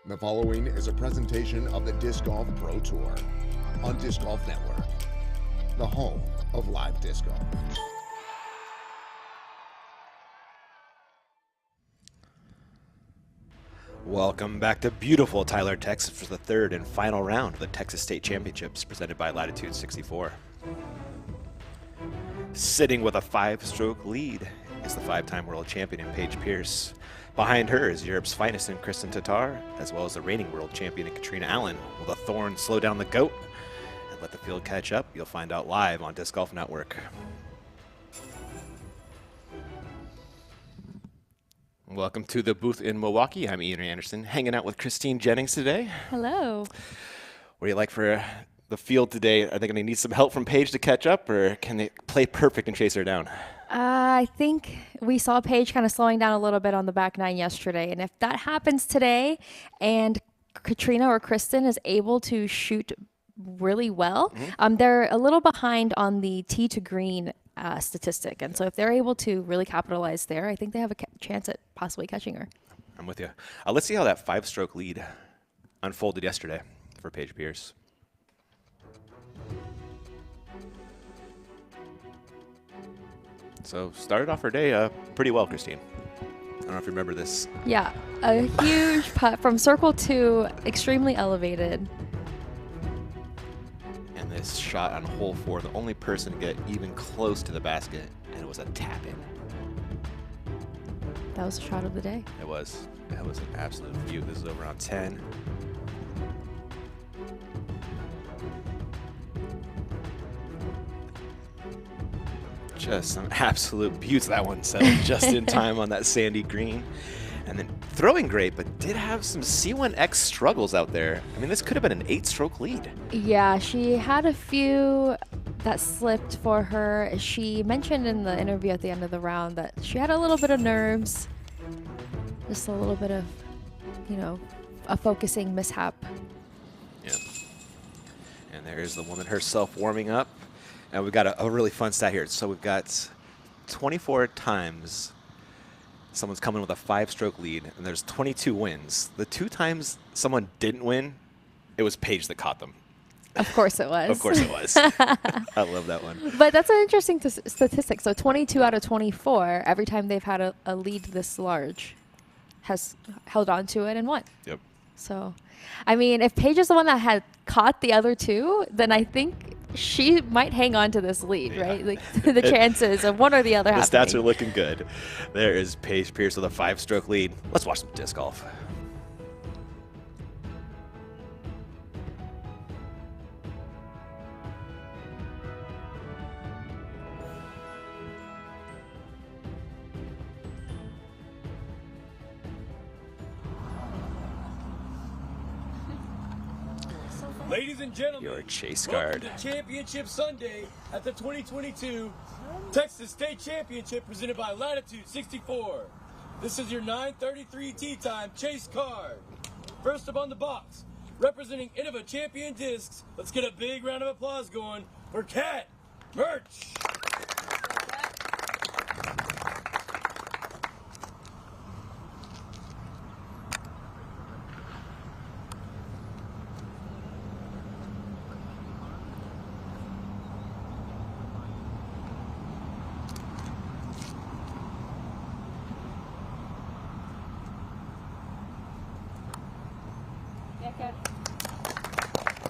The following is a presentation of the Disc Golf Pro Tour on Disc Golf Network, the home of live disc golf. Welcome back to beautiful Tyler, Texas for the third and final round of the Texas State Championships presented by Latitude 64. Sitting with a 5-stroke lead is the 5-time world champion in Paige Pierce. Behind her is Europe's finest in Kristen Tatar, as well as the reigning world champion in Katrina Allen. Will the Thorn slow down the GOAT and let the field catch up? You'll find out live on Disc Golf Network. Welcome to the booth in Milwaukee. I'm Ian Anderson, hanging out with Christine Jennings today. Hello. What do you like for the field today? Are they going to need some help from Paige to catch up, or can they play perfect and chase her down? I think we saw Paige kind of slowing down a little bit on the back nine yesterday. And if that happens today and Katrina or Kristen is able to shoot really well, they're a little behind on the tee to green statistic. And so if they're able to really capitalize there, I think they have a chance at possibly catching her. I'm with you. Let's see how that 5-stroke lead unfolded yesterday for Paige Pierce. So started off her day pretty well, Christine. I don't know if you remember this. Yeah, a huge putt from circle 2, extremely elevated. And this shot on hole 4, the only person to get even close to the basket, and it was a tap-in. That was the shot of the day. It was. That was an absolute view. This is over on 10. Just some absolute beauty. That one settled just in time on that sandy green. And then throwing great, but did have some C1X struggles out there. I mean, this could have been an 8-stroke lead. Yeah, she had a few that slipped for her. She mentioned in the interview at the end of the round that she had a little bit of nerves, just a little bit of, you know, a focusing mishap. Yeah. And there's the woman herself warming up. And we've got a really fun stat here. So we've got 24 times someone's coming with a 5-stroke lead, and there's 22 wins. The 2 times someone didn't win, it was Paige that caught them. Of course it was. Of course it was. I love that one. But that's an interesting statistic. So 22 out of 24, every time they've had a lead this large, has held on to it and won. Yep. So, I mean, if Paige is the one that had caught the other 2, then I think she might hang on to this lead, right? Like the chances of one or the other happening. The stats are looking good. There is Paige Pierce with a 5-stroke lead. Let's watch some disc golf. Ladies and gentlemen, Your chase welcome guard. to Championship Sunday at the 2022 Texas State Championship presented by Latitude 64. This is your 9:33 tee time chase card. First up on the box, representing Innova Champion Discs, let's get a big round of applause going for Kat Merch.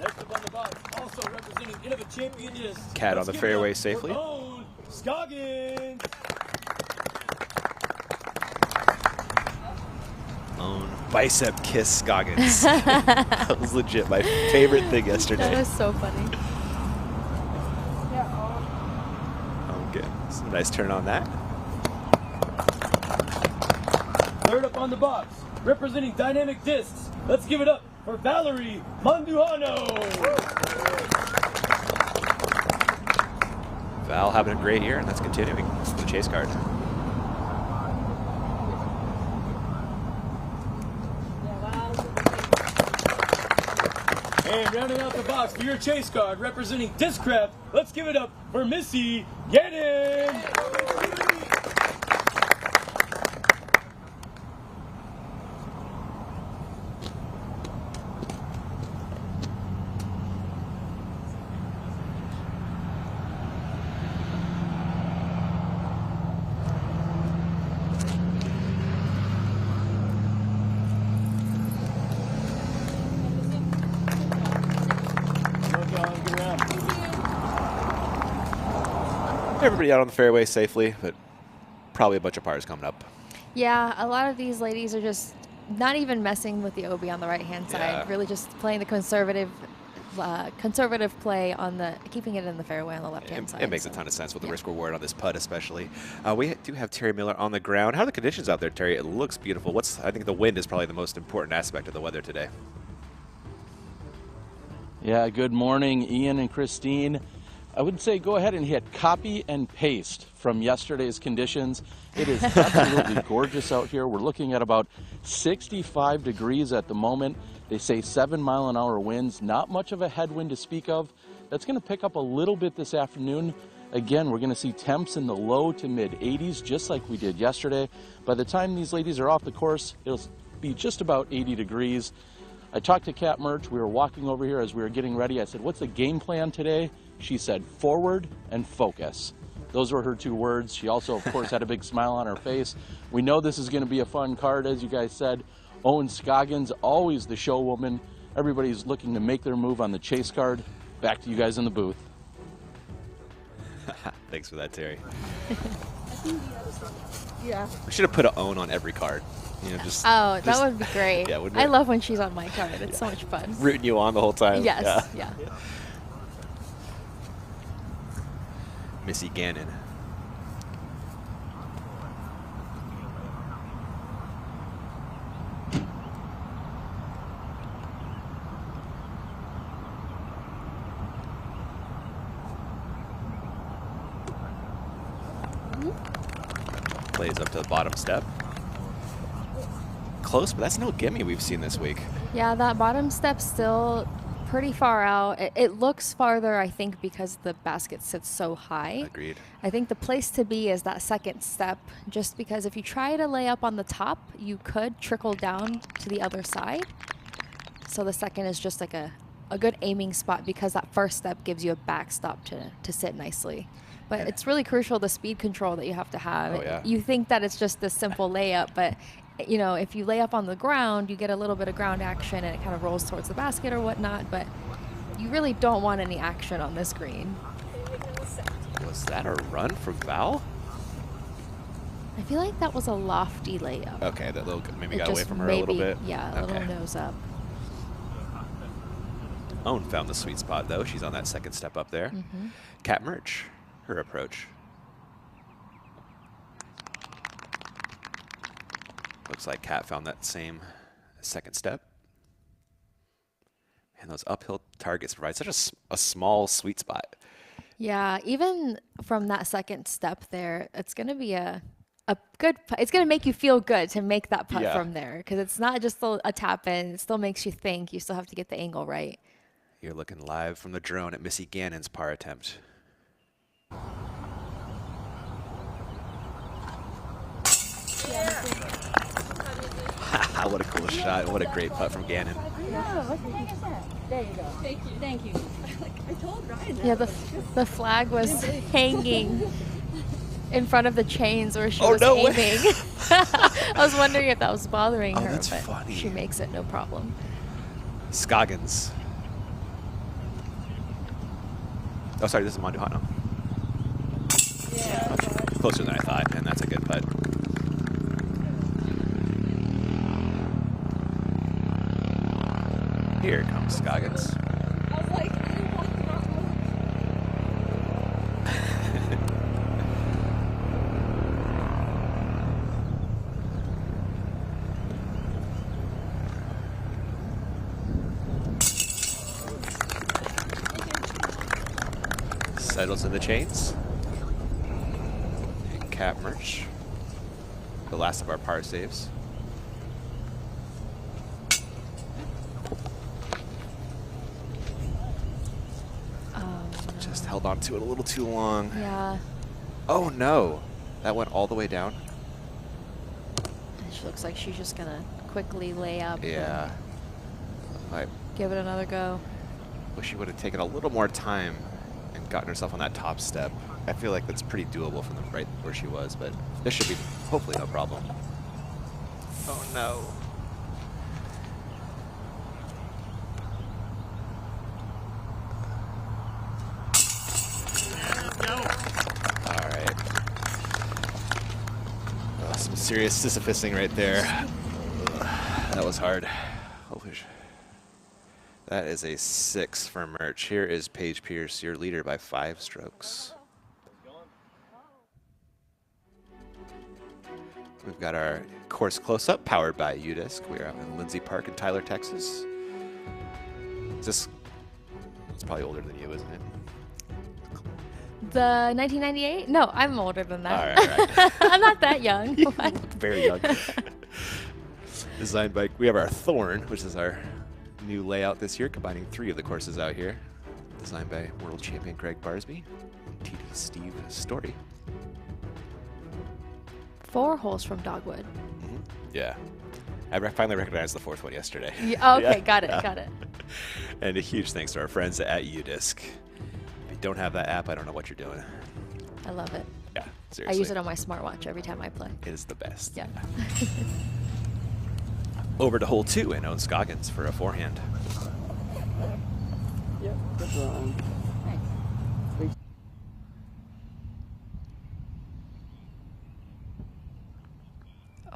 Next up on the box, also representing Innova Champion Discs. Kat on the Let's give it fairway up for safely. Owen Scoggins. Own bicep kiss Scoggins. That was legit my favorite thing yesterday. That was so funny. Okay, some nice turn on that. Third up on the box, representing Dynamic Discs. Let's give it up for Valerie Manduano. Val having a great year, and that's continuing for the chase card. And rounding out the box for your chase card, representing Discraft, let's give it up for Missy Gannon. Everybody out on the fairway safely, but probably a bunch of pars coming up. Yeah, a lot of these ladies are just not even messing with the OB on the right-hand side. Yeah. Really just playing the conservative play on the keeping it in the fairway on the left-hand side. It makes a ton of sense with the risk reward on this putt, especially. We do have Terry Miller on the ground. How are the conditions out there, Terry? It looks beautiful. I think the wind is probably the most important aspect of the weather today. Yeah, good morning, Ian and Christine. I would say go ahead and hit copy and paste from yesterday's conditions. It is absolutely gorgeous out here. We're looking at about 65 degrees at the moment. They say 7-mile-an-hour winds, not much of a headwind to speak of. That's going to pick up a little bit this afternoon. Again, we're going to see temps in the low to mid 80s, just like we did yesterday. By the time these ladies are off the course, it'll be just about 80 degrees. I talked to Kat Murch. We were walking over here as we were getting ready. I said, what's the game plan today? She said, forward and focus. Those were her 2 words. She also, of course, had a big smile on her face. We know this is going to be a fun card, as you guys said. Owen Scoggins, always the show woman. Everybody's looking to make their move on the chase card. Back to you guys in the booth. Thanks for that, Terry. Yeah. We should have put an own on every card. You know, That would be great. Yeah, I love when she's on my card. It's so much fun. Rooting you on the whole time. Yes. Yeah. Missy Gannon. Plays up to the bottom step. Close, but that's no gimme we've seen this week. Yeah, that bottom step's still pretty far out. It looks farther, I think, because the basket sits so high. Agreed. I think the place to be is that second step, just because if you try to lay up on the top, you could trickle down to the other side. So the second is just like a good aiming spot, because that first step gives you a backstop to sit nicely. But it's really crucial, the speed control that you have to have. Oh, yeah. You think that it's just this simple layup, but you know, if you lay up on the ground, you get a little bit of ground action and it kind of rolls towards the basket or whatnot, but you really don't want any action on this green. Was that a run from Val? I feel like that was a lofty layup. Okay, that little maybe It got away just from her a little bit. Yeah, a Okay. little nose up. Owen found the sweet spot, though. She's on that second step up there. Kat Murch, her approach. Looks like Kat found that same second step. And those uphill targets provide such a small sweet spot. Yeah, even from that second step there, it's going to be a good putt. It's going to make you feel good to make that putt from there, because it's not just a tap in. It still makes you think. You still have to get the angle right. You're looking live from the drone at Missy Gannon's par attempt. What a cool shot. What a great putt from Gannon. There you go. Thank you. I told Ryan. Yeah, the flag was hanging in front of the chains where she was no way. aiming. I was wondering if that was bothering her, that's but funny. she makes it no problem. Scoggins. Oh, sorry, this is Monduhano. Yeah. Okay. Closer than I thought, and that's a good putt. Here comes Scoggins. I was like, Settles in the chains. And Kat Murch, the last of our par saves. Just held on to it a little too long. Yeah, Oh no, that went all the way down. she looks like she's just gonna quickly lay up. Yeah. I And give it another go. wish she would have taken a little more time and gotten herself on that top step. I feel like that's pretty doable from the right where she was, but this should be hopefully no problem. Oh no. serious Sisyphusing right there. That was hard. Holy sh- That is a 6 for Murch. Here is Paige Pierce, your leader by 5 strokes. We've got our course close-up powered by UDisc. We're out in Lindsay Park in Tyler, Texas. Is this? It's probably older than you, isn't it? The 1998? No, I'm older than that. All right. I'm not that young. What? Very young. Designed by, we have our Thorn, which is our new layout this year, combining 3 of the courses out here. Designed by world champion Greg Barsby, TD Steve Story. 4 holes from Dogwood. Yeah. I finally recognized the 4th one yesterday. Yeah, okay, Yeah. got it. And a huge thanks to our friends at UDisc. If you don't have that app, I don't know what you're doing. I love it. Yeah, I seriously. use it on my smartwatch every time I play. It is the best. Yeah. Over to hole 2 and Owen Scoggins for a forehand. Yep, good wrong.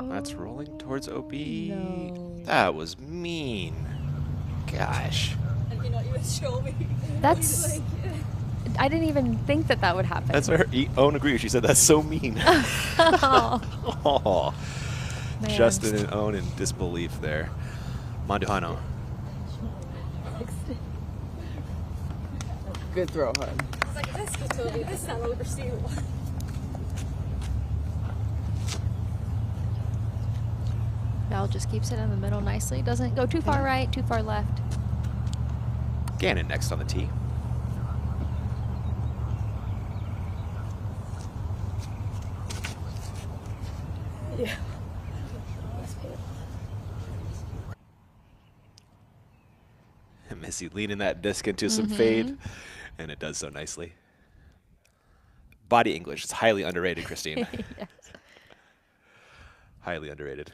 That's rolling towards OB. No. That was mean. Gosh. And you know, you would show me. That's. I didn't even think that that would happen. That's her. Owen agrees. She said that's so mean. Oh. Man. Justin and Owen in disbelief there. Manduhano. Good throw, hon. It's like, this is totally this not overseas. Val just keeps it in the middle nicely. Doesn't go too far right, too far left. Gannon next on the tee. Yeah. Missy leaning that disc into some fade, and it does so nicely. Body English is highly underrated, Christine. Yes. Highly underrated.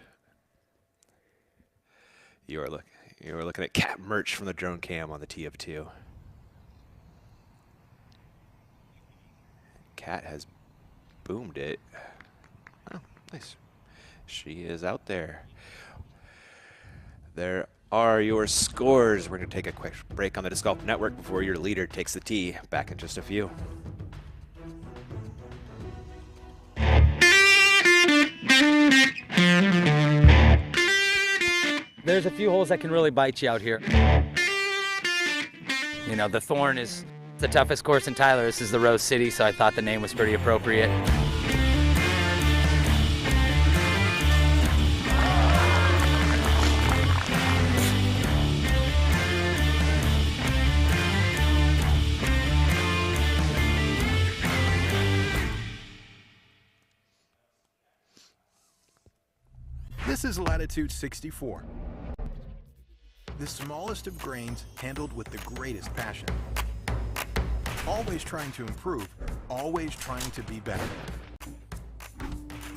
You are looking at Cat Murch from the drone cam on the tee of 2. Cat has boomed it. Oh, nice. She is out there. There are your scores. We're going to take a quick break on the Disc Golf Network before your leader takes the tee. Back in just a few. There's a few holes that can really bite you out here. You know, the Thorn is the toughest course in Tyler. This is the Rose City, so I thought the name was pretty appropriate. This is latitude 64. The smallest of grains handled with the greatest passion. Always trying to improve, always trying to be better.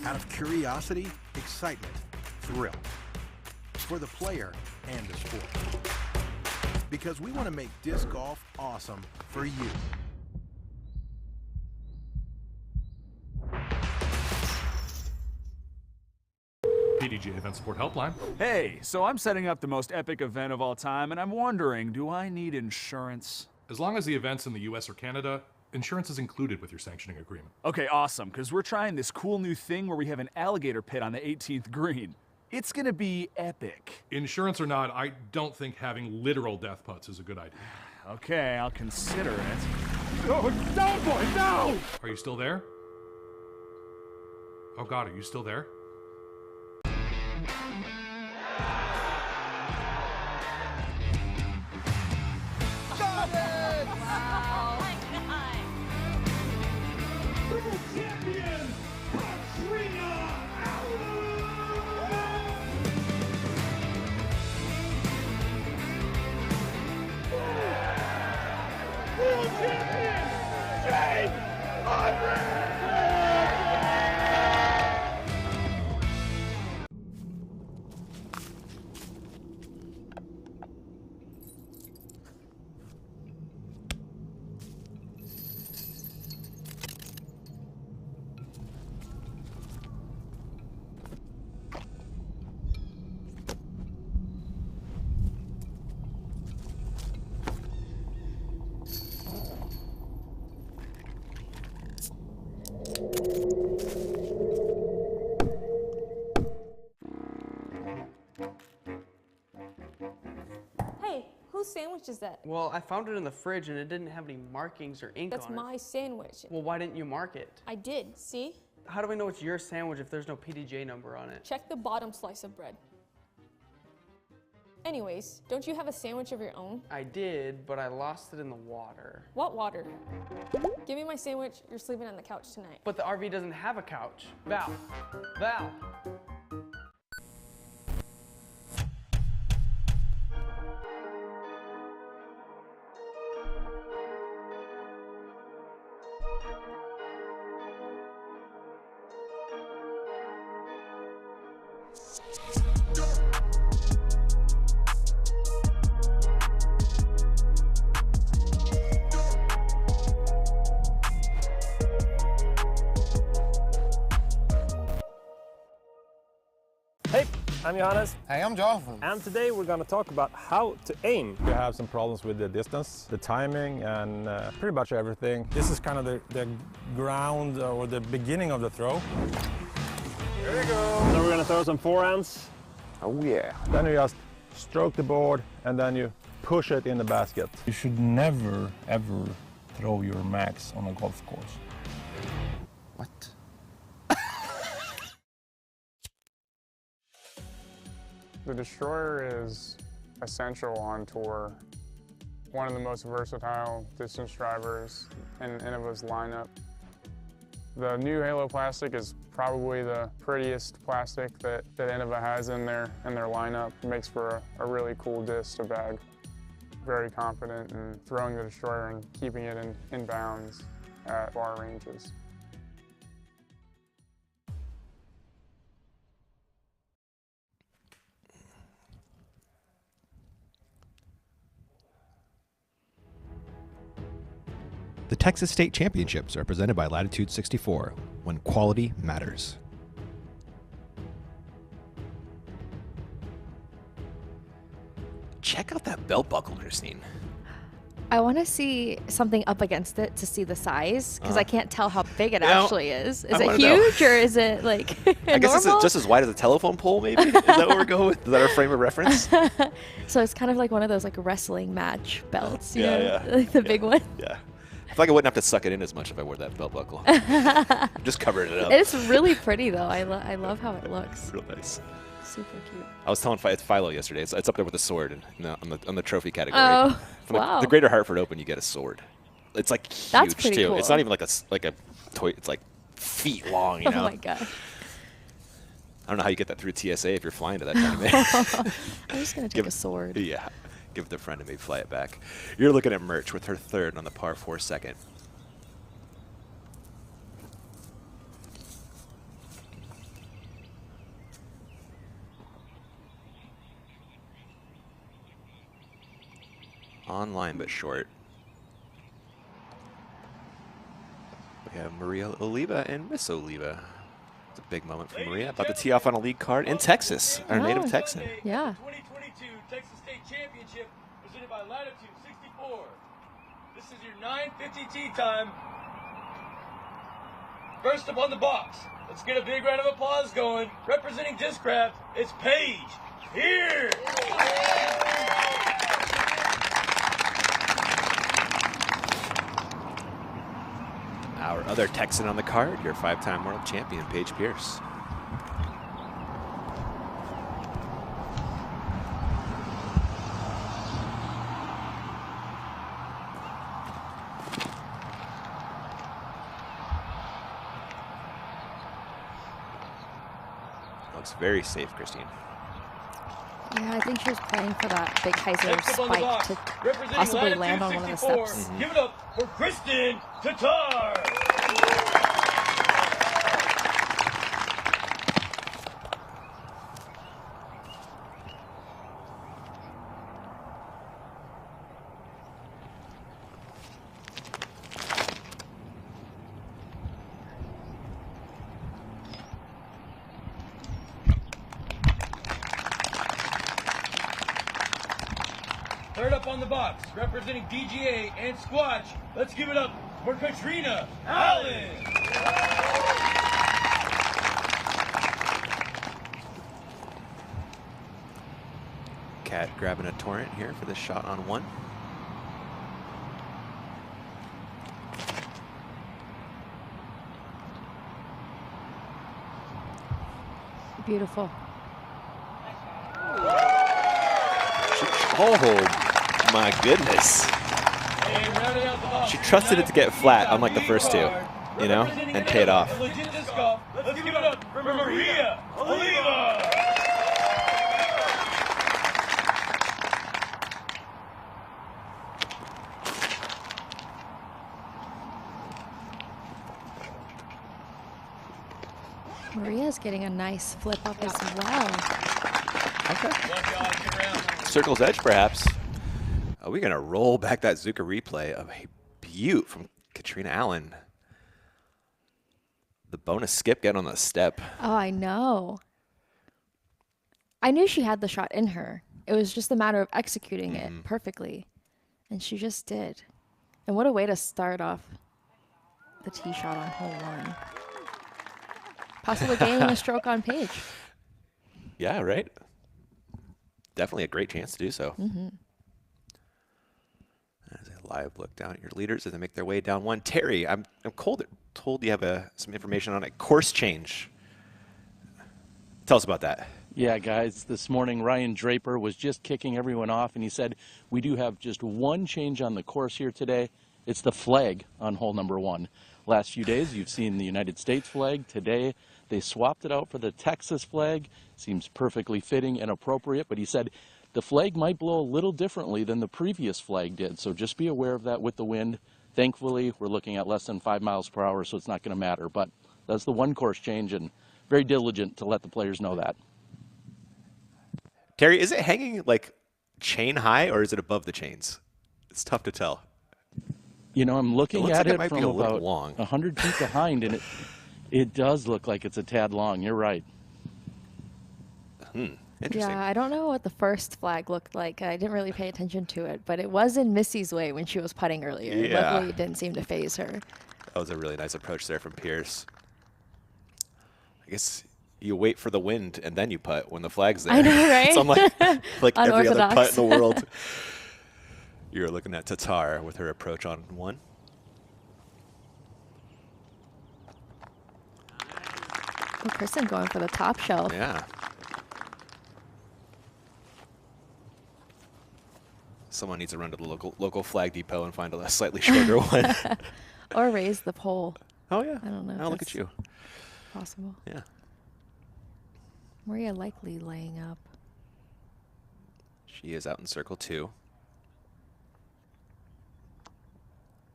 Out of curiosity, excitement, thrill. For the player and the sport. Because we want to make disc golf awesome for you. PDGA Event Support Helpline. Hey, so I'm setting up the most epic event of all time, and I'm wondering, do I need insurance? As long as the event's in the US or Canada, insurance is included with your sanctioning agreement. Okay, awesome, because we're trying this cool new thing where we have an alligator pit on the 18th green. It's gonna be epic. Insurance or not, I don't think having literal death putts is a good idea. Okay, I'll consider it. Oh, no, boy, no! Are you still there? Oh God, are you still there? Champion, Katrina Allen! World champion, Jennings! sandwich is that? Well, I found it in the fridge and it didn't have any markings or ink That's on it. That's my sandwich. Well, why didn't you mark it? I did, see? How do I know it's your sandwich if there's no PDGA number on it? Check the bottom slice of bread. Anyways, don't you have a sandwich of your own? I did, but I lost it in the water. What water? Give me my sandwich, you're sleeping on the couch tonight. But the RV doesn't have a couch. Val. Val. Hey, I'm Johannes. Hey, I'm Jonathan. And today we're going to talk about how to aim. You have some problems with the distance, the timing, and pretty much everything. This is kind of the ground or the beginning of the throw. There you go. So we're going to throw some forehands. Oh yeah. Then you just stroke the board and then you push it in the basket. You should never, ever throw your max on a golf course. What? The Destroyer is essential on tour. One of the most versatile distance drivers in Innova's lineup. The new Halo plastic is probably the prettiest plastic that Innova has in their lineup. It makes for a really cool disc to bag. Very confident in throwing the Destroyer and keeping it in bounds at far ranges. The Texas State Championships are presented by Latitude 64, when quality matters. Check out that belt buckle, Christine. I want to see something up against it to see the size, because I can't tell how big it actually is. Is it huge or is it like I guess it's just as wide as a telephone pole, maybe? Is that what we're going with? Is that our frame of reference? So it's kind of like one of those like wrestling match belts, you know? Yeah. Like the big one. Yeah. I feel like I wouldn't have to suck it in as much if I wore that belt buckle. Just covered it up. It's really pretty though. I love how it looks. Real nice. Super cute. I was telling Philo yesterday, it's up there with the sword on the trophy category. Oh, From wow. The Greater Hartford Open, you get a sword. It's like huge That's pretty too. cool. It's not even like a toy. It's like feet long. You know. Oh my gosh. I don't know how you get that through TSA if you're flying to that tournament. I'm just gonna take a sword. Yeah, give it to a friend and maybe fly it back. You're looking at Murch with her third on the par 4 second. Online but short. We have Maria Oliva and Miss Oliva. It's a big moment for Maria. About to tee off on a league card in Texas, our native Texan. Yeah. 2022 Texas State Championship presented by Latitude 64. This is your 9:50 tee time. First up on the box. Let's get a big round of applause going. Representing Discraft, it's Paige Pierce. Our other Texan on the card, your 5-time world champion, Paige Pierce. Looks very safe, Christine. Yeah, I think she was playing for that big Kaiser spike to possibly land on one of the steps. Give it up for Kristen Tatar. Third up on the box, representing PDGA and Squatch, let's give it up for Katrina Allen. Cat grabbing a torrent here for the shot on one. Beautiful. Oh, my goodness. She trusted it to get flat, unlike the first two, you know, and pay it off. Let's give it up for Maria Oliva. Maria's getting a nice flip up as well. Okay. Circle's edge, perhaps. Are we going to roll back that Zuka replay of a beaut from Katrina Allen? The bonus skip getting on the step. Oh, I know. I knew she had the shot in her. It was just a matter of executing it perfectly. And she just did. And what a way to start off the tee shot on hole 1. Possibly gaining a stroke on Paige. Yeah, right? Definitely a great chance to do so. As a live look down at your leaders as they make their way down 1. Terry, I'm told you have some information on a course change. Tell us about that. Yeah, guys, this morning Ryan Draper was just kicking everyone off, and he said, we do have just one change on the course here today. It's the flag on hole number 1. Last few days, you've seen the United States flag. Today, they swapped it out for the Texas flag. Seems perfectly fitting and appropriate, but he said the flag might blow a little differently than the previous flag did, so just be aware of that with the wind. Thankfully, we're looking at less than 5 miles per hour, so it's not going to matter, but that's the one course change, and very diligent to let the players know that. Terry, is it hanging like chain high, or is it above the chains? It's tough to tell. You know, I'm looking at it might from be a little about long. 100 feet behind, and it does look like it's a tad long. You're right. Interesting. Yeah, I don't know what the first flag looked like. I didn't really pay attention to it, but it was in Missy's way when she was putting earlier. Yeah. Luckily, it didn't seem to phase her. That was a really nice approach there from Pierce. I guess you wait for the wind and then you putt when the flag's there. I know, right? It's unlike like every other Unorthodox. putt in the world. You're looking at Tatar with her approach on 1. Oh, Kristen going for the top shelf. Yeah. Someone needs to run to the local flag depot and find a slightly shorter one. Or raise the pole. Oh, yeah. I don't know. Oh, look at you. Possible. Yeah. Maria likely laying up. She is out in circle 2.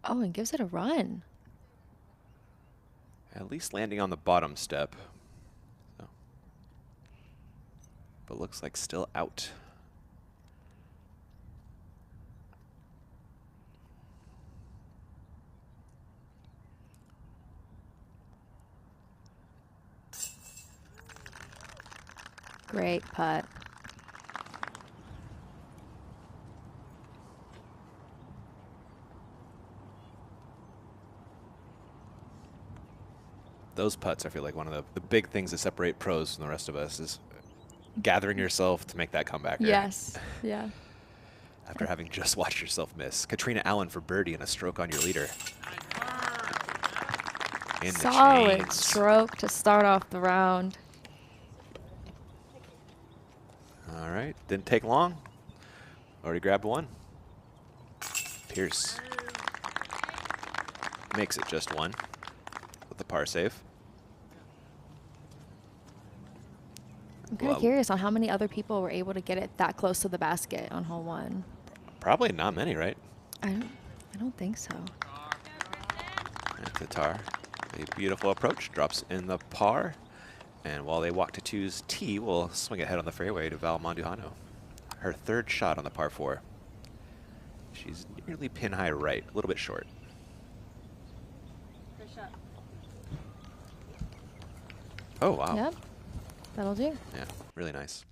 Oh, and gives it a run. At least landing on the bottom step. So. But looks like still out. Great putt. Those putts, I feel like one of the big things that separate pros from the rest of us is gathering yourself to make that comeback. Yes, yeah. After having just watched yourself miss. Katrina Allen for birdie and a stroke on your leader. In the Solid chains. stroke to start off the round. All right, didn't take long. Already grabbed 1. Pierce makes it just 1 with the par save. I'm kind of curious on how many other people were able to get it that close to the basket on hole 1. Probably not many, right? I don't think so. And Tatar, a beautiful approach, drops in the par. And while they walk to 2's tee, we'll swing ahead on the fairway to Val Monduhano. Her 3rd shot on the par 4. She's nearly pin high right, a little bit short. Good shot. Oh, wow. Yep, that'll do. Yeah, really nice.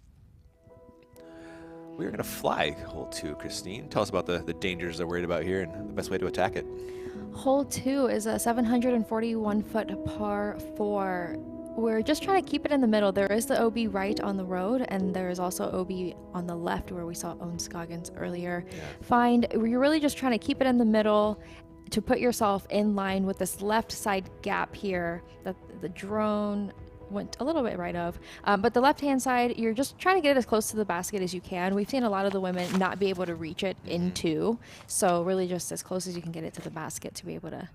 We're going to fly hole 2, Christine. Tell us about the dangers they're worried about here and the best way to attack it. Hole 2 is a 741-foot par 4. We're just trying to keep it in the middle. There is the OB right on the road, and there is also OB on the left where we saw Owen Scoggins earlier. Yeah. You're really just trying to keep it in the middle to put yourself in line with this left side gap here that the drone went a little bit right of. But the left-hand side, you're just trying to get it as close to the basket as you can. We've seen a lot of the women not be able to reach it into, so really just as close as you can get it to the basket to be able to.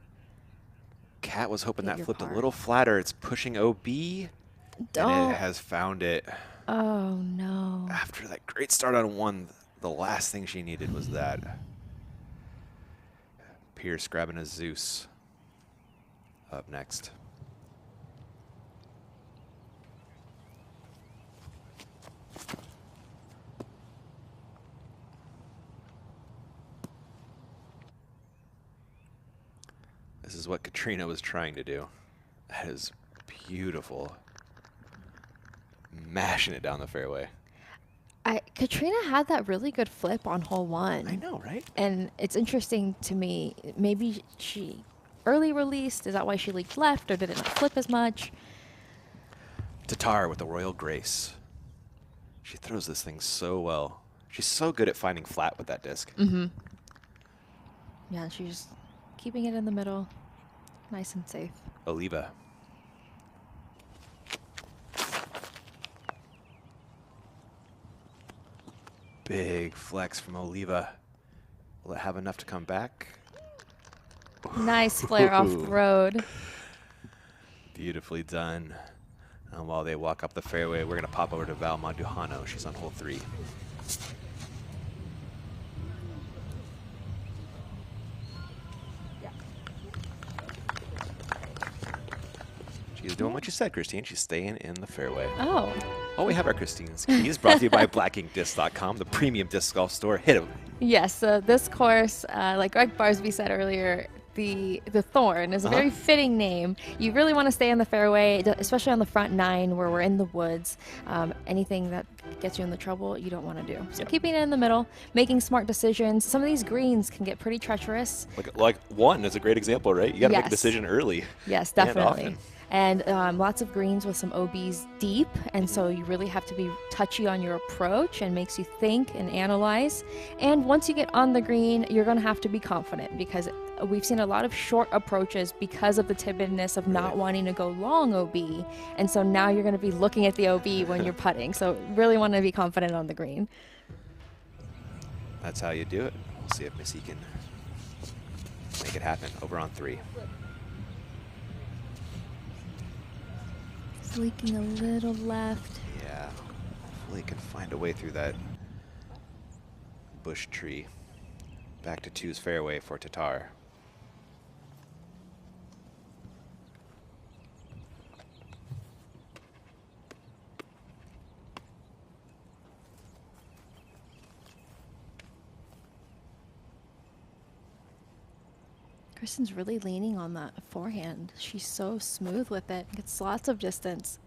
Kat was hoping that flipped a little flatter. It's pushing OB, and it has found it. Oh, no. After that great start on 1, the last thing she needed was that. Pierce grabbing a Zeus. Up next. This is what Katrina was trying to do. That is beautiful. Mashing it down the fairway. Katrina had that really good flip on hole 1. I know, right? And it's interesting to me, maybe she early released. Is that why she leaked left, or did it not flip as much? Tatar with the Royal Grace. She throws this thing so well. She's so good at finding flat with that disc. Yeah, she's keeping it in the middle. Nice and safe. Oliva. Big flex from Oliva. Will it have enough to come back? Nice flare off the road. Beautifully done. And while they walk up the fairway, we're going to pop over to Val Mandujano. She's on hole 3. She's doing what you said, Christine. She's staying in the fairway. Oh. Oh, we have our Christine's keys brought to you by blackinkdisc.com, the premium disc golf store. Hit him. Yes, so this course, like Greg Barsby said earlier, the Thorn is a very fitting name. You really want to stay in the fairway, especially on the front 9 where we're in the woods. Anything that gets you in the trouble, you don't want to do. So keeping it in the middle, making smart decisions. Some of these greens can get pretty treacherous. Like 1 is a great example, right? You got to make a decision early. Yes, definitely. And lots of greens with some OBs deep, and so you really have to be touchy on your approach, and makes you think and analyze. And once you get on the green, you're going to have to be confident, because we've seen a lot of short approaches because of the timidness of not wanting to go long OB, and so now you're going to be looking at the OB when you're putting. So really want to be confident on the green. That's how you do it. We'll see if Missy can make it happen. Over on 3. Leaking a little left. Yeah, hopefully can find a way through that bush tree. Back to 2's fairway for Tatar. Kristen's really leaning on that forehand. She's so smooth with it. Gets lots of distance.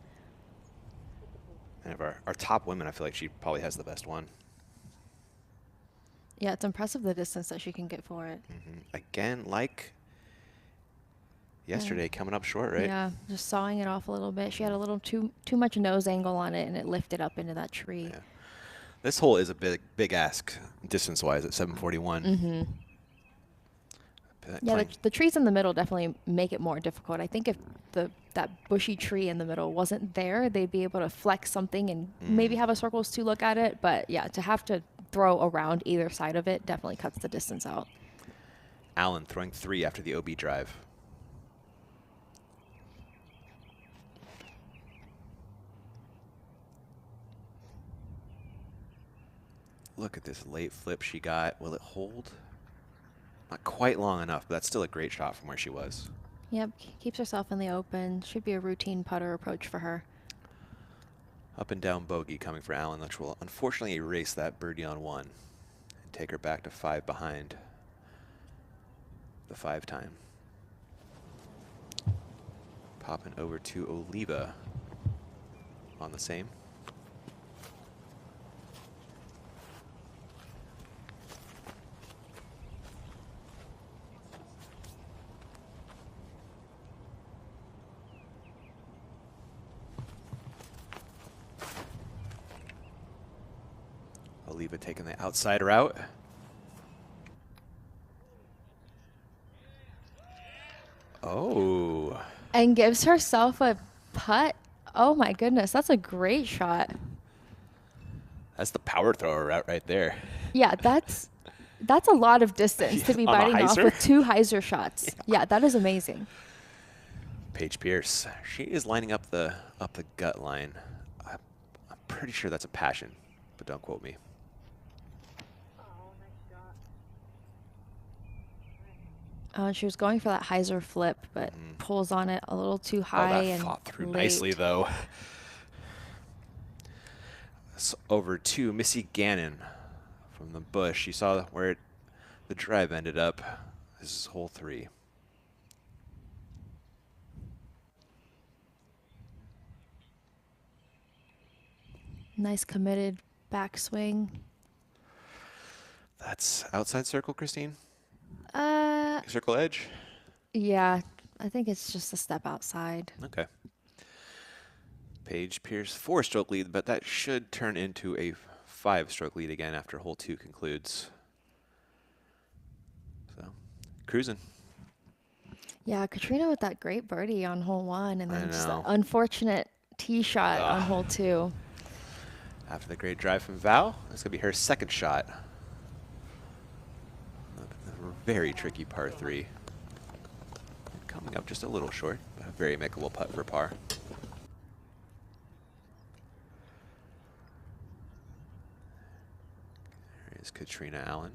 And of our top women, I feel like she probably has the best one. Yeah, it's impressive the distance that she can get for it. Again, like yesterday, coming up short, right? Yeah, just sawing it off a little bit. She had a little too much nose angle on it, and it lifted up into that tree. Yeah. This hole is a big ask distance-wise at 741. Yeah, the trees in the middle definitely make it more difficult. I think if that bushy tree in the middle wasn't there, they'd be able to flex something and maybe have a circles to look at it. But yeah, to have to throw around either side of it definitely cuts the distance out. Allen throwing 3 after the OB drive. Look at this late flip she got. Will it hold? Not quite long enough, but that's still a great shot from where she was. Yep, keeps herself in the open. Should be a routine putter approach for her. Up and down bogey coming for Allen, which will unfortunately erase that birdie on 1 and take her back to 5 behind the 5 time. Popping over to Oliva on the same. Oliva taking the outside route. Oh. And gives herself a putt Oh my goodness, that's a great shot. That's the power thrower route right there. Yeah, that's a lot of distance to be On a biting off hyzer? with 2 hyzer shots. Yeah, that is amazing. Paige Pierce, she is lining up the gut line. I'm pretty sure that's a passion, but don't quote me. She was going for that hyzer flip, but pulls on it a little too high that and fought through late. nicely though. So over to Missy Gannon from the bush. You saw where the drive ended up. This is hole 3. Nice committed backswing. That's outside circle, Christine? Uh, Circle edge? yeah, I think it's just a step outside. Okay. Paige Pierce 4-stroke lead, but that should turn into a 5-stroke lead again after hole 2 concludes. So, cruising. Yeah, Katrina with that great birdie on hole 1, and then just know. that unfortunate tee shot on hole 2. After the great drive from Val, that's going to be her second shot. A very tricky par 3. Coming up just a little short, but a very makeable putt for par. There is Katrina Allen.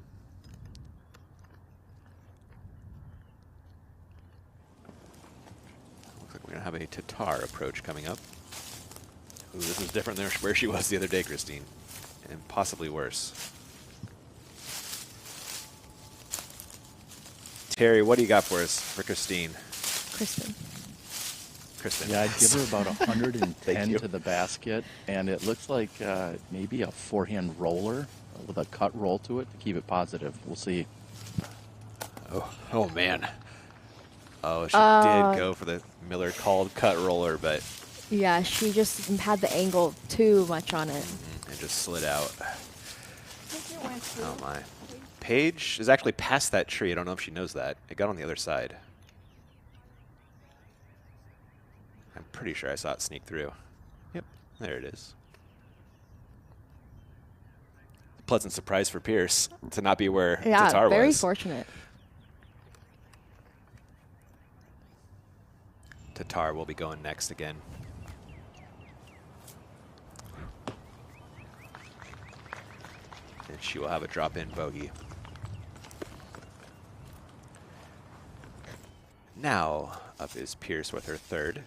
Looks like we're going to have a Tatar approach coming up. Ooh, this is different than where she was the other day, Christine, and possibly worse. Terry, what do you got for us for Christine? Kristen. Yeah, I'd give her about 110 to the basket, and it looks like maybe a forehand roller with a cut roll to it to keep it positive. We'll see. Oh man. Oh, she did go for the Miller called cut roller, but Yeah, she just had the angle too much on it. and just slid out. Oh my. Paige is actually past that tree. I don't know if she knows that. It got on the other side. I'm pretty sure I saw it sneak through. Yep, there it is. Pleasant surprise for Pierce to not be where Tatar was. Very fortunate. Tatar will be going next again. And she will have a drop-in bogey. Now up is Pierce with her third.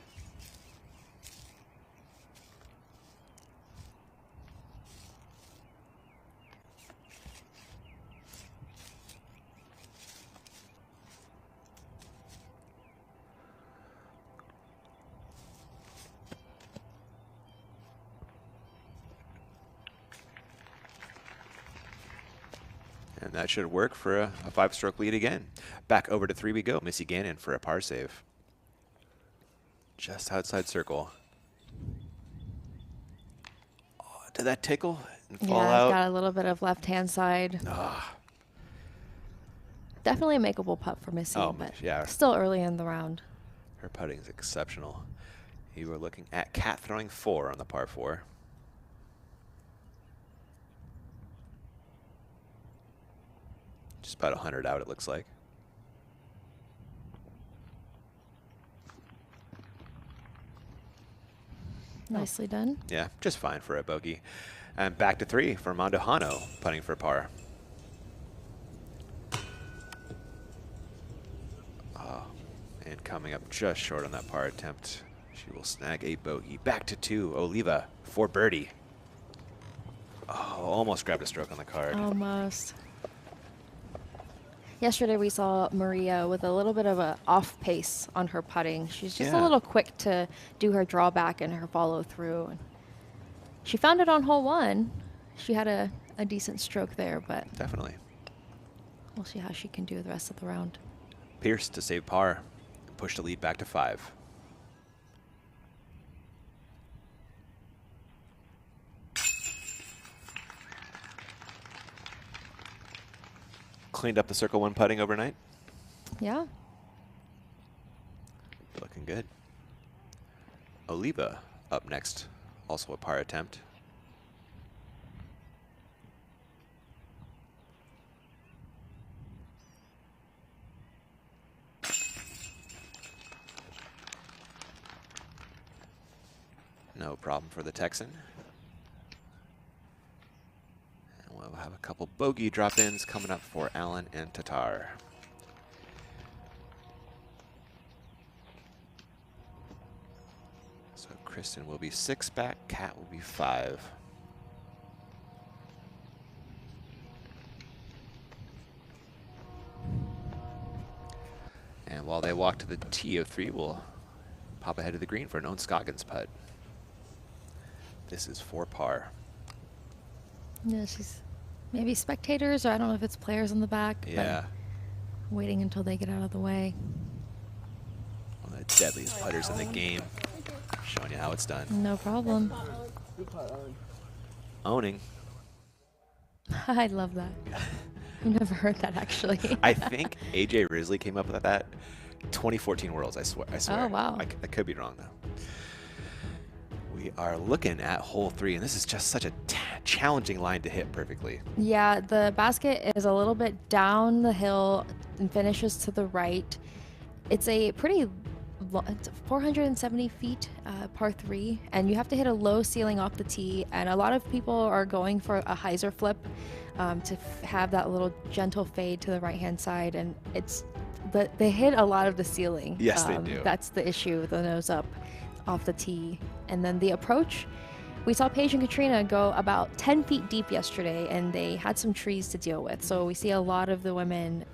And that should work for a 5-stroke lead again. Back over to 3 we go. Missy Gannon for a par save. Just outside circle. Oh, did that tickle and fall Yeah, out? got a little bit of left-hand side. Definitely a makeable putt for Missy, but yeah. still early in the round. Her putting is exceptional. You were looking at cat throwing 4 on the par 4. Just about 100 out, it looks like. Nicely done. Yeah, just fine for a bogey. And back to 3 for Mondo Hano, putting for par. Oh, and coming up just short on that par attempt. She will snag a bogey. Back to 2, Oliva for birdie. Oh, almost grabbed a stroke on the card. Almost. Yesterday we saw Maria with a little bit of a off pace on her putting. She's just a little quick to do her drawback and her follow through. And she found it on hole 1. She had a decent stroke there, but definitely. We'll see how she can do the rest of the round. Pierce to save par, push the lead back to 5. Cleaned up the circle 1 putting overnight. Yeah. Looking good. Oliva up next. Also a par attempt. No problem for the Texan. And we'll have a couple bogey drop-ins coming up for Allen and Tatar. So Kristen will be 6 back, Kat will be 5. And while they walk to the tee of 3, we'll pop ahead to the green for an Owen Scoggins putt. This is 4 par. Yeah, she's maybe spectators, or I don't know if it's players in the back. Yeah. Waiting until they get out of the way. One of the deadliest putters in the game. Showing you how it's done. No problem. Owning. I love that. I've never heard that, actually. I think AJ Risley came up with that. 2014 Worlds, I swear. Oh, wow. I could be wrong, though. We are looking at hole 3, and this is just such a challenging line to hit perfectly. Yeah, the basket is a little bit down the hill and finishes to the right. It's a pretty, it's 470 feet, par 3, and you have to hit a low ceiling off the tee, and a lot of people are going for a hyzer flip to have that little gentle fade to the right-hand side, and they hit a lot of the ceiling. Yes, they do. That's the issue, the nose up off the tee. And then the approach, we saw Paige and Katrina go about 10 feet deep yesterday, and they had some trees to deal with. So we see a lot of the women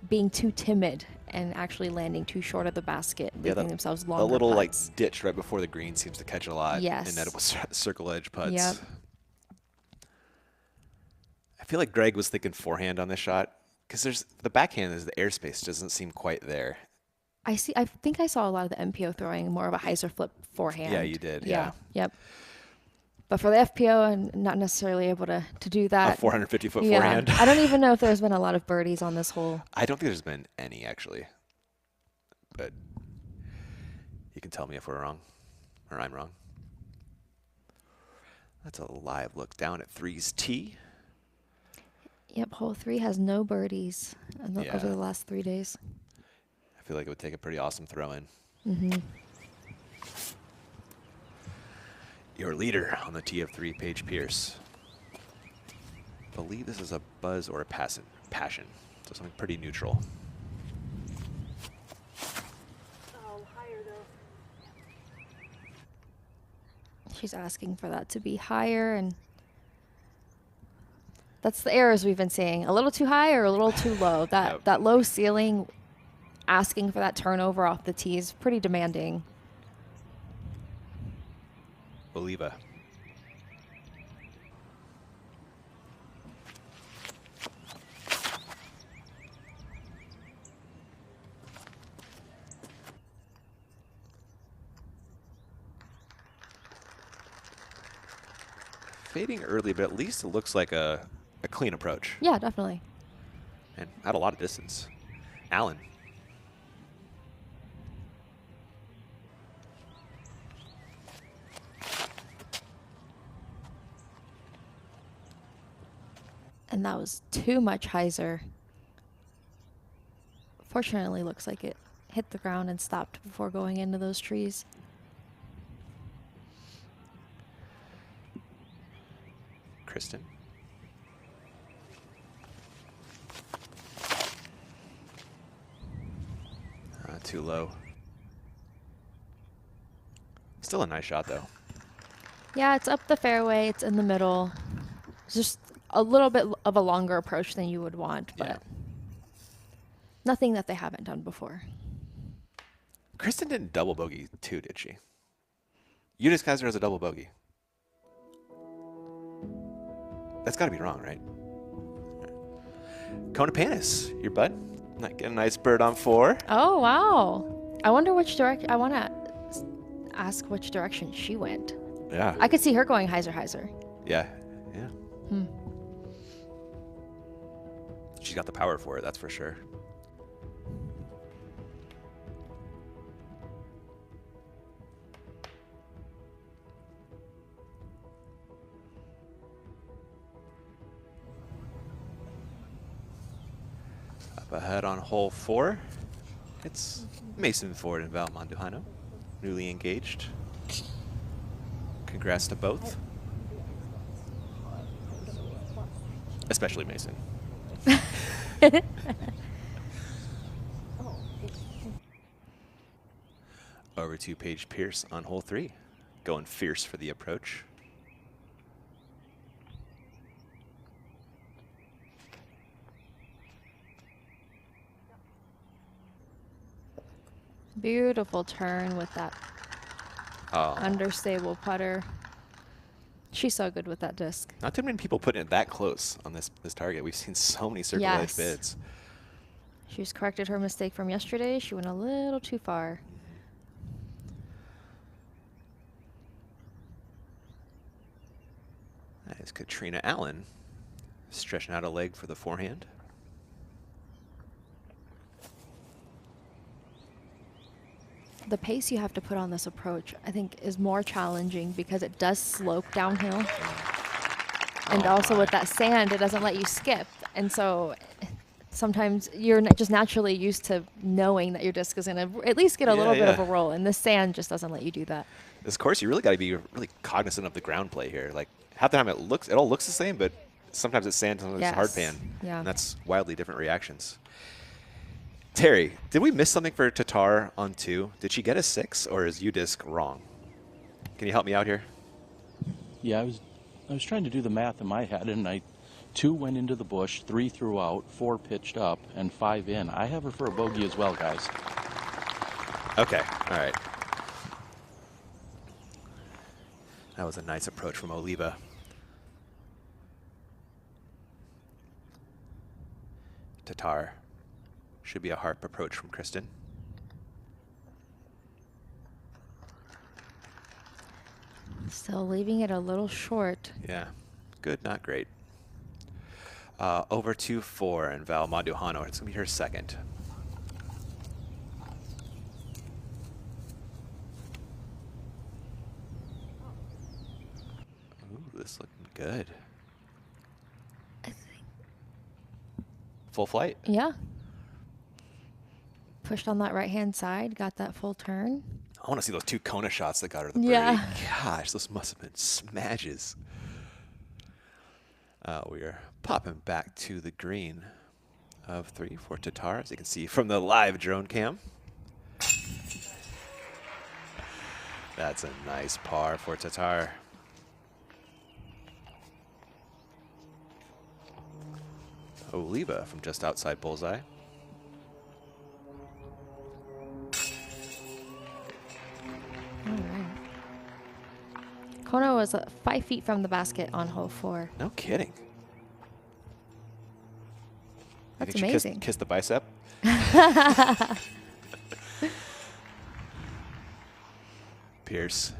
being too timid and actually landing too short of the basket, leaving themselves longer The little putts. like ditch right before the green seems to catch a lot. Yes. And then it was circle edge putts. Yep. I feel like Greg was thinking forehand on this shot, because the backhand is the airspace doesn't seem quite there. I think I saw a lot of the MPO throwing more of a hyzer flip forehand. Yeah, you did. Yeah. Yep. But for the FPO, I'm not necessarily able to do that. A 450-foot forehand. I don't even know if there's been a lot of birdies on this hole. I don't think there's been any, actually. But you can tell me if we're wrong, or I'm wrong. That's a live look down at 3's tee. Yep, hole 3 has no birdies over the last 3 days. I feel like it would take a pretty awesome throw in. Mm-hmm. Your leader on the tee of 3, Paige Pierce. I believe this is a buzz or a passion. So something pretty neutral. She's asking for that to be higher, and that's the errors we've been seeing. A little too high or a little too low. That low ceiling, asking for that turnover off the tee is pretty demanding. Oliva. Fading early, but at least it looks like a clean approach. Yeah, definitely. And at a lot of distance. Allen. And that was too much hyzer. Fortunately, looks like it hit the ground and stopped before going into those trees. Kristen. Too low. Still a nice shot, though. Yeah, it's up the fairway. It's in the middle. It's just a little bit of a longer approach than you would want, but nothing that they haven't done before. Kristen didn't double bogey too, did she? Eunice Kaiser has a double bogey. That's got to be wrong, right? Kona Panis, your bud. Not getting a nice bird on 4. Oh, wow. I wonder which direction. I want to ask which direction she went. Yeah. I could see her going hyzer. Yeah. She's got the power for it, that's for sure. ahead on hole 4. It's Mason Ford and Val Mandujano, newly engaged. Congrats to both. Especially Mason. Over to Paige Pierce on hole 3, going fierce for the approach. Beautiful turn with that understable putter. She's so good with that disc. Not too many people putting it that close on this target. We've seen so many circle edge bids. She's corrected her mistake from yesterday. She went a little too far. That is Katrina Allen stretching out a leg for the forehand. The pace you have to put on this approach, I think, is more challenging because it does slope downhill. And also with that sand, it doesn't let you skip. And so sometimes you're just naturally used to knowing that your disc is going to at least get a little bit of a roll. And the sand just doesn't let you do that. This course, you really got to be really cognizant of the ground play here. Like, half the time it all looks the same, but sometimes it's sand, sometimes it's hard pan. Yeah. And that's wildly different reactions. Terry, did we miss something for Tatar on 2? Did she get a 6, or is U-disc wrong? Can you help me out here? Yeah, I was trying to do the math in my head, and 2 went into the bush, 3 threw out, 4 pitched up, and 5 in. I have her for a bogey as well, guys. Okay, all right. That was a nice approach from Oliva. Tatar. Should be a harp approach from Kristen. Still leaving it a little short. Yeah, good, not great. Over to 4 and Val Mandujano. It's going to be her second. Ooh, this looking good. I think. Full flight? Yeah. Pushed on that right-hand side, got that full turn. I want to see those 2 Kona shots that got her the birdie. Yeah. Gosh, those must have been smashes. We are popping back to the green of 3 for Tatar, as you can see from the live drone cam. That's a nice par for Tatar. Oliva from just outside bullseye. All right. Kona was 5 feet from the basket on hole 4. No kidding. That's you amazing. Kiss the bicep? Pierce.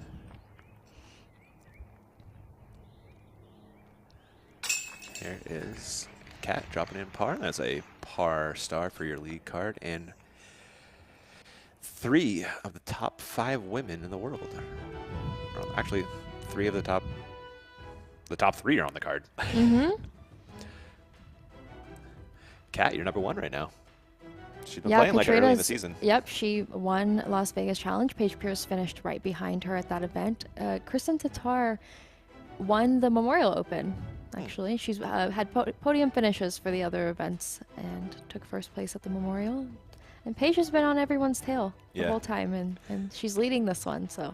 Here is Kat dropping in par. That's a par star for your lead card. And 3 of the top 5 women in the world. Actually, 3 of the top 3 are on the card. Mm-hmm. Kat, you're number 1 right now. She's been playing like early in the season. Yep, she won Las Vegas Challenge. Paige Pierce finished right behind her at that event. Kristen Tatar won the Memorial Open, actually. She's had podium finishes for the other events and took first place at the Memorial. And Paige has been on everyone's tail the whole time, and she's leading this one, so.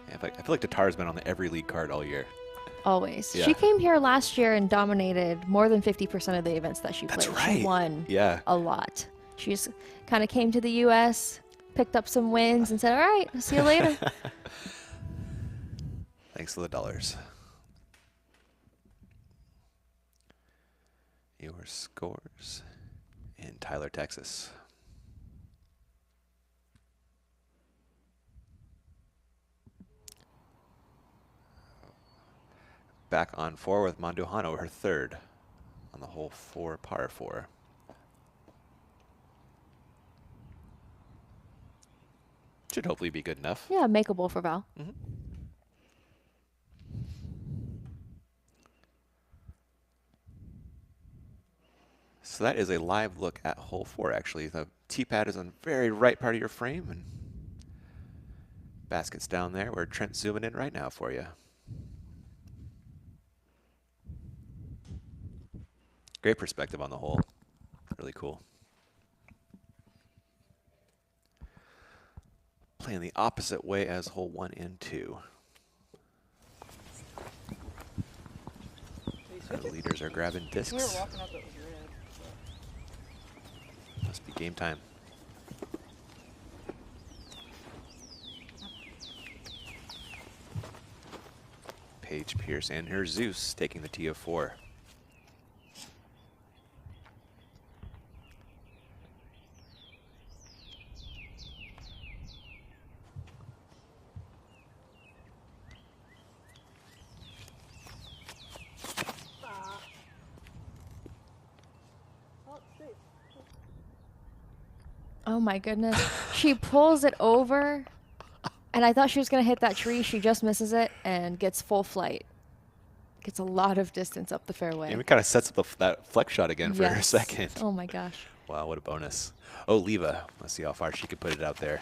Yeah, I feel like Tatar's been on every lead card all year. Always. Yeah. She came here last year and dominated more than 50% of the events that she played. That's right. She won a lot. She's kind of came to the U.S., picked up some wins, and said, all right, I'll see you later. Thanks for the dollars. Your scores in Tyler, Texas. Back on 4 with Mandujano, her 3rd on the hole 4, par 4. Should hopefully be good enough. Yeah, makeable for Val. Mm-hmm. So that is a live look at hole 4, actually. The tee pad is on the very right part of your frame, and basket's down there. We're Trent zooming in right now for you. Great perspective on the hole. Really cool. Playing the opposite way as hole 1 and 2. The leaders are grabbing discs. Must be game time. Paige Pierce and her Zeus taking the tee of 4. Oh my goodness. She pulls it over, and I thought she was going to hit that tree. She just misses it and gets full flight. Gets a lot of distance up the fairway. And it kind of sets up that flex shot again for her second. Oh my gosh. Wow, what a bonus. Oh, Leva. Let's see how far she could put it out there.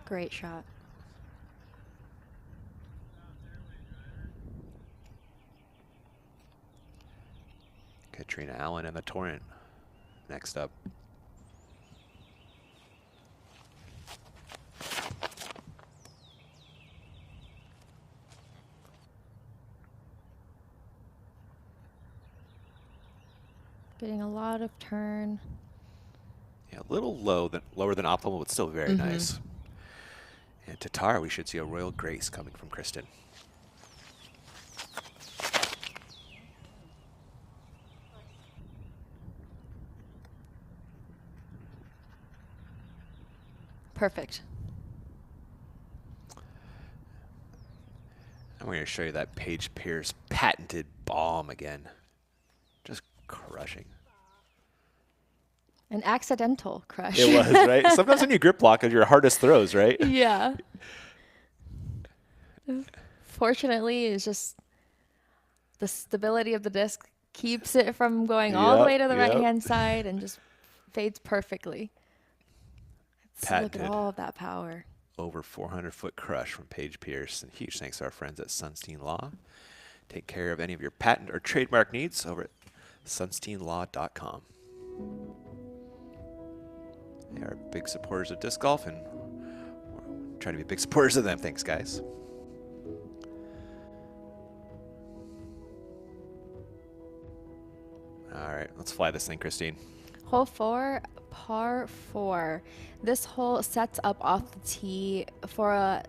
Great shot. Katrina Allen and the Thorn next up. Getting a lot of turn. Yeah, a little lower than optimal, but still very nice. And to Tara, we should see a Royal Grace coming from Kristen. Perfect. I'm going to show you that Paige Pierce patented bomb again. Just crushing. An accidental crush. It was, right? Sometimes when you grip lock are your hardest throws, right? Yeah. Fortunately, it's just the stability of the disc keeps it from going all the way to the right-hand side and just fades perfectly. Look at all of that power. Over 400-foot crush from Paige Pierce. And huge thanks to our friends at Sunstein Law. Take care of any of your patent or trademark needs over at sunsteinlaw.com. They are big supporters of disc golf, and we're trying to be big supporters of them. Thanks, guys. All right, let's fly this thing, Christine. Hole 4, par 4. This hole sets up off the tee for a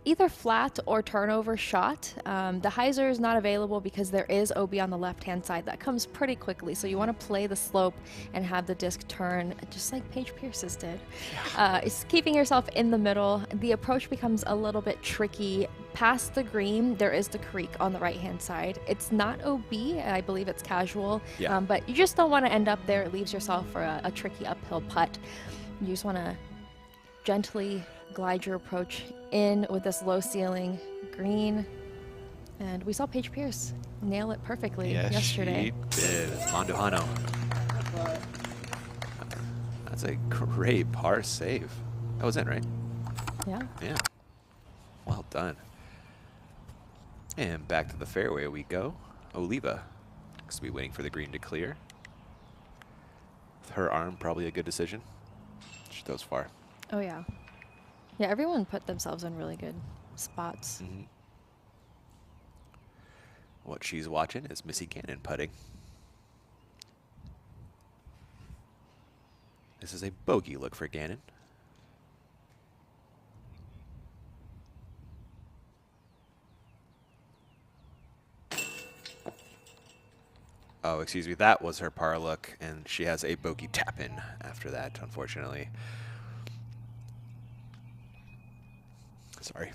either flat or turnover shot. The hyzer is not available because there is OB on the left-hand side. That comes pretty quickly, so you want to play the slope and have the disc turn just like Paige Pierce's did. It's keeping yourself in the middle. The approach becomes a little bit tricky. Past the green, there is the creek on the right-hand side. It's not OB, I believe it's casual, but you just don't want to end up there. It leaves yourself for a tricky uphill putt. You just want to gently glide your approach in with this low ceiling green. And we saw Paige Pierce nail it perfectly yesterday. She did. Monduhano. That's a great par save. That was in, right? Yeah. Yeah. Well done. And back to the fairway we go. Oliva looks to be waiting for the green to clear. With her arm, probably a good decision. She goes far. Oh, yeah. Yeah, everyone put themselves in really good spots. What she's watching is Missy Gannon putting. This is a bogey look for Gannon. Oh, excuse me, that was her par look, and she has a bogey tap in after that, unfortunately. Sorry.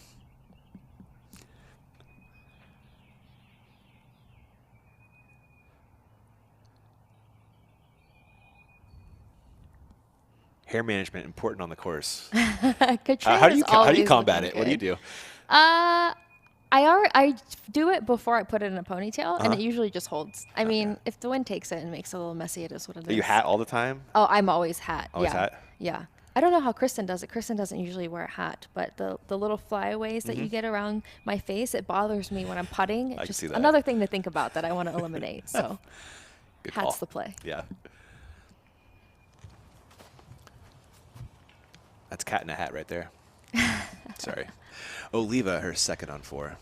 Hair management important on the course. Katrina's how do you combat looking it? What do you good. do? I do it before I put it in a ponytail, and Uh-huh. it usually just holds. I mean, if the wind takes it and makes it a little messy, it is what it is. Are you hat all the time? Oh, I'm always hat. Always yeah. hat? Yeah. I don't know how Kristen does it. Kristen doesn't usually wear a hat, but the little flyaways that you get around my face, it bothers me when I'm putting. It's I can just see that. another thing to think about that I want to eliminate. So Good hat's call. the play. Yeah. That's cat in a hat right there. Sorry. Oliva, her second on 4.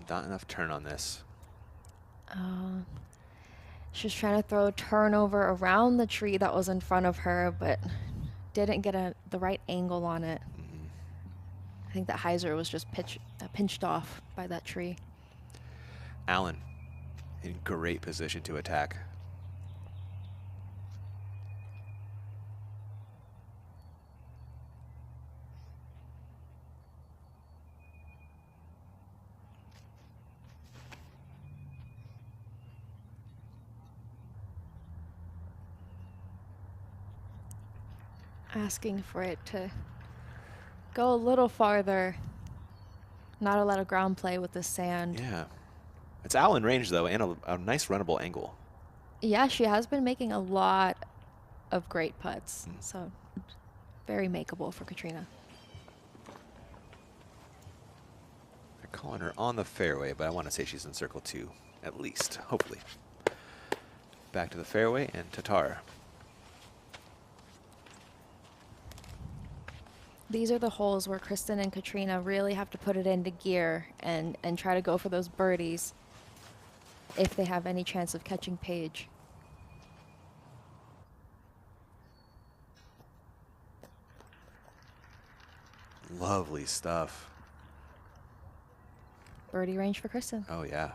Not enough turn on this. She's trying to throw a turnover around the tree that was in front of her, but didn't get the right angle on it. I think that hyzer was just pinched off by that tree. Allen in great position to attack. Asking for it to go a little farther. Not a lot of ground play with the sand. Yeah. It's Allen range, though, and a nice runnable angle. Yeah, she has been making a lot of great putts. So very makeable for Katrina. They're calling her on the fairway, but I want to say she's in circle 2, at least, hopefully. Back to the fairway and Tatar. These are the holes where Kristen and Katrina really have to put it into gear and try to go for those birdies if they have any chance of catching Paige. Lovely stuff. Birdie range for Kristen. Oh, yeah.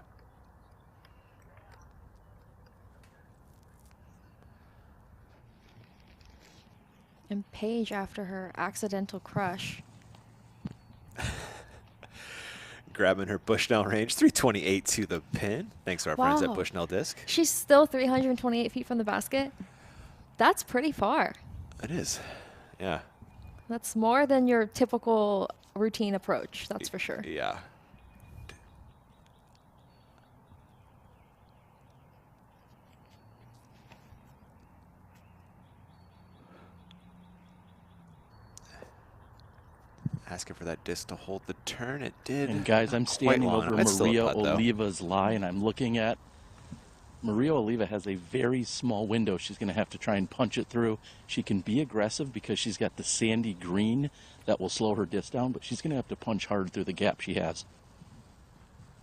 And Paige, after her accidental crush, Grabbing her Bushnell range, 328 to the pin. Thanks to our friends at Wow. Bushnell Disc. she's still 328 feet from the basket. That's pretty far. It is, yeah. That's more than your typical routine approach, that's for sure. Yeah. Asking for that disc to hold the turn. It did. And guys, I'm Not quite standing long over enough. It's still a Maria putt, though. Oliva's lie, and I'm looking at Maria Oliva has a very small window. She's going to have to try and punch it through. She can be aggressive because she's got the sandy green that will slow her disc down, but she's going to have to punch hard through the gap she has.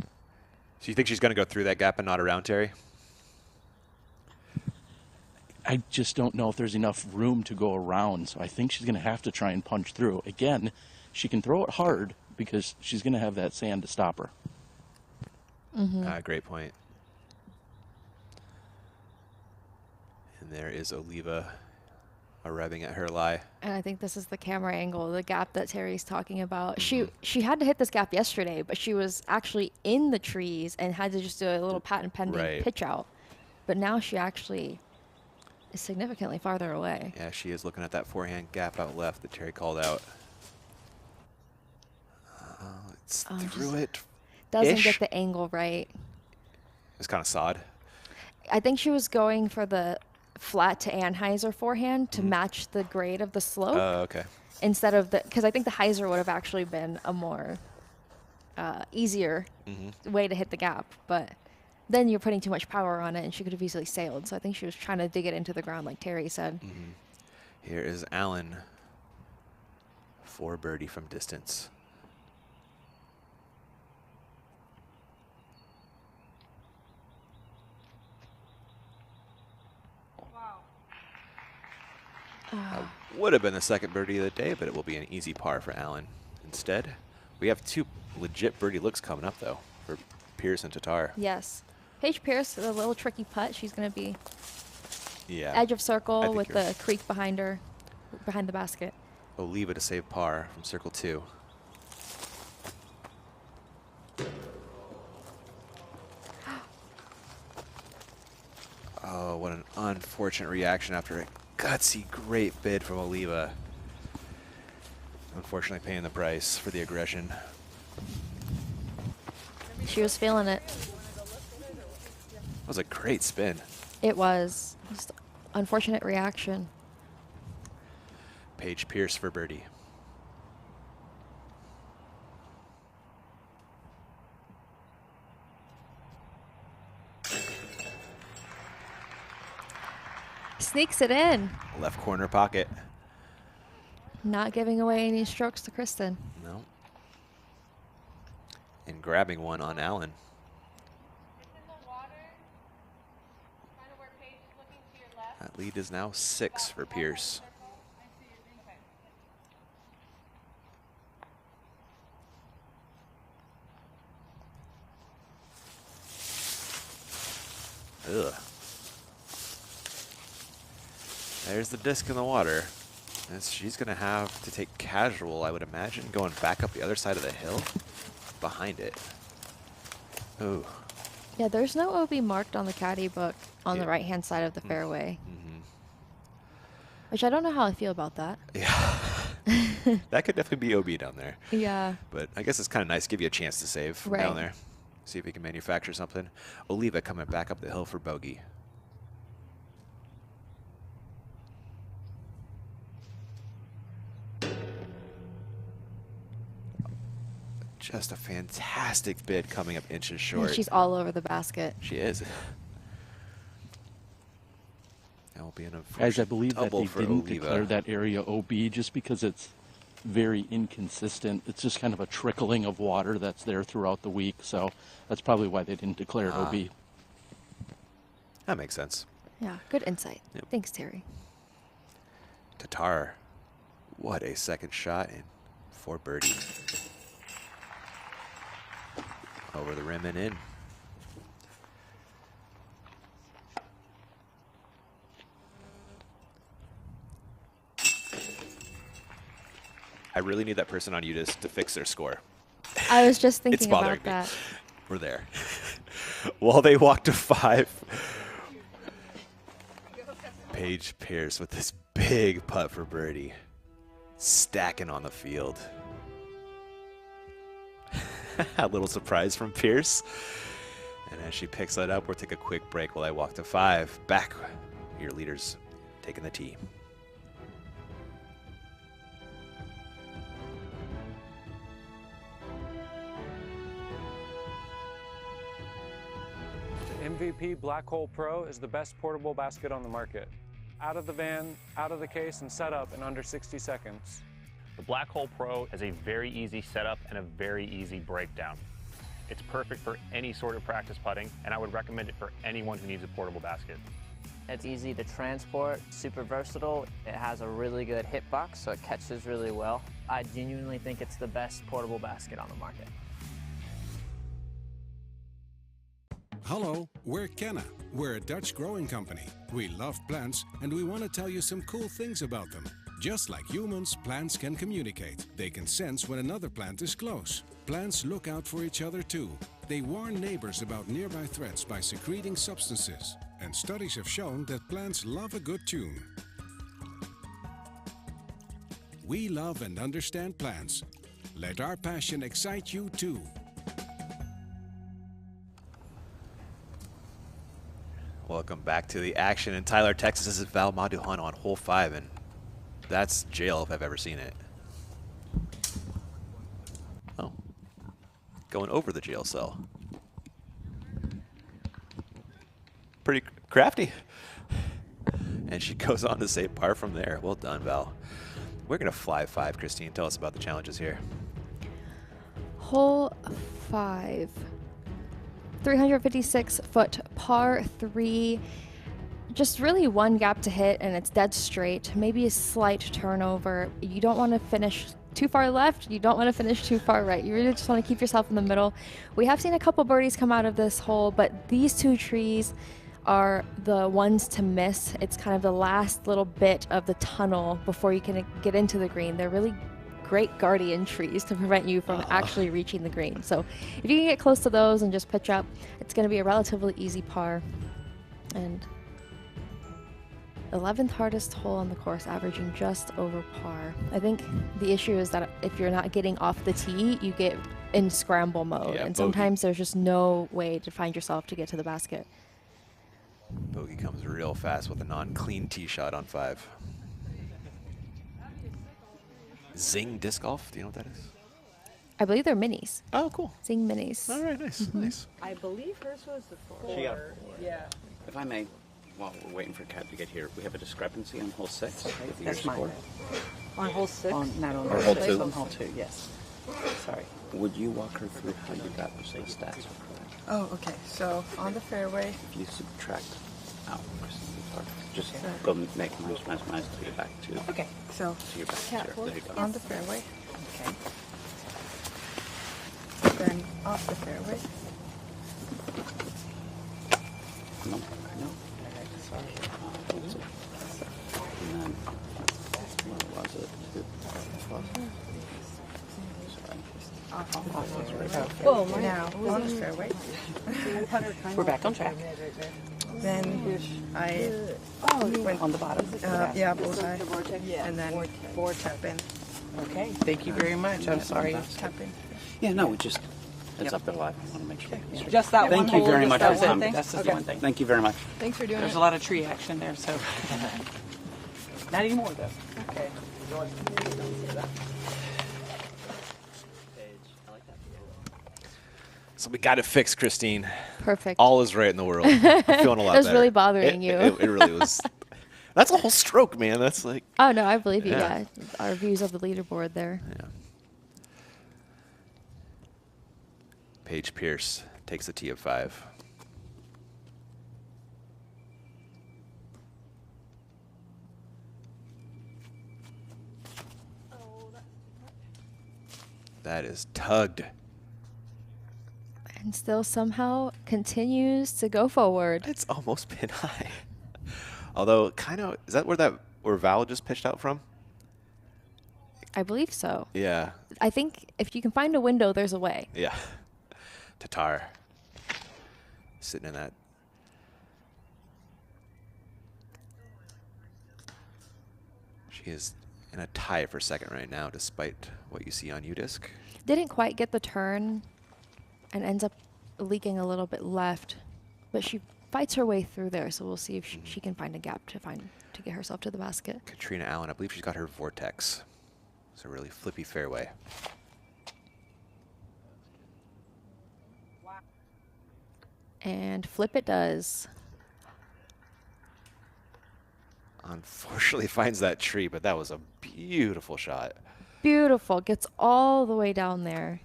So you think she's going to go through that gap and not around, Terry? I just don't know if there's enough room to go around, so I think she's going to have to try and punch through. Again, she can throw it hard because she's going to have that sand to stop her. Great point. And there is Oliva arriving at her lie. And I think this is the camera angle, the gap that Terry's talking about. She had to hit this gap yesterday, but she was actually in the trees and had to just do a little patent pending Right. pitch out. But now she actually is significantly farther away. Yeah, she is looking at that forehand gap out left that Terry called out. It's through it. Doesn't get the angle right. It's kind of sod. I think she was going for the flat to Anheuser forehand to match the grade of the slope. Oh, okay. Instead of because I think the hyzer would have actually been a more easier way to hit the gap. But then you're putting too much power on it, and she could have easily sailed. So I think she was trying to dig it into the ground, like Terry said. Here is Allen for birdie from distance. Would have been the second birdie of the day, but it will be an easy par for Allen. Instead, we have two legit birdie looks coming up, though, for Pierce and Tatar. Yes. Paige Pierce, a little tricky putt. She's going to be edge of I circle think with you're- the creek behind her, behind the basket. Oliva to save par from circle 2. unfortunate reaction after a gutsy, great bid from Oliva. Unfortunately paying the price for the aggression. She was feeling it. That was a great spin. It was. Just unfortunate reaction. Paige Pierce for birdie. Sneaks it in. Left corner pocket. Not giving away any strokes to Kristen. No. And grabbing one on Allen. That lead is now 6 for Pierce. Ugh. There's the disc in the water. She's going to have to take casual, I would imagine, going back up the other side of the hill behind it. Ooh. Yeah, there's no OB marked on the caddy book on the right-hand side of the fairway. Which I don't know how I feel about that. Yeah. That could definitely be OB down there. Yeah. But I guess it's kind of nice to give you a chance to save down there. See if we can manufacture something. Oliva coming back up the hill for bogey. Just a fantastic bid coming up inches short. And she's all over the basket. She is. That will be an Guys, I believe that they didn't Oliva. declare that area OB just because it's very inconsistent. It's just kind of a trickling of water that's there throughout the week, so that's probably why they didn't declare it OB. That makes sense. Yeah, good insight. Yep. Thanks, Terry. Tatar, what a second shot in for birdie. Over the rim and in. I really need that person on UDIS to fix their score. I was just It's thinking bothering about that. me. We're there. While they walk to 5, Paige Pierce with this big putt for birdie. Stacking on the field. A little surprise from Pierce. And as she picks that up, we'll take a quick break while I walk to 5. Back, your leaders taking the tee. The MVP Black Hole Pro is the best portable basket on the market. Out of the van, out of the case, and set up in under 60 seconds. The Black Hole Pro has a very easy setup and a very easy breakdown. It's perfect for any sort of practice putting, and I would recommend it for anyone who needs a portable basket. It's easy to transport, super versatile. It has a really good hitbox, so it catches really well. I genuinely think it's the best portable basket on the market. Hello, we're Kenna. We're a Dutch growing company. We love plants, and we want to tell you some cool things about them. Just like humans, plants can communicate. They can sense when another plant is close. Plants look out for each other too. They warn neighbors about nearby threats by secreting substances. And studies have shown that plants love a good tune. We love and understand plants. Let our passion excite you too. Welcome back to the action in Tyler, Texas. This is Val Maduhan on hole 5, and that's jail if I've ever seen it. Oh. Going over the jail cell. Pretty crafty. And she goes on to say par from there. Well done, Val. We're going to fly 5, Christine. Tell us about the challenges here. Hole 5. 356-foot par 3. Just really one gap to hit, and it's dead straight. Maybe a slight turnover. You don't want to finish too far left. You don't want to finish too far right. You really just want to keep yourself in the middle. We have seen a couple birdies come out of this hole, but these 2 trees are the ones to miss. It's kind of the last little bit of the tunnel before you can get into the green. They're really great guardian trees to prevent you from actually reaching the green. So if you can get close to those and just pitch up, it's going to be a relatively easy par. And 11th hardest hole on the course, averaging just over par. I think the issue is that if you're not getting off the tee, you get in scramble mode. Yeah, and bogey. sometimes there's just no way to find yourself to get to the basket. Bogey comes real fast with a non-clean tee shot on 5. Zing Disc Golf, do you know what that is? I believe they're minis. Oh, cool. Zing minis. All right, nice, nice. I believe hers was the 4. She got 4. Yeah. If I may, while we're waiting for Kat to get here, we have a discrepancy on hole 6 with your That's mine. score. On hole 6? Not on Or hole hole 6. 2? On hole 2, yes. Sorry. Would you walk her through how you got those stats? Oh, okay. So on the fairway. If you subtract out, just go make minus to get back to. Okay. So to your back. cat There you go. on the fairway. Okay. Then off the fairway. No, I know. Sorry. And then, what was it? Well, now on the fairway. We're back on track. Then I went on the bottom. Yeah, bullseye. And then tap in. Okay, thank you very much. I'm sorry. Tap in. Yeah, no, we just, it's up there live. I want to make sure. Just that Thank one you hole, very just much that for one coming. thing? That's the Okay. one thing. Thank you very much. Thanks for doing There's it. a lot of tree action there, so. Not anymore, though. Okay. So we got it fixed, Christine. Perfect. All is right in the world. I'm feeling a lot It was better. really bothering you. It really was. That's a whole stroke, man. That's like. Oh, no, I believe you. Yeah. Yeah. Our views of the leaderboard there. Yeah. Paige Pierce takes the tee of 5. That is tugged. And still somehow continues to go forward. It's almost pin high. Although, kind of, is that where Val just pitched out from? I believe so. Yeah. I think if you can find a window, there's a way. Yeah. Tatar. Sitting in that. She is in a tie for second right now, despite what you see on UDisc. Didn't quite get the turn and ends up leaking a little bit left, but she fights her way through there, so we'll see if she can find a gap to get herself to the basket. Katrina Allen, I believe she's got her Vortex. It's a really flippy fairway. And flip it does. Unfortunately finds that tree, but that was a beautiful shot. Beautiful. Gets all the way down there.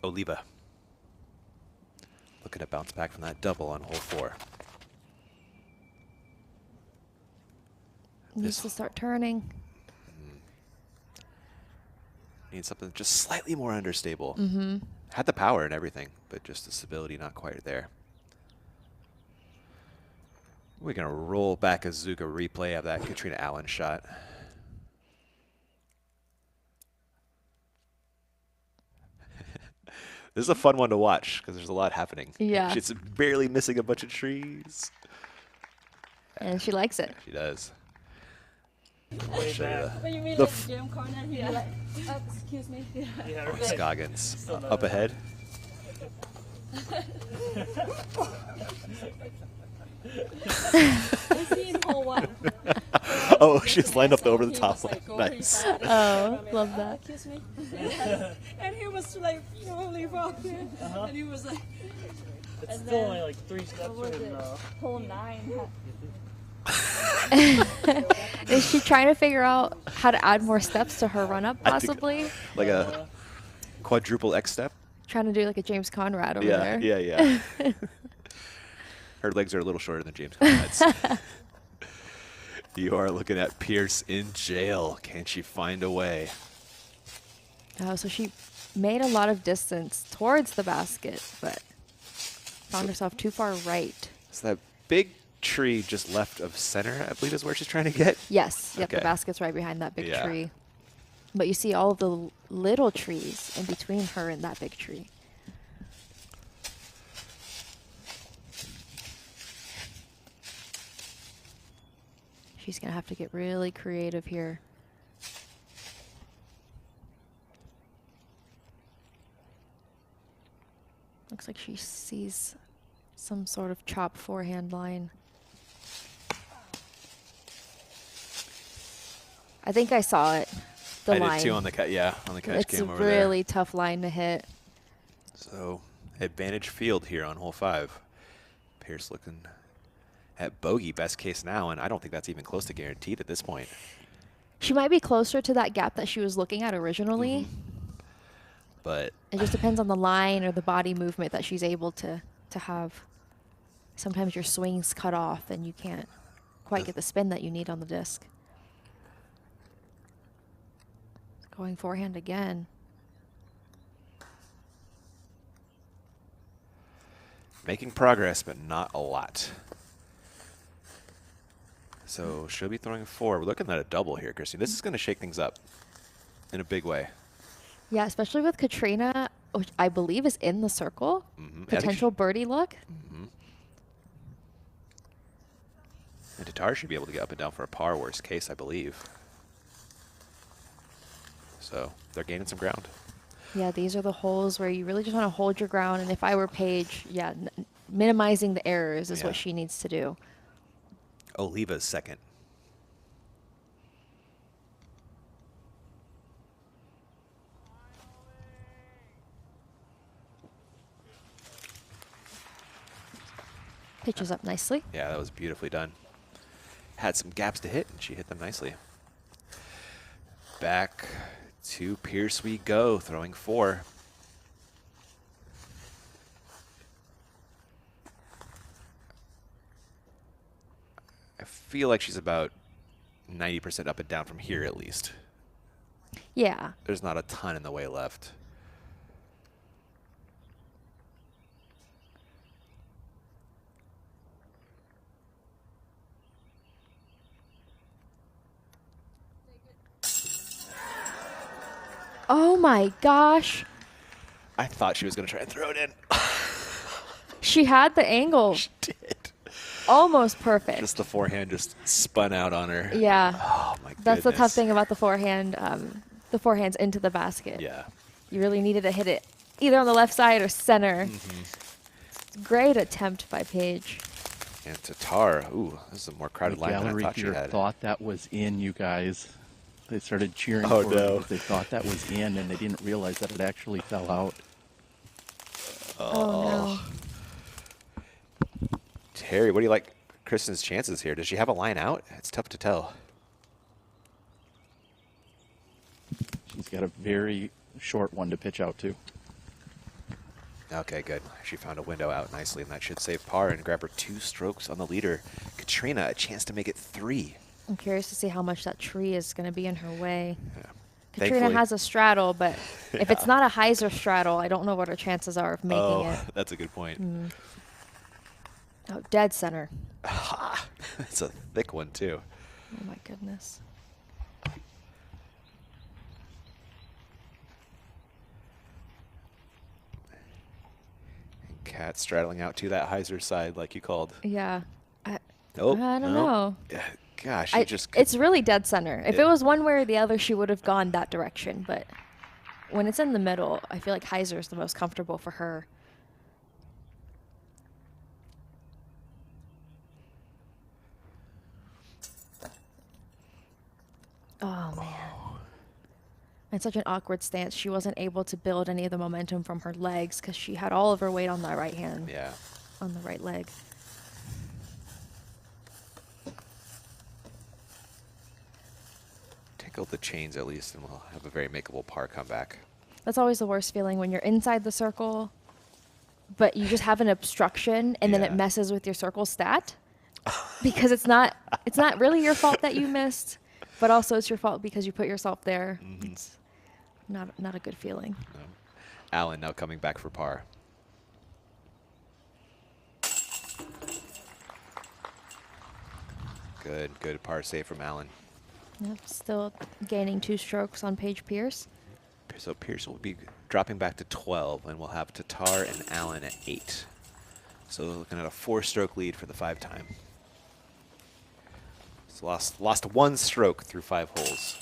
Oliva. Looking to bounce back from that double on hole 4. Needs to start turning. Needs something just slightly more understable. Mm-hmm. Had the power and everything, but just the stability not quite there. We're going to roll back a Zuka replay of that Katrina Allen shot. This is a fun one to watch because there's a lot happening. Yeah. She's barely missing a bunch of trees. And she likes it. She does. Way back. When you mean like the gym corner, you're like, oh, excuse me. Yeah, right. Scoggins up ahead. Oh, she's lined up over the top line. Nice. Oh, love that. Excuse me. And he was like totally rocking. And he was like, it's still only like 3 steps in hole 9. Is she trying to figure out how to add more steps to her run-up, possibly? Like a quadruple X step? Trying to do like a James Conrad over Yeah, there. yeah. Her legs are a little shorter than James Conrad's. You are looking at Pierce in jail. Can she find a way? Oh, so she made a lot of distance towards the basket, but found herself too far right. So that big tree just left of center, I believe is where she's trying to get? Yes. Yep, Okay. the basket's right behind that big Yeah. tree. But you see all of the little trees in between her and that big tree. She's going to have to get really creative here. Looks like she sees some sort of chop forehand line. I think I saw it. The line. I did too on the on the catch cam over there. It's a really tough line to hit. So advantage field here on hole 5. Pierce looking at bogey best case now, and I don't think that's even close to guaranteed at this point. She might be closer to that gap that she was looking at originally. But it just depends on the line or the body movement that she's able to have. Sometimes your swing's cut off and you can't quite get the spin that you need on the disc. Going forehand again. Making progress, but not a lot. So she'll be throwing 4. We're looking at a double here, Christy. This is going to shake things up in a big way. Yeah, especially with Katrina, which I believe is in the circle. Potential birdie look. And Tatar should be able to get up and down for a par, worst case, I believe. So they're gaining some ground. Yeah, these are the holes where you really just want to hold your ground. And if I were Paige, yeah, minimizing the errors is what she needs to do. Oliva's second. Pitches up nicely. Yeah, that was beautifully done. Had some gaps to hit, and she hit them nicely. Back to Pierce we go, throwing 4. I feel like she's about 90% up and down from here at least. Yeah. There's not a ton in the way left. Oh my gosh. I thought she was going to try and throw it in. She had the angle. She did. Almost perfect. Just the forehand just spun out on her. Yeah. Oh my goodness. That's the tough thing about the forehand. The forehand's into the basket. Yeah. You really needed to hit it either on the left side or center. Great attempt by Paige. And Tatar, ooh, this is a more crowded line than I thought she had. Thought that was in, you guys. They started cheering Oh, for no. her because they thought that was in, and they didn't realize that it actually fell out. Oh, no. Terry, what do you like Kristen's chances here? Does she have a line out? It's tough to tell. She's got a very short one to pitch out to. Okay, good. She found a window out nicely, and that should save par and grab her 2 strokes on the leader. Katrina, a chance to make it 3. I'm curious to see how much that tree is going to be in her way. Yeah. Katrina Thankfully. has a straddle, but if it's not a hyzer straddle, I don't know what her chances are of making it. That's a good point. Oh, dead center. It's a thick one, too. Oh, my goodness. Cat straddling out to that hyzer side like you called. Yeah. I Nope. don't know. Yeah, gosh, it's really dead center. If it was one way or the other, she would have gone that direction. But when it's in the middle, I feel like hyzer is the most comfortable for her. Oh, man. It's such an awkward stance. She wasn't able to build any of the momentum from her legs because she had all of her weight on that right hand. Yeah. On the right leg. Tickle the chains at least, and we'll have a very makeable par comeback. That's always the worst feeling when you're inside the circle, but you just have an obstruction, and then it messes with your circle stat because it's not really your fault that you missed, but also it's your fault because you put yourself there. It's not a good feeling. No. Allen now coming back for par. Good par save from Allen. Yep, still gaining 2 strokes on Paige Pierce. So Pierce will be dropping back to 12, and we'll have Tatar and Allen at 8. So looking at a 4-stroke lead for the 5-time. Lost 1 stroke through 5 holes.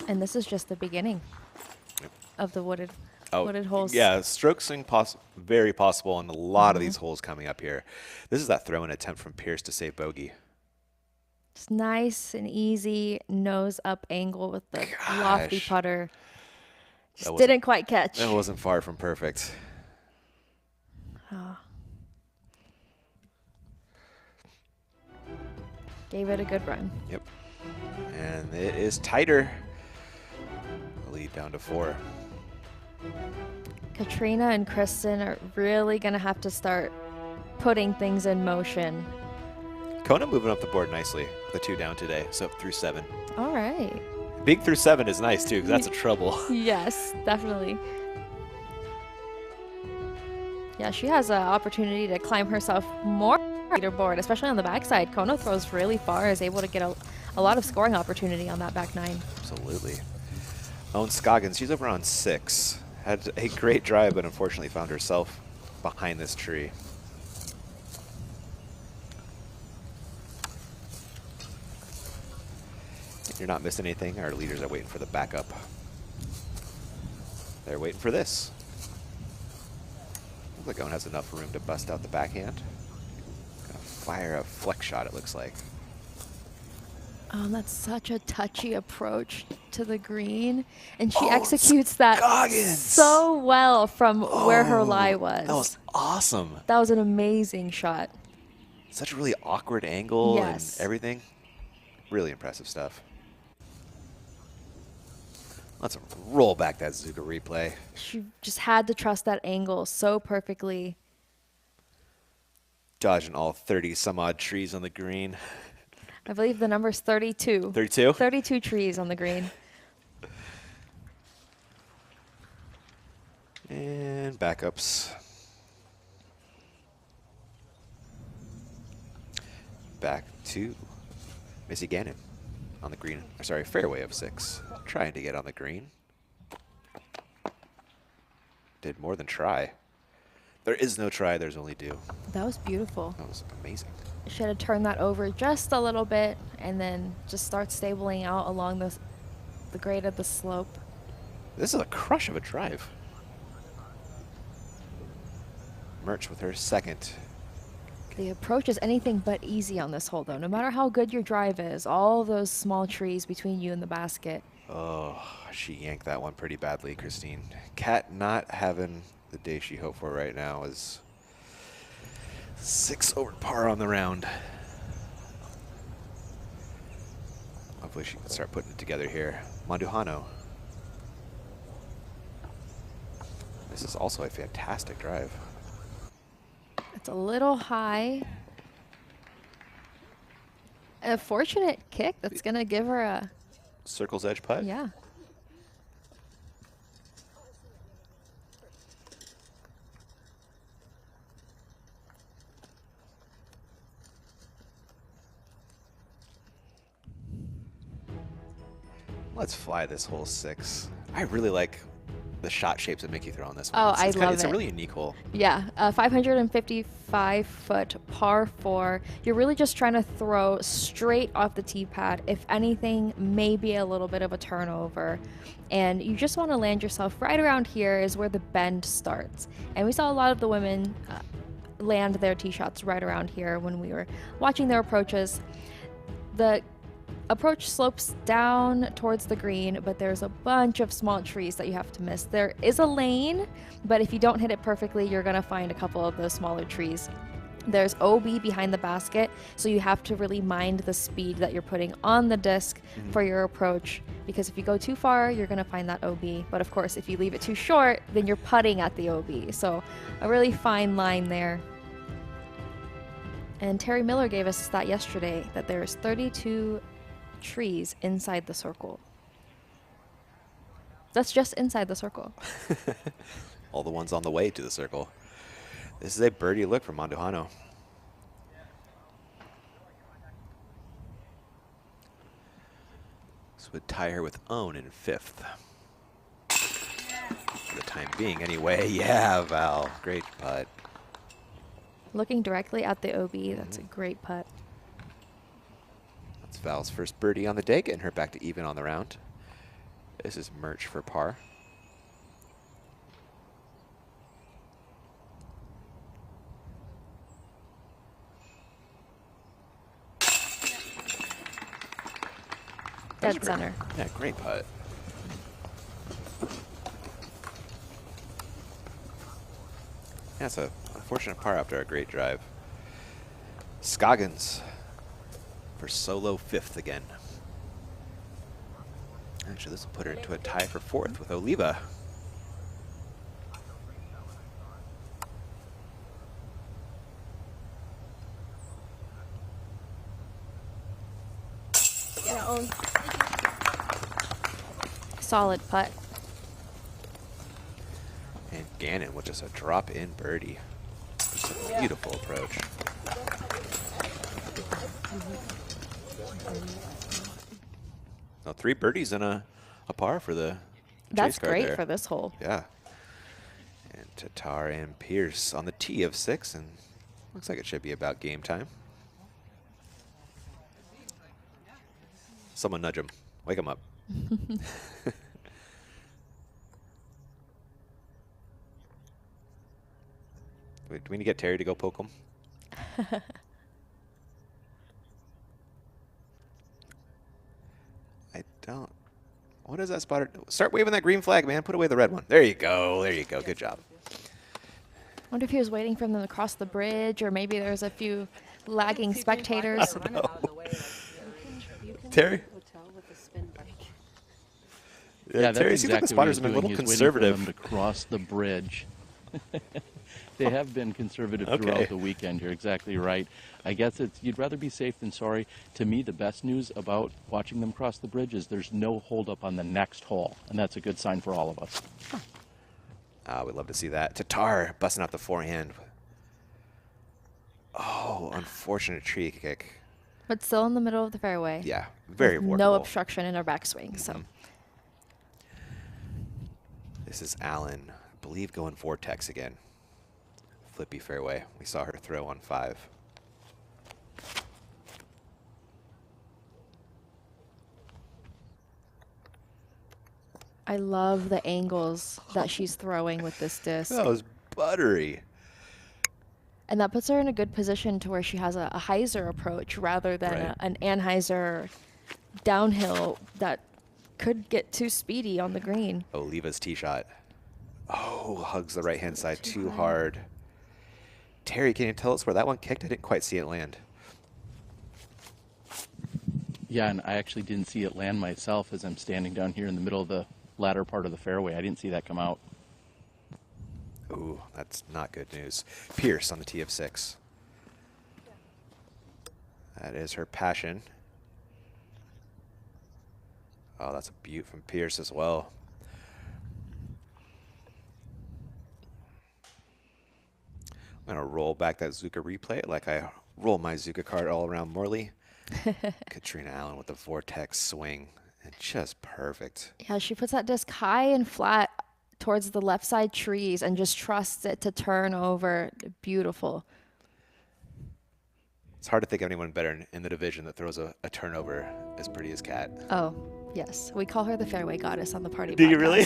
And this is just the beginning of the wooded holes. Yeah, stroke swing very possible on a lot of these holes coming up here. This is that throw-in attempt from Pierce to save bogey. It's nice and easy nose up angle with the lofty putter. Just didn't quite catch. That wasn't far from perfect. Oh. Gave it a good run. Yep. And it is tighter. Lead down to 4. Katrina and Kristen are really going to have to start putting things in motion. Kona moving up the board nicely. The 2 down today, so through 7. All right. Big through 7 is nice too, because that's a trouble. Yes, definitely. Yeah, she has an opportunity to climb herself more leaderboard, especially on the backside. Kona throws really far, is able to get a lot of scoring opportunity on that back 9. Absolutely. Owen Scoggins, she's over on 6. Had a great drive, but unfortunately found herself behind this tree. You're not missing anything. Our leaders are waiting for the backup. They're waiting for this. Looks like Owen has enough room to bust out the backhand. Gonna fire a flex shot, it looks like. Oh, that's such a touchy approach to the green. And she executes that so well from where her lie was. That was awesome. That was an amazing shot. Such a really awkward angle and Yes. everything. Really impressive stuff. Let's roll back that Zuka replay. She just had to trust that angle so perfectly. Dodging all 30 some odd trees on the green. I believe the number's 32. 32? 32 trees on the green. And backups. Back to Missy Gannon on the green, or sorry, fairway of 6. Trying to get on the green. Did more than try. There is no try, there's only do. That was beautiful. That was amazing. Should have turned that over just a little bit and then just start stabling out along the grade of the slope. This is a crush of a drive. Murch with her 2nd. The approach is anything but easy on this hole, though. No matter how good your drive is, all those small trees between you and the basket. Oh, she yanked that one pretty badly, Christine. Kat not having the day she hoped for right now is 6 over par on the round. Hopefully she can start putting it together here. Manduhano. This is also a fantastic drive. It's a little high. A fortunate kick that's going to give her a... Circle's edge putt? Yeah. Let's fly this hole 6. I really like the shot shapes that Mickey throw on this one. Oh, It's I love It's it. a really unique hole. Yeah, 555-foot par 4. You're really just trying to throw straight off the tee pad. If anything, maybe a little bit of a turnover. And you just want to land yourself right around here is where the bend starts. And we saw a lot of the women land their tee shots right around here when we were watching their approaches. The approach slopes down towards the green, but there's a bunch of small trees that you have to miss. There is a lane, but if you don't hit it perfectly, you're going to find a couple of those smaller trees. There's OB behind the basket, so you have to really mind the speed that you're putting on the disc for your approach, because if you go too far, you're going to find that OB. But of course, if you leave it too short, then you're putting at the OB. So a really fine line there. And Terry Miller gave us that yesterday, that there's 32 trees inside the circle. That's just inside the circle. All the ones on the way to the circle. This is a birdie look from Manduhano. This would tie her with Owen in 5th. For the time being, anyway. Yeah, Val. Great putt. Looking directly at the OB, that's a great putt. Val's first birdie on the day, getting her back to even on the round. This is Merch for par. Dead center. Yeah, great putt. Yeah, it's a unfortunate par after a great drive. Scoggins for solo 5th again. Actually, this will put her into a tie for 4th with Oliva. Solid putt. And Gannon with just a drop-in birdie. Just a beautiful approach. Now 3 birdies and a par for the That's chase card great there. for this hole. Yeah. And Tatar and Pierce on the tee of 6, and looks like it should be about game time. Someone nudge him. Wake him up. Wait, do we need to get Terry to go poke him? I don't. What is that spotter? Start waving that green flag, man. Put away the red one. There you go. There you go. Good job. Wonder if he was waiting for them to cross the bridge, or maybe there's a few lagging spectators. Terry? Yeah, Terry, that's seems like the exactly what spotters he's have been a doing. little He's waiting for conservative. them to cross the bridge. They have been conservative Okay. throughout the weekend. You're exactly right. I guess it's you'd rather be safe than sorry. To me, the best news about watching them cross the bridge is there's no holdup on the next hole, and that's a good sign for all of us. We'd love to see that. Tatar busting out the forehand. Oh, unfortunate tree kick. But still in the middle of the fairway. Yeah, very with workable. no obstruction in her backswing. So This is Allen, I believe, going vortex again. Flippy fairway. We saw her throw on 5. I love the angles that she's throwing with this disc. That was buttery. And that puts her in a good position to where she has a hyzer approach rather than Right. an Anheuser downhill that could get too speedy on the green. Oliva's tee shot. Oh, hugs the right-hand side too hard. Terry, can you tell us where that one kicked? I didn't quite see it land. Yeah, and I actually didn't see it land myself as I'm standing down here in the middle of the latter part of the fairway. I didn't see that come out. Ooh, that's not good news. Pierce on the tee of 6. That is her passion. Oh, that's a beaut from Pierce as well. I'm going to roll back that Zuka replay like I roll my Zuka card all around Morley. Katrina Allen with the vortex swing. And just perfect. Yeah, she puts that disc high and flat towards the left side trees and just trusts it to turn over. Beautiful. It's hard to think of anyone better in the division that throws a turnover as pretty as Kat. Oh, yes. We call her the fairway goddess on the party Do you really?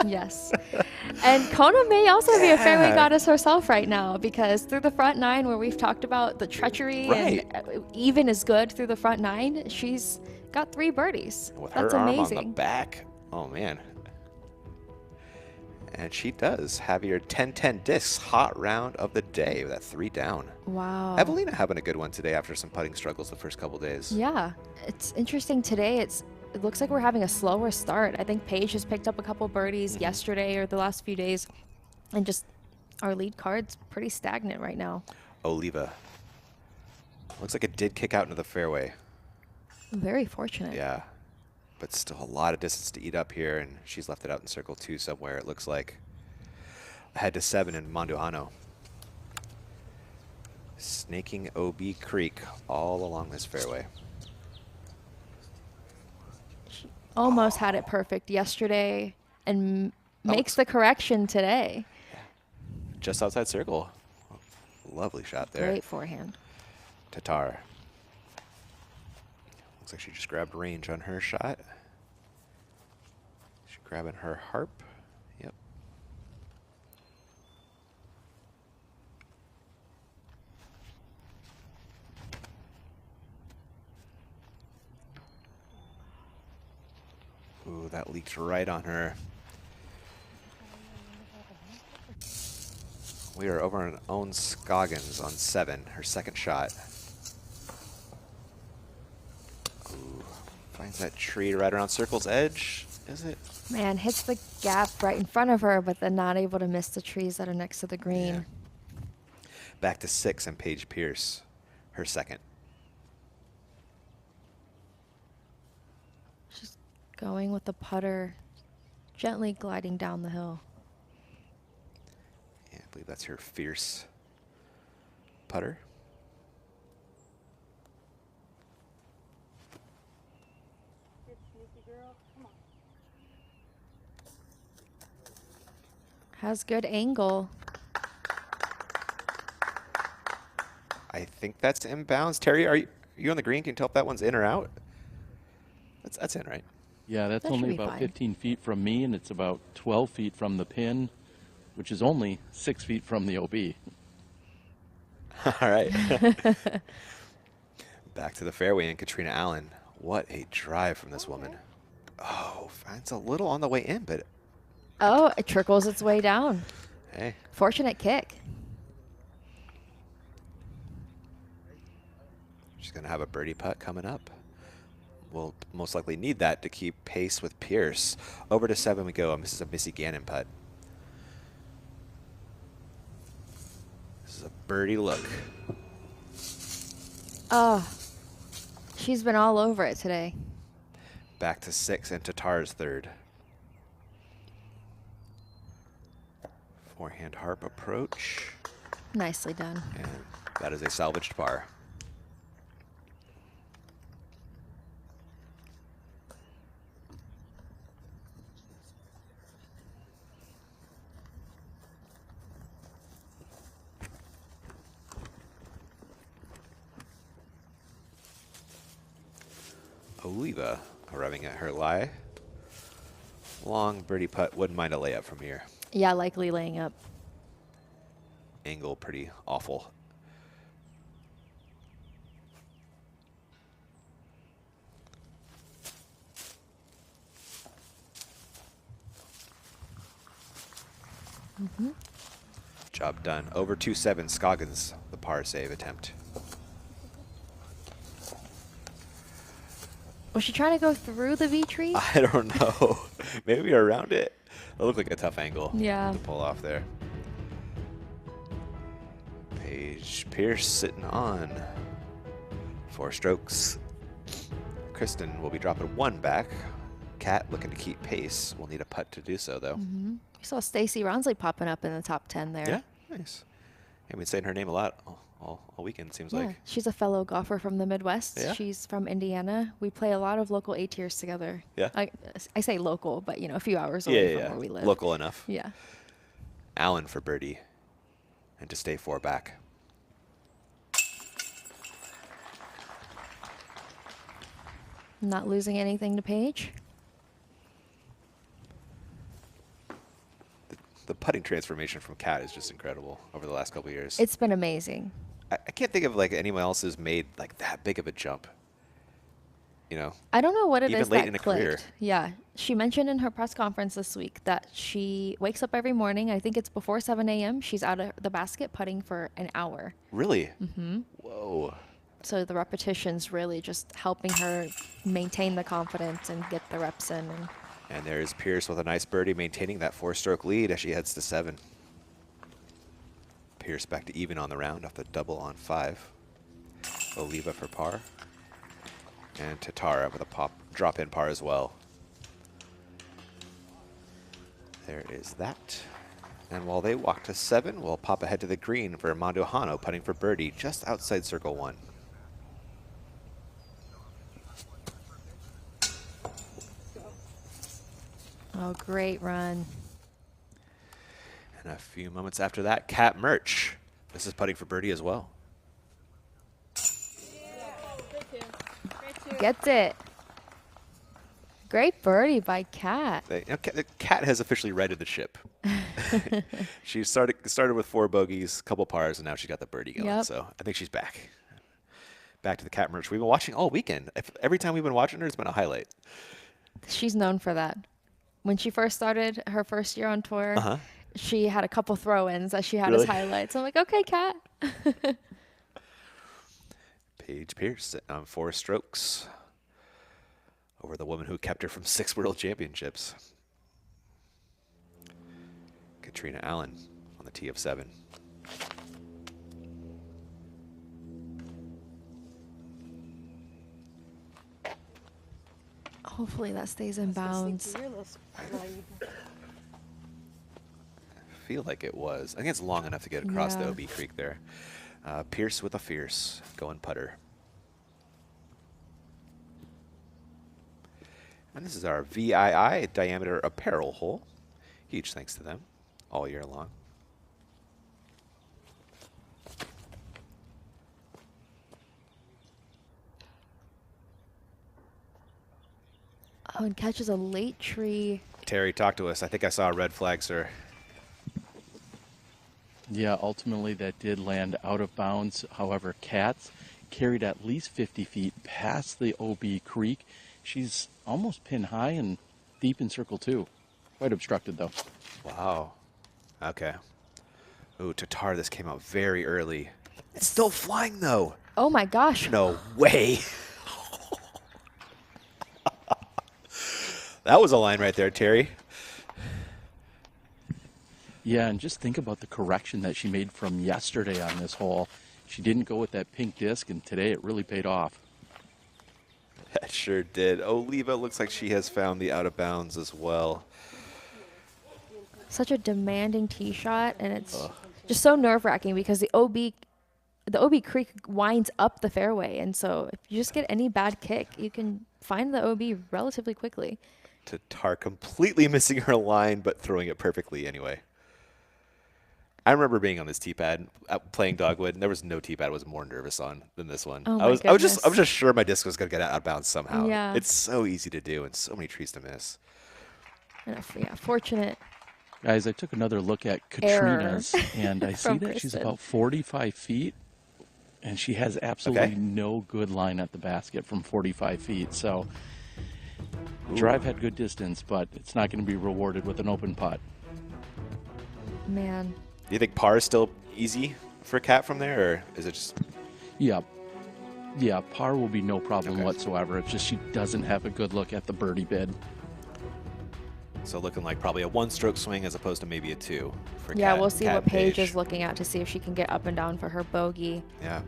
Yes. And Kona may also be a fairway goddess herself right now, because through the front 9, where we've talked about the treachery and even is good through the front 9, she's got 3 birdies. With That's her arm amazing. on the back. Oh, man. And she does have your 10-10 discs hot round of the day with that 3 down. Wow. Evelina having a good one today after some putting struggles the first couple days. Yeah. It's interesting today. It looks like we're having a slower start. I think Paige has picked up a couple birdies yesterday or the last few days. And just our lead card's pretty stagnant right now. Oliva. Looks like it did kick out into the fairway. Very fortunate. Yeah. But still a lot of distance to eat up here, and she's left it out in circle 2 somewhere, it looks like. Ahead to 7 in Monduano. Snaking OB Creek all along this fairway. Almost had it perfect yesterday and makes the correction today. Just outside circle. Lovely shot there. Great forehand. Tatar. Looks like she just grabbed range on her shot. She's grabbing her harp. Yep. Ooh, that leaked right on her. We are over on own Scoggins on 7, her second shot. Ooh, finds that tree right around circle's edge, is it? Man, hits the gap right in front of her, but then not able to miss the trees that are next to the green. Yeah. Back to 6 and Paige Pierce, her second. She's going with the putter, gently gliding down the hill. Yeah, I believe that's her fierce putter. Has good angle. I think that's inbounds. Terry, are you on the green? Can you tell if that one's in or out? That's in, right? Yeah, that's That should only be about fine. 15 feet from me, and it's about 12 feet from the pin, which is only 6 feet from the OB. All right. Back to the fairway and Katrina Allen. What a drive from this woman. Oh, finds a little on the way in, but Oh, it trickles its way down. hey. Fortunate kick. She's going to have a birdie putt coming up. We'll most likely need that to keep pace with Pierce. Over to 7 we go. This is a Missy Gannon putt. This is a birdie look. Oh, she's been all over it today. Back to 6 and Tatar's third. Forehand harp approach. Nicely done. And that is a salvaged par. Oliva arriving at her lie. Long birdie putt. Wouldn't mind a layup from here. Yeah, likely laying up. Angle pretty awful. Job done. Over 2-7. Scoggins, the par save attempt. Was she trying to go through the V tree? I don't know. Maybe around it. It looked like a tough angle Yeah. to pull off there. Paige Pierce sitting on 4 strokes. Kristen will be dropping 1 back. Kat looking to keep pace. We'll need a putt to do so, though. We saw Stacy Ronsley popping up in the top 10 there. Yeah, nice. I've been saying her name a lot all weekend, seems like. She's a fellow golfer from the Midwest. Yeah? She's from Indiana. We play a lot of local A tiers together. Yeah. I say local, but a few hours away from where we live. Local enough. Yeah. Allen for birdie. And to stay 4 back. Not losing anything to Paige. The putting transformation from Kat is just incredible over the last couple of years. It's been amazing. I can't think of anyone else who's made that big of a jump. I don't know what it even is late that in a clicked. career. Yeah. She mentioned in her press conference this week that she wakes up every morning. I think it's before 7 a.m. She's out of the basket putting for an hour. Really? Mm-hmm. Whoa. So the repetition's really just helping her maintain the confidence and get the reps in. And there's Pierce with a nice birdie, maintaining that 4-stroke lead as she heads to 7. Pierce back to even on the round off the double on 5. Oliva for par. And Tatara with a drop-in par as well. There is that. And while they walk to 7, we'll pop ahead to the green for Armando Hano putting for birdie just outside circle 1. Oh, great run. And a few moments after that, Kat Murch. This is putting for birdie as well. gets it. Great birdie by Kat. The Kat has officially righted the ship. She started with 4 bogeys, a couple pars, and now she's got the birdie going. Yep. So I think she's back. Back to the Kat merch we've been watching all weekend. Every time we've been watching her, it's been a highlight. She's known for that. When she first started her first year on tour, she had a couple throw-ins that she had as highlights. I'm like, okay, Kat. Paige Pierce sitting on 4 strokes over the woman who kept her from 6 world championships. Katrina Allen on the tee of 7. Hopefully that stays in bounds. I feel like it was. I think it's long enough to get across the OB Creek there. Pierce with a fierce going putter. And this is our VII diameter apparel hole. Huge thanks to them all year long. Oh, and catches a late tree. Terry, talk to us. I think I saw a red flag, sir. Yeah, ultimately that did land out of bounds. However, Kat's carried at least 50 feet past the OB Creek. She's almost pin high and deep in circle 2. Quite obstructed, though. Wow. Okay. Ooh, Tatar, this came out very early. It's still flying, though. Oh, my gosh. No way. That was a line right there, Terry. Yeah, and just think about the correction that she made from yesterday on this hole. She didn't go with that pink disc, and today it really paid off. That sure did. Oliva looks like she has found the out of bounds as well. Such a demanding tee shot, and it's just so nerve-wracking because the OB Creek winds up the fairway, and so if you just get any bad kick, you can find the OB relatively quickly. Tatar completely missing her line, but throwing it perfectly anyway. I remember being on this tee pad playing Dogwood, and there was no tee pad I was more nervous on than this one. Oh I was goodness. just sure my disc was gonna get out of bounds somehow. Yeah. It's so easy to do and so many trees to miss. Yeah, fortunate. Guys, I took another look at Katrina's, and I see that she's about 45 feet, and she has absolutely no good line at the basket from 45 feet. So, drive had good distance, but it's not going to be rewarded with an open putt. Man. Do you think par is still easy for Kat from there, or is it just? Yeah, par will be no problem whatsoever. It's just she doesn't have a good look at the birdie bid. So looking like probably a 1-stroke swing as opposed to maybe a 2 for Yeah, Kat, we'll see Kat what and Paige is looking at to see if she can get up and down for her bogey. Yeah.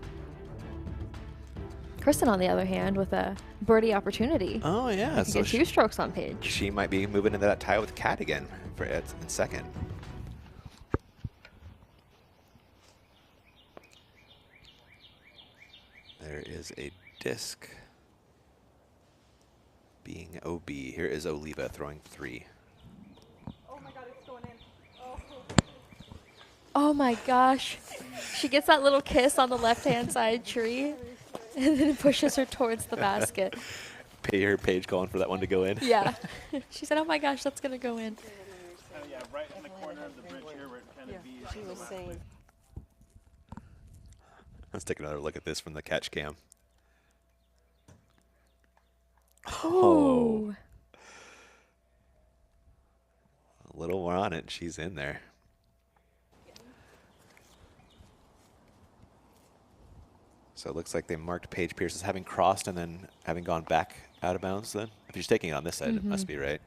Kristen, on the other hand, with a birdie opportunity. Oh, yeah. So get 2 strokes on Paige. She might be moving into that tie with Kat again in second. There is a disc being OB. Here is Oliva throwing 3. Oh my god, it's going in. Oh. Oh my gosh. She gets that little kiss on the left-hand side tree, and then it pushes her towards the basket. Paige calling for that one to go in. Yeah. She said, oh my gosh, that's going to go in. Yeah, right in the corner of the bridge here where it kind of bees. She was saying. Let's take another look at this from the catch cam. Oh. A little more on it. She's in there. So it looks like they marked Paige Pierce as having crossed and then having gone back out of bounds then. If she's taking it on this side, it must be right.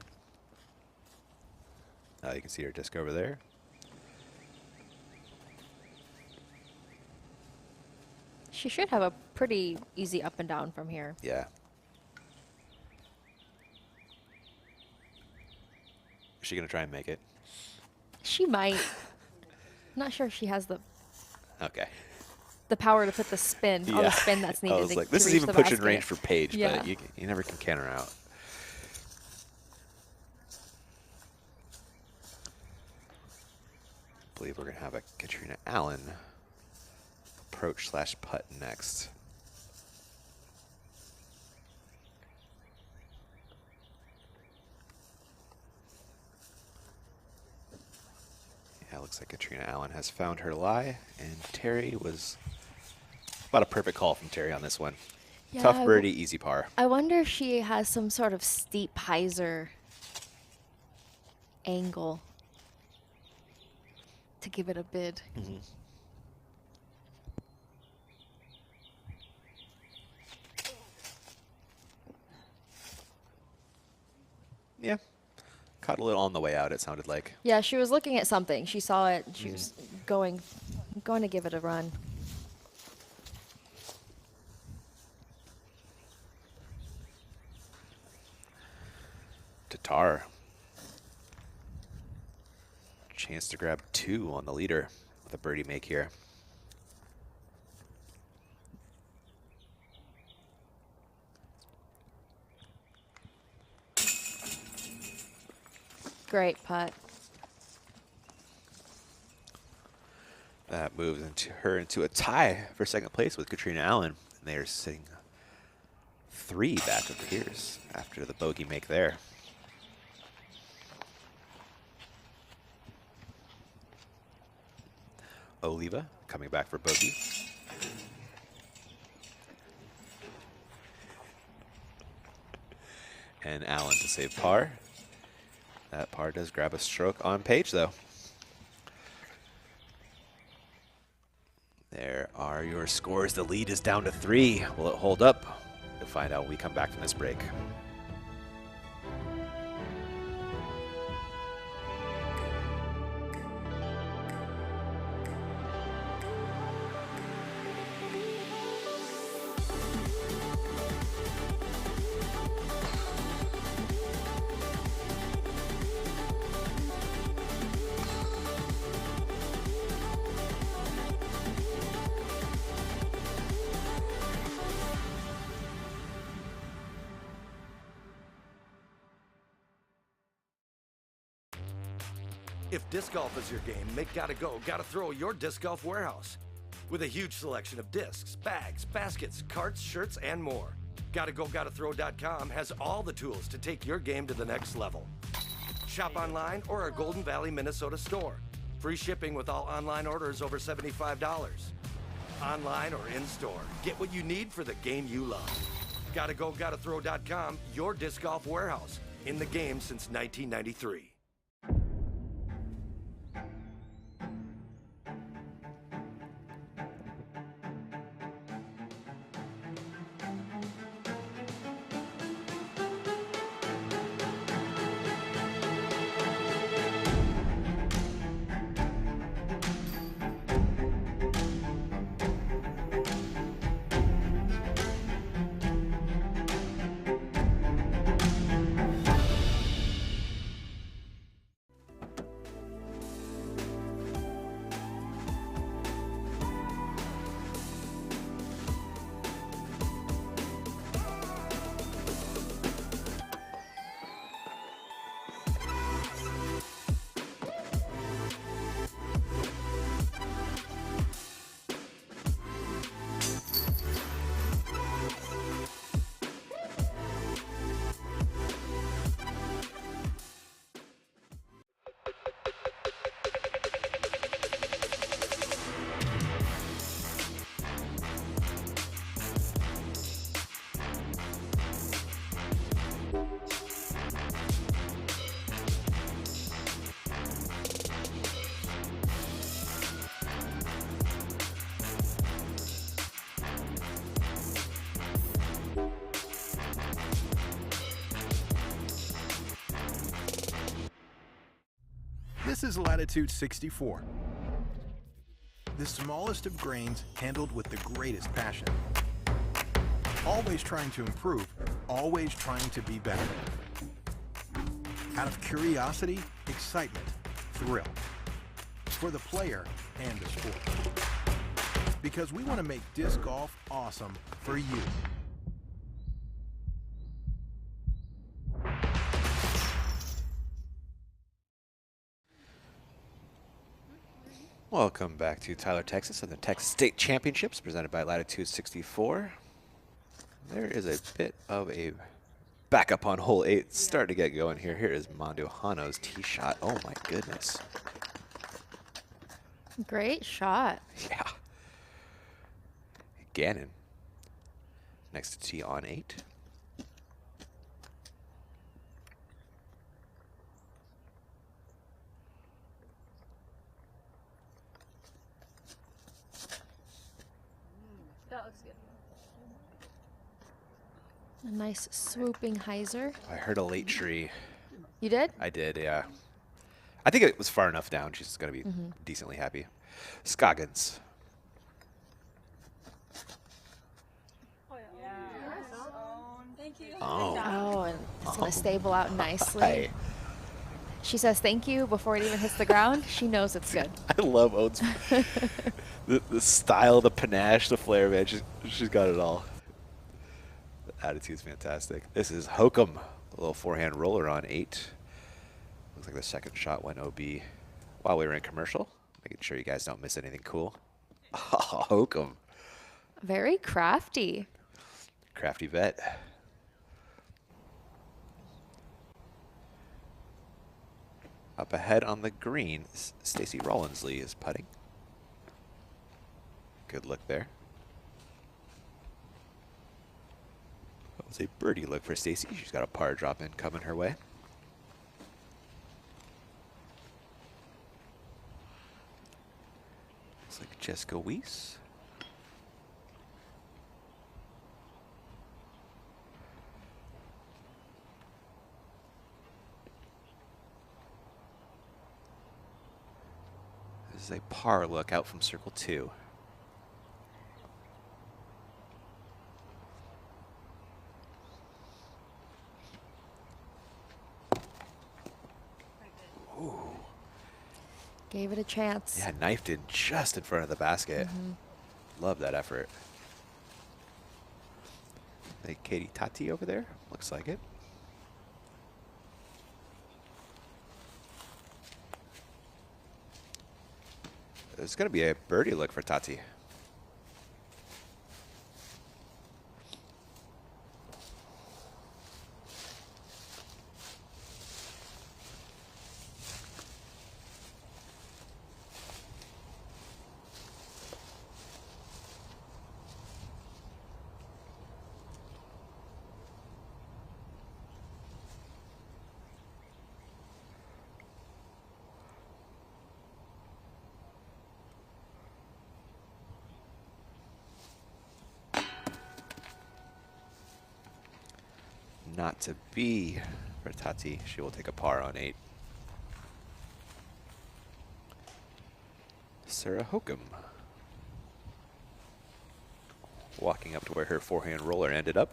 You can see her disc over there. She should have a pretty easy up and down from here. Yeah. Is she going to try and make it? She might. I'm not sure if she has the power to put the spin, all the spin that's needed. I was like, this is reach even the pushing basket. range for Paige, Yeah. but you never can count her out. I believe we're going to have a Katrina Allen approach/putt next. Looks like Katrina Allen has found her lie, and Terry was about a perfect call from Terry on this one. Yeah, Tough birdie, easy par. I wonder if she has some sort of steep hyzer angle to give it a bid. Yeah. Caught a little on the way out, it sounded like. Yeah, she was looking at something. She saw it. She was going to give it a run. Tatar. Chance to grab 2 on the leader with a birdie make here. Great putt. That moves her into a tie for second place with Katrina Allen. And they are sitting 3 back of Pierce after the bogey make there. Oliva coming back for bogey. And Allen to save par. That par does grab a stroke on Paige, though. There are your scores. The lead is down to 3. Will it hold up? We'll find out when we come back from this break. If disc golf is your game, make Gotta Go, Gotta Throw your disc golf warehouse. With a huge selection of discs, bags, baskets, carts, shirts, and more. GottaGoGottaThrow.com has all the tools to take your game to the next level. Shop online or our Golden Valley, Minnesota store. Free shipping with all online orders over $75. Online or in-store, get what you need for the game you love. GottaGoGottaThrow.com, your disc golf warehouse. In the game since 1993. This is Latitude 64. The smallest of grains handled with the greatest passion. Always trying to improve, always trying to be better. Out of curiosity, excitement, thrill. For the player and the sport. Because we want to make disc golf awesome for you. Welcome back to Tyler, Texas, and the Texas State Championships presented by Latitude 64. There is a bit of a backup on hole 8. Starting to get going here. Here is Mondo Hano's tee shot. Oh my goodness. Great shot. Yeah. Gannon. Next to tee on 8. That looks good. A nice swooping hyzer. I heard a late tree. You did? I did, yeah. I think it was far enough down. She's going to be decently happy. Scoggins. Thank you. Oh. And it's going to stable out nicely. Hi. She says thank you before it even hits the ground. She knows it's good. I love Owen's the style, the panache, the flair, man. She's got it all. The attitude's fantastic. This is Hokum, a little forehand roller on 8. Looks like the second shot went OB while we were in commercial. Making sure you guys don't miss anything cool. Oh, Hokum. Very crafty. Crafty vet. Up ahead on the green, Stacy Rawlinsley is putting. Good look there. That was a birdie look for Stacy. She's got a par drop in coming her way. Looks like Jessica Weiss. This is a par look out from circle 2. Ooh. Gave it a chance. Yeah, knifed in just in front of the basket. Love that effort. Hey, Katie Tati over there. Looks like it. It's going to be a birdie look for Tati. Not to be for Tati. She will take a par on 8. Sarah Hokum. Walking up to where her forehand roller ended up.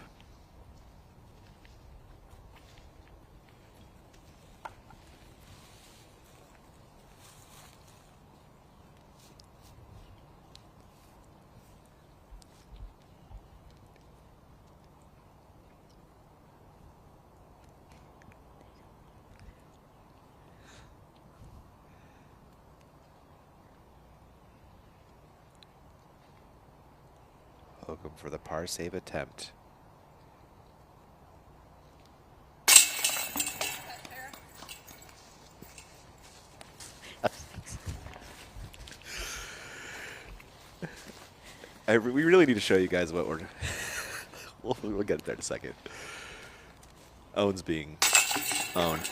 Hokum for the par save attempt. We really need to show you guys what we're. we'll get there in a second. Owen's being owned.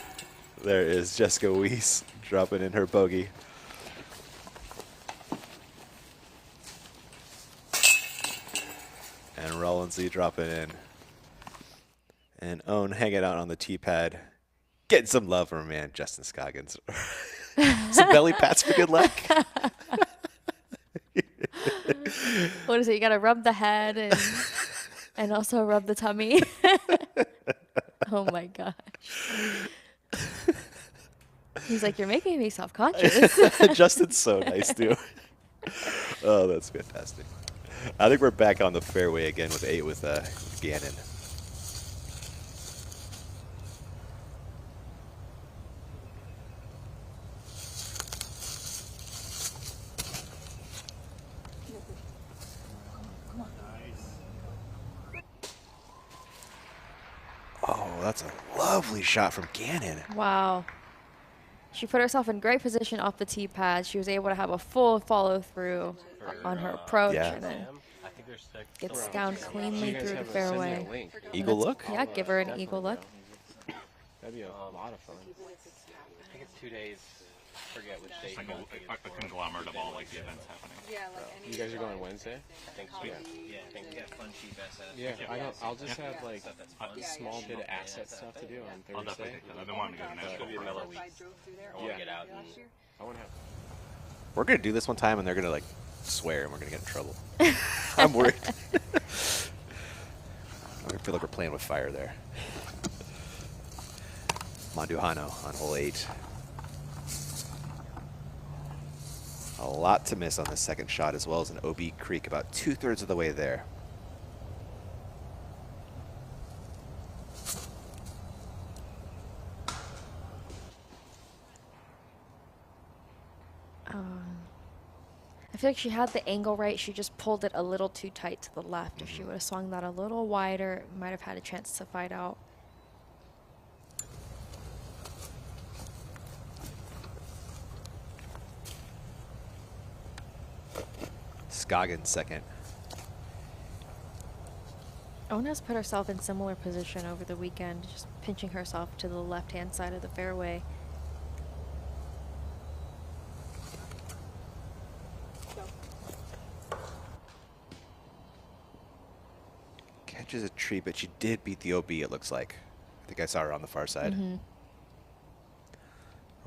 There is Jessica Weiss dropping in her bogey. And Rawlinsley dropping in. And Owen hanging out on the tee pad. Getting some love from her man, Justin Scoggins. Some belly pats for good luck. What is it? You got to rub the head and also rub the tummy. Oh my gosh. He's like, you're making me self-conscious. Justin's so nice, too. Oh, that's fantastic. I think we're back on the fairway again with 8 with Gannon. Oh, that's a lovely shot from Gannon. Wow. She put herself in great position off the tee pad. She was able to have a full follow through on her approach, Yeah. and then gets down cleanly through the fairway. Eagle look? Yeah, give her an eagle look. That'd be a lot of fun. I think it's 2 days. Forget which day. A conglomerate of all like the events happening. Yeah, like you guys are going Wednesday? I think so. Yeah. Yeah, I think we got fun cheap assets. Yeah, I'll just have like a small bit of asset stuff to do on Thursday. I'll definitely take that. I've been wanting to go to Nashville It'll be for another a week. I want Yeah. to get out and I want to have. We're going to do this one time, and they're going to, like, swear, and we're going to get in trouble. I'm worried. I feel like we're playing with fire there. Manduhano on hole 8. A lot to miss on the second shot, as well as an OB creek, about 2/3 of the way there. I feel like she had the angle right. She just pulled it a little too tight to the left. If she would have swung that a little wider, might have had a chance to fight out. Scoggins second. Ona's put herself in similar position over the weekend, just pinching herself to the left-hand side of the fairway. Catches a tree, but she did beat the OB, it looks like. I think I saw her on the far side. It'll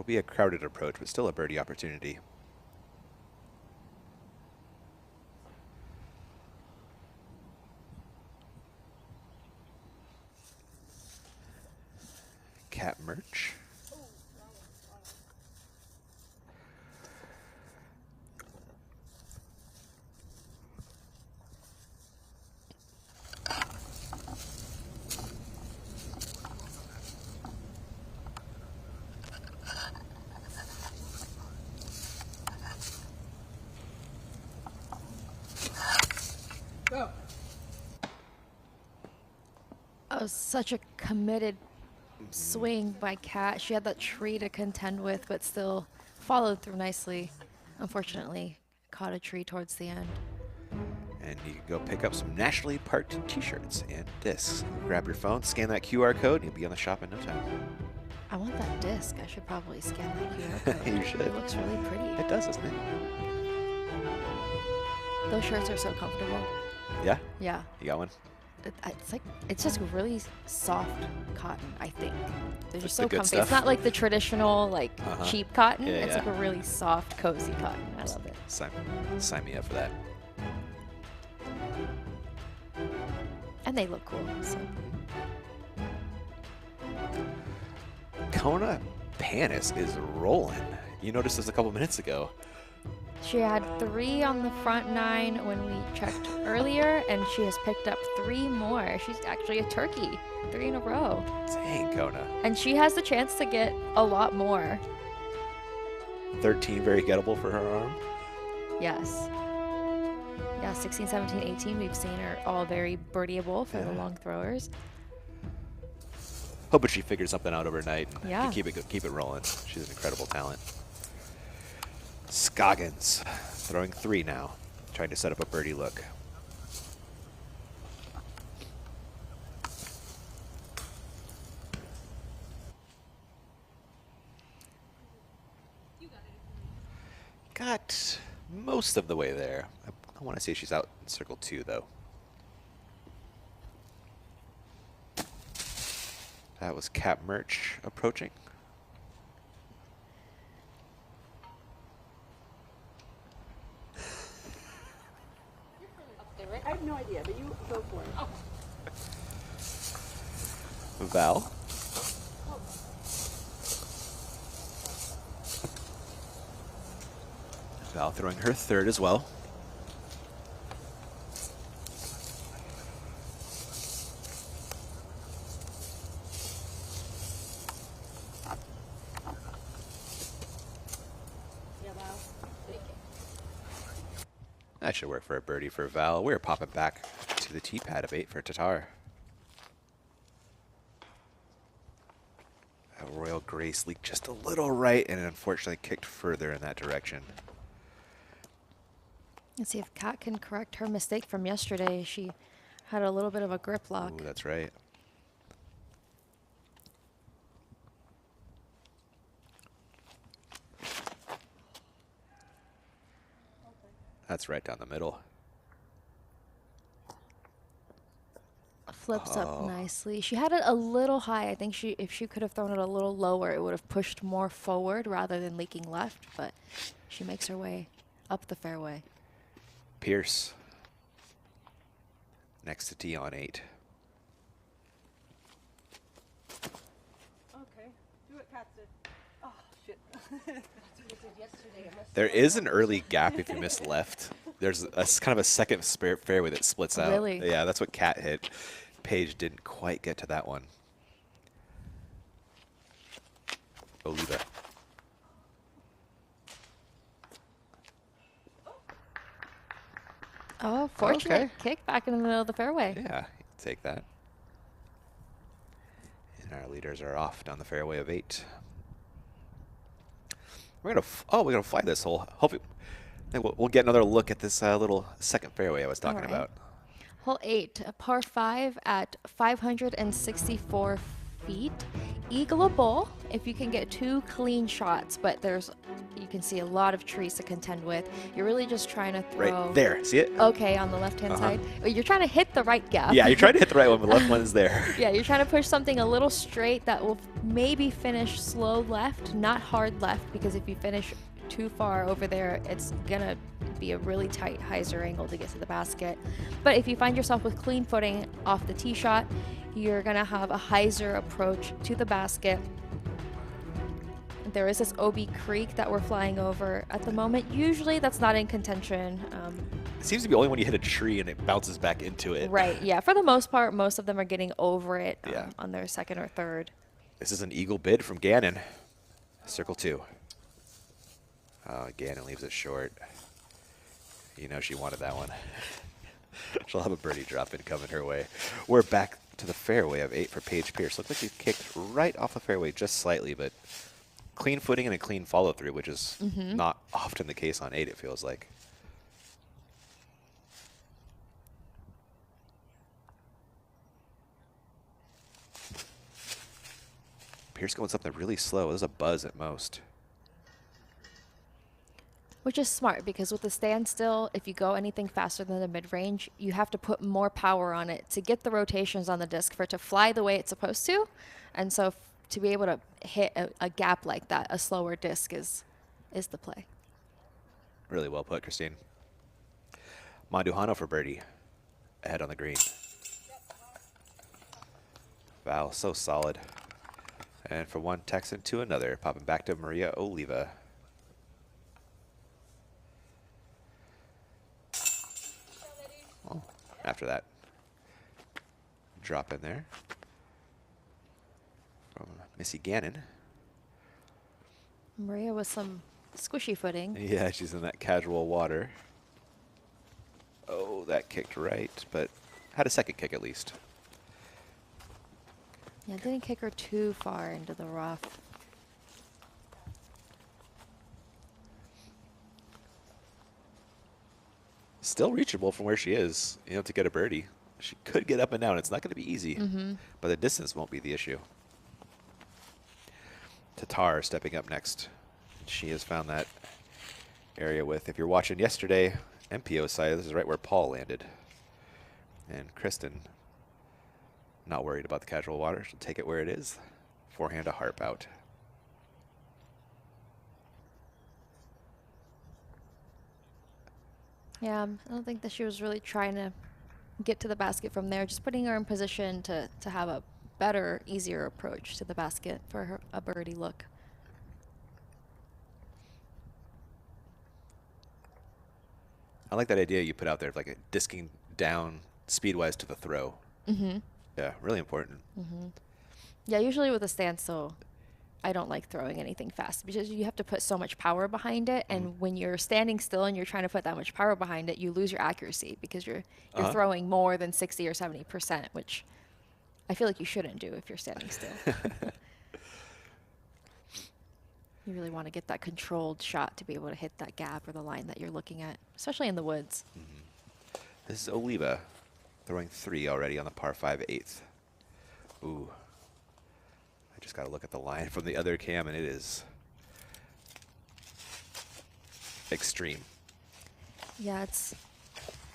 be a crowded approach, but still a birdie opportunity. Cat merch. Go. That was such a committed swing by Kat. She had that tree to contend with, but still followed through nicely. Unfortunately, caught a tree towards the end. And you can go pick up some nationally parked t-shirts and discs. Grab your phone, scan that QR code, and you'll be on the shop in no time. I want that disc. I should probably scan that QR code. You should. It looks really pretty. It does, doesn't it? Those shirts are so comfortable. Yeah? Yeah. You got one? It's like, it's just really soft cotton, I think. They're just The so good comfy. stuff? It's not like the traditional, like, cheap cotton. Yeah, It's yeah. like a really soft, cozy cotton. I love it. Sign me up for that. And they look cool. So. Kona Panis is rolling. You noticed this a couple minutes ago. She had 3 on the front 9 when we checked earlier, and she has picked up 3 more. She's actually a turkey, 3 in a row. Dang, Kona. And she has the chance to get a lot more. 13, very gettable for her arm. Yes. Yeah, 16, 17, 18, we've seen her all very birdieable for the long throwers. Hoping she figures something out overnight and Yeah. can keep it rolling. She's an incredible talent. Scoggins throwing 3 now, trying to set up a birdie look. Got most of the way there. I want to say she's out in circle 2 though. That was Cap Merch approaching. I have no idea, but you go for it. Val. Val throwing her 3rd as well. That should work for a birdie for Val. We're popping back to the tee pad of 8 for Tatar. Royal Grace leaked just a little right and unfortunately kicked further in that direction. Let's see if Kat can correct her mistake from yesterday. She had a little bit of a grip lock. Ooh, that's right. That's right down the middle. Flips up nicely. She had it a little high. I think if she could have thrown it a little lower, it would have pushed more forward rather than leaking left, but she makes her way up the fairway. Pierce. Next to tee on 8. Okay. Do it, Kat did. Oh, shit. There is an early gap if you miss left. There's kind of a second fairway that splits out. Really? Yeah, that's what Kat hit. Paige didn't quite get to that one. Oliva. Oh, fortunate kick back in the middle of the fairway. Yeah, take that. And our leaders are off down the fairway of 8. We're gonna fly this hole. Hopefully, we'll get another look at this little second fairway I was talking about. Hole 8, a par 5 at 564 feet. Eagleable if you can get 2 clean shots, but you can see a lot of trees to contend with. You're really just trying to throw. Right there, see it? Okay, on the left-hand side. You're trying to hit the right gap. Yeah, you're trying to hit the right one, but the left one is there. Yeah, you're trying to push something a little straight that will maybe finish slow left, not hard left, because if you finish too far over there, it's gonna be a really tight hyzer angle to get to the basket. But if you find yourself with clean footing off the tee shot, you're gonna have a hyzer approach to the basket. There is this OB Creek that we're flying over at the moment. Usually that's not in contention. It seems to be only when you hit a tree and it bounces back into it. Right, yeah. For the most part, most of them are getting over it on their second or third. This is an eagle bid from Gannon. Circle 2. Gannon leaves it short. You know she wanted that one. She'll have a birdie drop in coming her way. We're back to the fairway of 8 for Paige Pierce. Looks like she kicked right off the fairway just slightly, but clean footing and a clean follow through, which is not often the case on 8, it feels like. Pierce going something really slow. There's a buzz at most. Which is smart, because with the standstill, if you go anything faster than the mid-range, you have to put more power on it to get the rotations on the disc for it to fly the way it's supposed to. And so to be able to hit a gap like that, a slower disc is the play. Really well put, Christine. Manduhano for birdie. Ahead on the green. Val, so solid. And from one Texan to another, popping back to Maria Oliva. Oh, after that, drop in there from Missy Gannon. Maria with some squishy footing. Yeah, she's in that casual water. Oh, that kicked right, but had a second kick at least. Yeah, didn't kick her too far into the rough. Still reachable from where she is, you know, to get a birdie. She could get up and down. It's not going to be easy, but the distance won't be the issue. Tatar stepping up next. She has found that area with, if you're watching yesterday, MPO side, this is right where Paul landed. And Kristen, not worried about the casual water. She'll take it where it is. Forehand a harp out. Yeah, I don't think that she was really trying to get to the basket from there. Just putting her in position to have a better, easier approach to the basket for her, a birdie look. I like that idea you put out there, like a disking down speed-wise to the throw. Yeah, really important. Yeah, usually with a standstill, I don't like throwing anything fast because you have to put so much power behind it. And when you're standing still and you're trying to put that much power behind it, you lose your accuracy because you're throwing more than 60 or 70%, which I feel like you shouldn't do if you're standing still. You really want to get that controlled shot to be able to hit that gap or the line that you're looking at, especially in the woods. This is Oliva throwing 3 already on the par 5 8th. Ooh. I just got to look at the line from the other cam, and it is extreme. Yeah, it's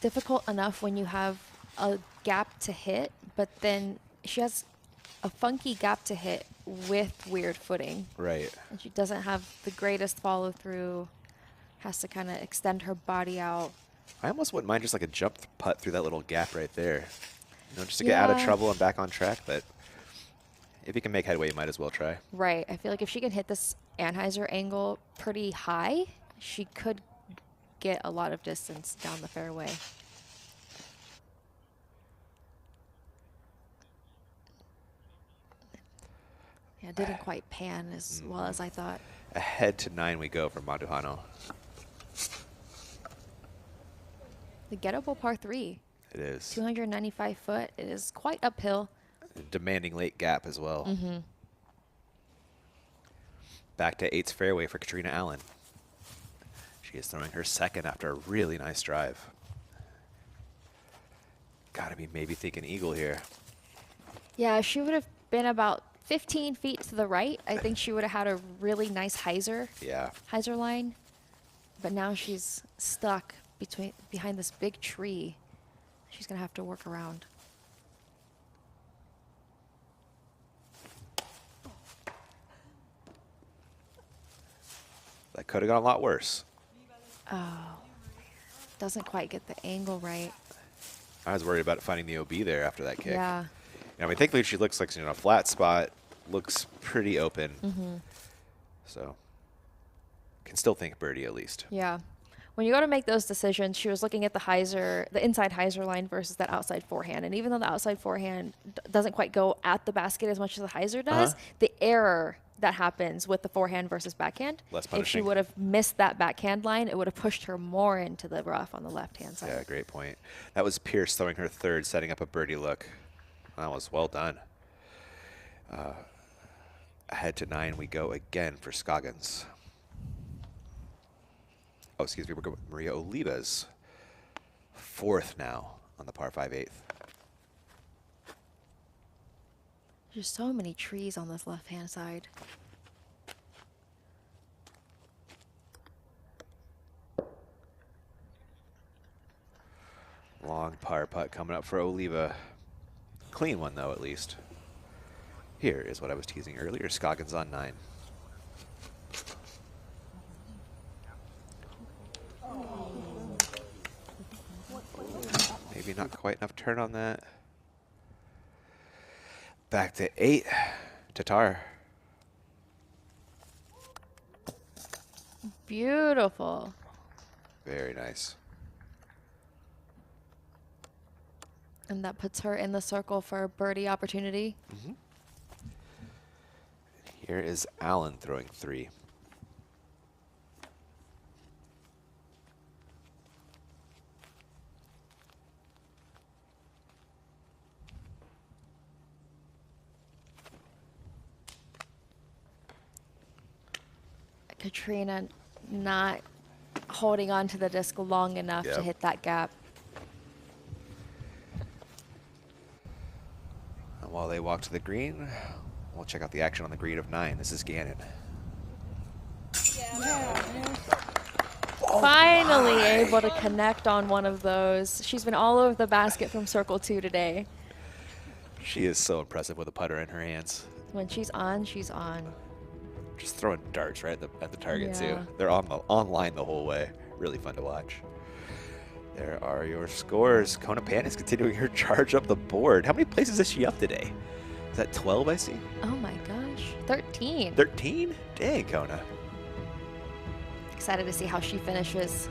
difficult enough when you have a gap to hit, but then she has a funky gap to hit with weird footing. Right. And she doesn't have the greatest follow through, has to kind of extend her body out. I almost wouldn't mind just like a jump putt through that little gap right there. You know, just to get out of trouble and back on track, but if you can make headway, you might as well try. Right. I feel like if she can hit this Anheuser angle pretty high, she could get a lot of distance down the fairway. Yeah, it didn't quite pan as well as I thought. Ahead to 9 we go for Maduhano. The gettable par 3. It is. 295 foot. It is quite uphill. Demanding late gap as well. Mm-hmm. Back to 8's fairway for Katrina Allen. She is throwing her second after a really nice drive. Got to be maybe thinking eagle here. Yeah, she would have been about 15 feet to the right. I think she would have had a really nice hyzer. Yeah. Hyzer line. But now she's stuck behind this big tree. She's going to have to work around. That could have gone a lot worse. Oh. Doesn't quite get the angle right. I was worried about finding the OB there after that kick. Yeah. I mean, thankfully she looks like she's in a flat spot. Looks pretty open. Mm-hmm. So, can still think birdie at least. Yeah. When you go to make those decisions, she was looking at the hyzer, the inside hyzer line versus that outside forehand. And even though the outside forehand doesn't quite go at the basket as much as the hyzer does, the error that happens with the forehand versus backhand, Less if she punishing. would have missed that backhand line, it would have pushed her more into the rough on the left-hand side. Yeah, great point. That was Pierce throwing her third, setting up a birdie look. That was well done. Ahead to 9 we go again for Scoggins. Oh, excuse me, we're going with Maria Oliva's fourth now on the par 5 8th. There's so many trees on this left-hand side. Long par putt coming up for Oliva. Clean one, though, at least. Here is what I was teasing earlier. Scoggins on 9. Maybe not quite enough turn on that. Back to 8. Tatar. Beautiful. Very nice. And that puts her in the circle for a birdie opportunity. Mm-hmm. Here is Allen throwing 3. Katrina not holding on to the disc long enough to hit that gap. And while they walk to the green, we'll check out the action on the green of 9. This is Gannon. Finally able to connect on one of those. She's been all over the basket from circle 2 today. She is so impressive with a putter in her hands. When she's on, she's on. Just throwing darts right at the target, Yeah. too. They're online the whole way. Really fun to watch. There are your scores. Kona Pan is continuing her charge up the board. How many places is she up today? Is that 12, I see? Oh my gosh, 13. 13? Dang, Kona. Excited to see how she finishes.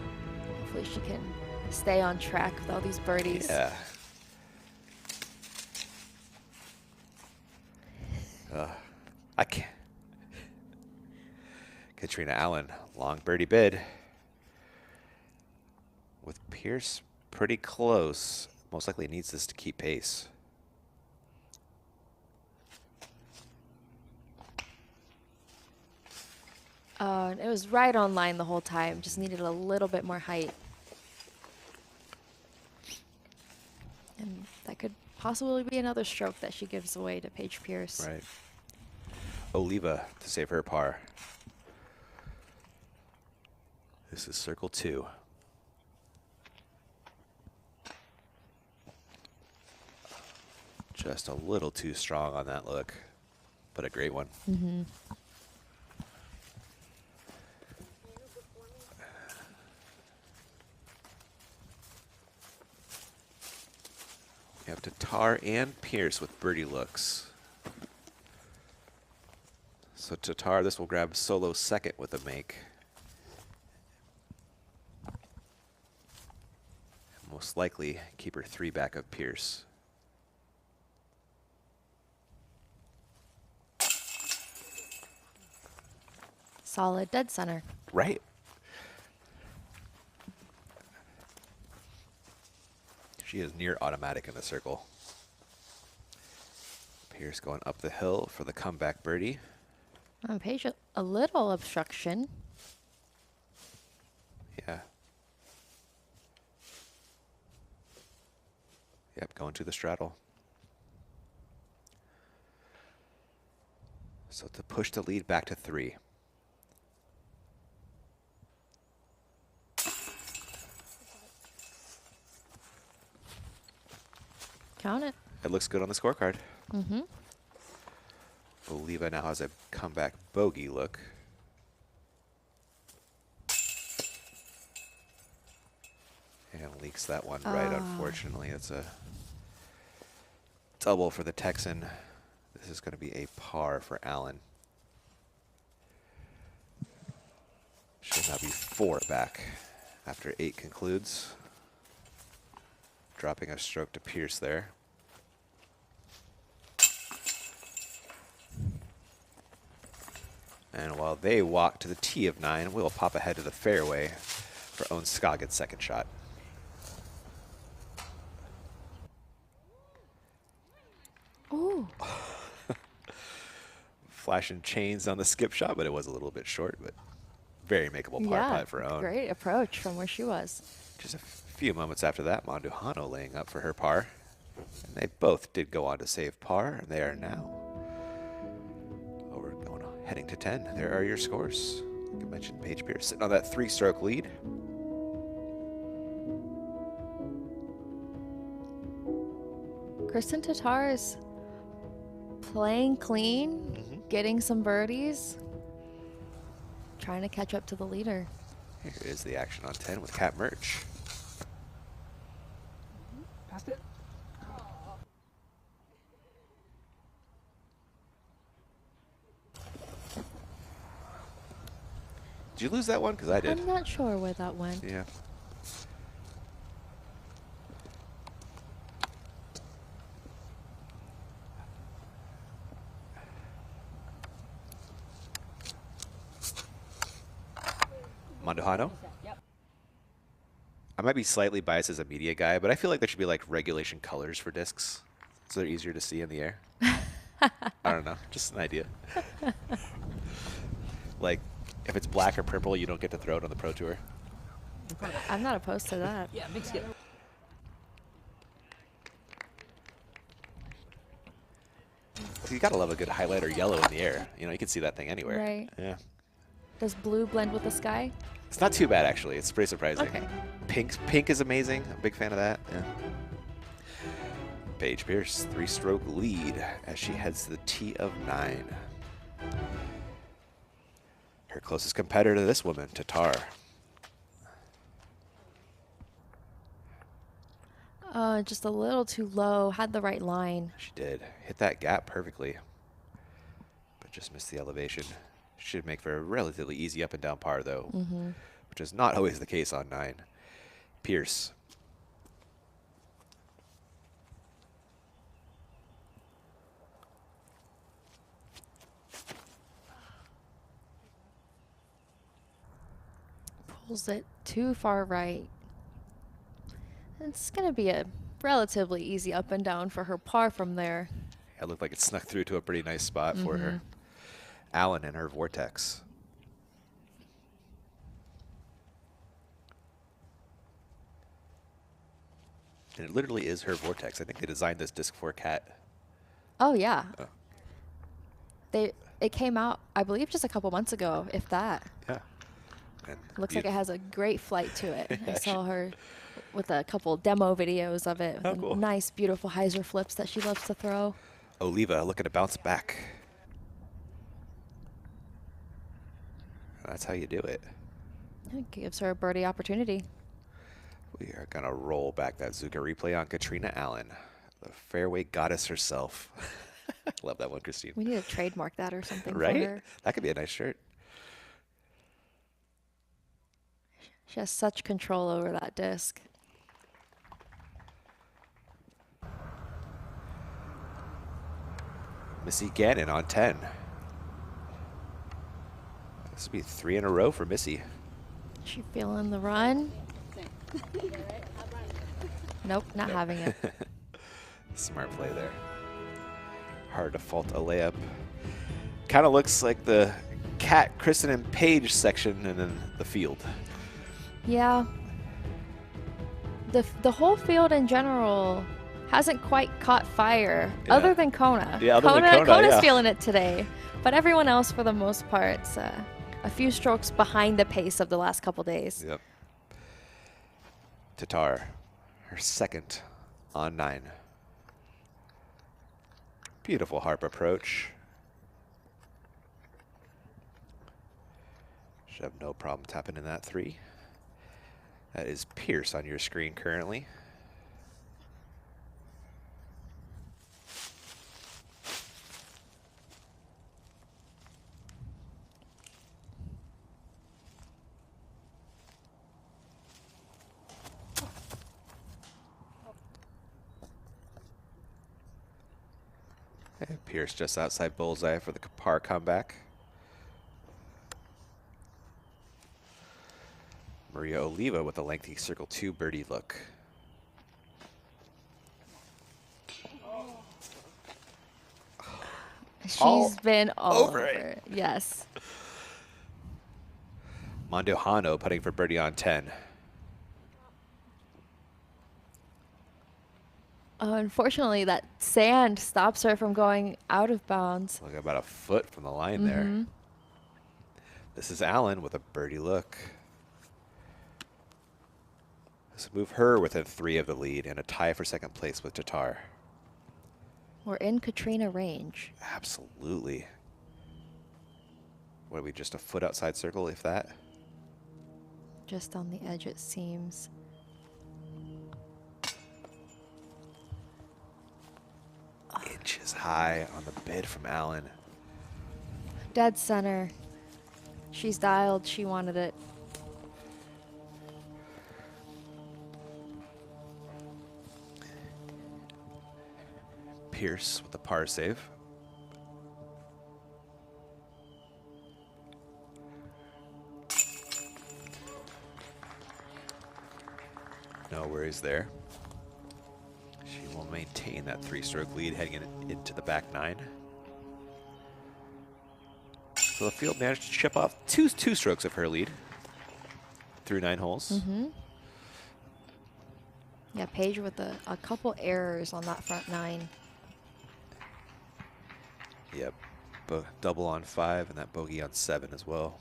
Hopefully she can stay on track with all these birdies. Yeah. I can't. Katrina Allen, long birdie bid. With Pierce pretty close. Most likely needs this to keep pace. and it was right on line the whole time. Just needed a little bit more height. And that could possibly be another stroke that she gives away to Paige Pierce. Right. Oliva to save her par. This is circle 2. Just a little too strong on that look, but a great one. Mm-hmm. We have Tatar and Pierce with birdie looks. So Tatar, this will grab solo second with a make. Most likely keep her 3 back of Pierce. Solid dead center. Right. She is near automatic in the circle. Pierce going up the hill for the comeback birdie. Paige, a little obstruction. Yeah. Yep, going to the straddle. So to push the lead back to 3. Count it. It looks good on the scorecard. Mm-hmm. Oliva now has a comeback bogey look. And leaks that one right, unfortunately. It's a double for the Texan. This is going to be a par for Allen. Should now be 4 back after 8 concludes. Dropping a stroke to Pierce there. And while they walk to the tee of 9, we'll pop ahead to the fairway for Owen Scoggins' second shot. Ooh. Flashing chains on the skip shot, but it was a little bit short, but very makeable par putt for Owen. Great approach from where she was. Just a few moments after that, Monduhano laying up for her par. And they both did go on to save par, and they are now heading to 10. There are your scores. Like I mentioned, Paige Pierce sitting on that 3-stroke lead. Kristen Tatar is playing clean, getting some birdies, trying to catch up to the leader. Here is the action on 10 with Cat Merch. Passed it. Did you lose that one? Because I did. I'm not sure where that went. Yeah. Monduhano? Yep. I might be slightly biased as a media guy, but I feel like there should be like regulation colors for discs so they're easier to see in the air. I don't know. Just an idea. Like, if it's black or purple, you don't get to throw it on the Pro Tour. I'm not opposed to that. Yeah, big skip. You gotta love a good highlighter yellow in the air. You know, you can see that thing anywhere. Right. Yeah. Does blue blend with the sky? It's not too bad, actually. It's pretty surprising. Okay. Pink is amazing. I'm a big fan of that. Yeah. Paige Pierce, 3-stroke lead as she heads to the tee of 9. Her closest competitor to this woman, Tatar. Just a little too low. Had the right line. She did. Hit that gap perfectly, but just missed the elevation. Should make for a relatively easy up and down par, though, which is not always the case on 9. Pierce. Pulls it too far right. It's going to be a relatively easy up and down for her par from there. It looked like it snuck through to a pretty nice spot for her. Allen and her Vortex. And it literally is her vortex. I think they designed this disc for a cat. Oh, yeah. Oh. It came out, I believe, just a couple months ago, if that. Yeah. And Looks like it has a great flight to it. I saw her with a couple demo videos of it. Oh, With cool. Nice, beautiful hyzer flips that she loves to throw. Oliva looking to bounce back. That's how you do it. It gives her a birdie opportunity. We are going to roll back that Zuka replay on Katrina Allen, the fairway goddess herself. Love that one, Christine. We need to trademark that or something Right? for her. That could be a nice shirt. She has such control over that disc. Missy Gannon on 10. This will be 3 in a row for Missy. She feeling the run? Nope, not Nope. having it. Smart play there. Hard to fault a layup. Kind of looks like the Kat, Kristen, and Paige section and then the field. Yeah. The whole field in general hasn't quite caught fire, Yeah. other than Kona. Yeah, other than Kona, Kona's yeah. feeling it today. But everyone else, for the most part, it's a few strokes behind the pace of the last couple days. Yep. Tatar, her second on 9. Beautiful harp approach. Should have no problem tapping in that 3. That is Pierce on your screen currently. And Pierce just outside bullseye for the par comeback. Maria Oliva with a lengthy circle 2 birdie look. She's been all over over it. Yes. Mondohano putting for birdie on 10. Unfortunately, that sand stops her from going out of bounds. Look, about a foot from the line there. This is Allen with a birdie look. This will move her within 3 of the lead and a tie for second place with Tatar. We're in Katrina range. Absolutely. What are we, just a foot outside circle, if that? Just on the edge, it seems. Inches high on the bid from Allen. Dead center. She's dialed. She wanted it. Pierce with the par save. No worries there. She will maintain that 3-stroke lead heading into the back 9. So the field managed to chip off two strokes of her lead through 9 holes. Yeah, Paige with a couple errors on that front 9. Yep, double on 5 and that bogey on 7 as well.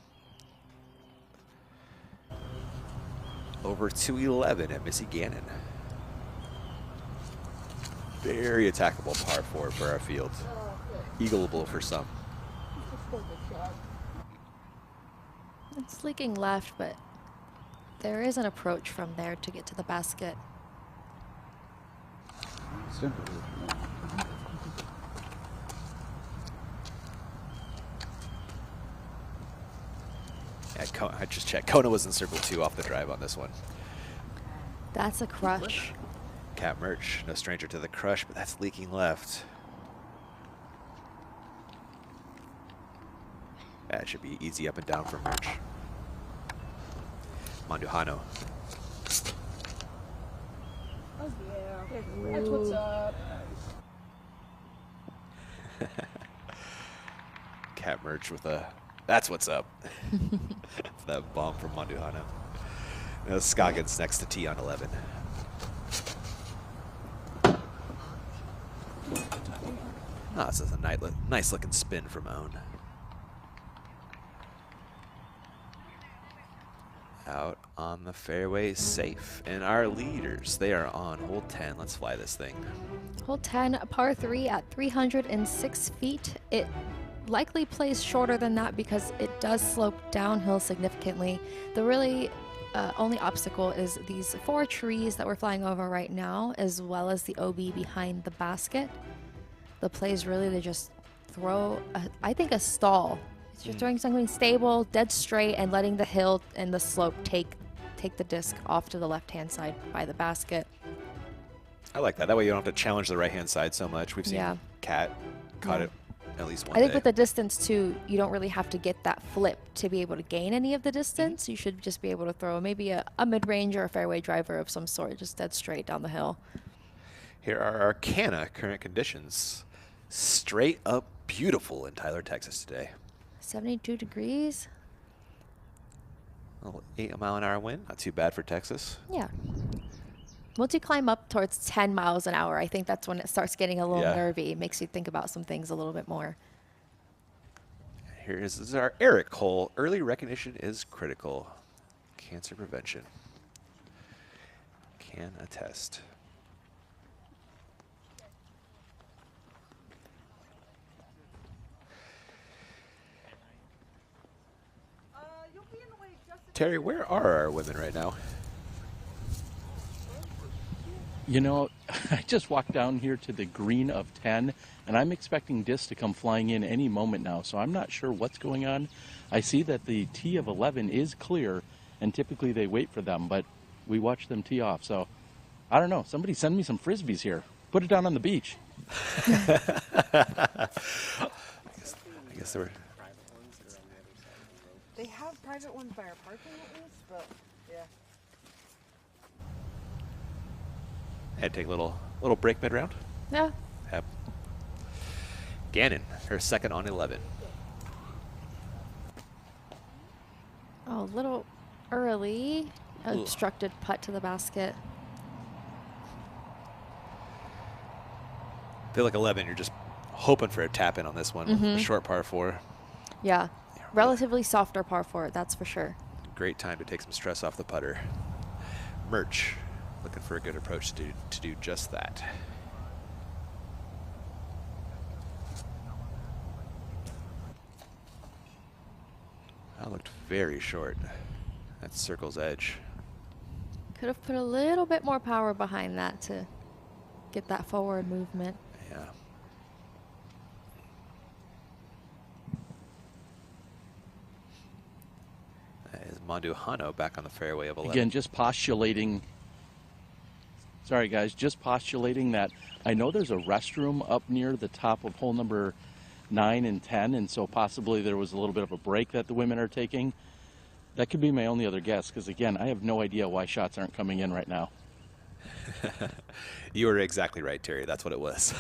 Over to 11 at Missy Gannon. Very attackable par 4 for our field. Eagleable for some. It's leaking left, but there is an approach from there to get to the basket. Yeah, I just checked. Kona was in circle 2 off the drive on this one. That's a crush. Cat Merch, no stranger to the crush, but that's leaking left. That should be easy up and down for Merch. Mondohano. Oh yeah. That's what's up. Cat Merch with a, that's what's up. That bomb from Mondohano. Now Scoggins next to tee on 11. Oh, this is a nice looking spin from Owen. Out on the fairway, safe. And our leaders, they are on hole 10. Let's fly this thing. Hole 10, par 3 at 306 feet. It likely plays shorter than that because it does slope downhill significantly. The really only obstacle is these 4 trees that we're flying over right now, as well as the OB behind the basket. The play is really to just throw, I think, a stall. It's just throwing something stable, dead straight, and letting the hill and the slope take the disc off to the left-hand side by the basket. I like that. That way you don't have to challenge the right-hand side so much. We've seen Kat caught it at least one I think day. with the distance, too, you don't really have to get that flip to be able to gain any of the distance. You should just be able to throw maybe a mid-range or a fairway driver of some sort, just dead straight down the hill. Here are our Cana current conditions. Straight up beautiful in Tyler, Texas today. 72 degrees. A little 8-mile-an-hour wind. Not too bad for Texas. Yeah. Once you climb up towards 10 miles an hour, I think that's when it starts getting a little nervy. It makes you think about some things a little bit more. Here is our Eric hole. Early recognition is critical. Cancer prevention. Can attest. Terry, where are our women right now? You know, I just walked down here to the green of 10, and I'm expecting discs to come flying in any moment now, so I'm not sure what's going on. I see that the tee of 11 is clear, and typically they wait for them, but we watch them tee off, so I don't know. Somebody send me some Frisbees here. Put it down on the beach. I guess they were... They have private ones by our parking at least, but yeah. Had to take a little break mid-round. Yeah. Yep. Gannon, her second on 11. Oh, a little early. Obstructed putt to the basket. I feel like 11, you're just hoping for a tap in on this one. A short par 4. Yeah. Relatively softer par 4, that's for sure. Great time to take some stress off the putter. Merch, looking for a good approach to do just that. That looked very short. That's circle's edge. Could have put a little bit more power behind that to get that forward movement. Yeah. That is Manduhano back on the fairway of 11. Again, just postulating. Sorry, guys, just postulating that I know there's a restroom up near the top of hole number 9 and 10, and so possibly there was a little bit of a break that the women are taking. That could be my only other guess, because again, I have no idea why shots aren't coming in right now. You were exactly right, Terry. That's what it was.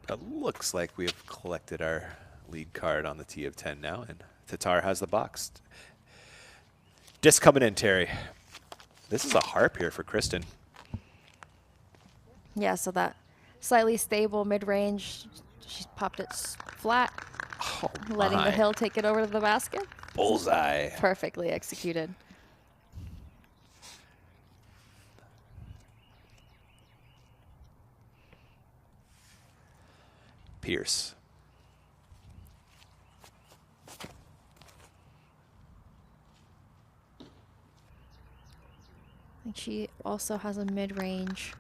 It looks like we have collected our lead card on the tee of 10 now, and Tatar has the box. Disc coming in, Terry. This is a harp here for Kristen. Yeah, so that slightly stable mid-range, she popped it flat, letting the hill take it over to the basket. Bullseye. Perfectly executed. Pierce. I think she also has a mid-range.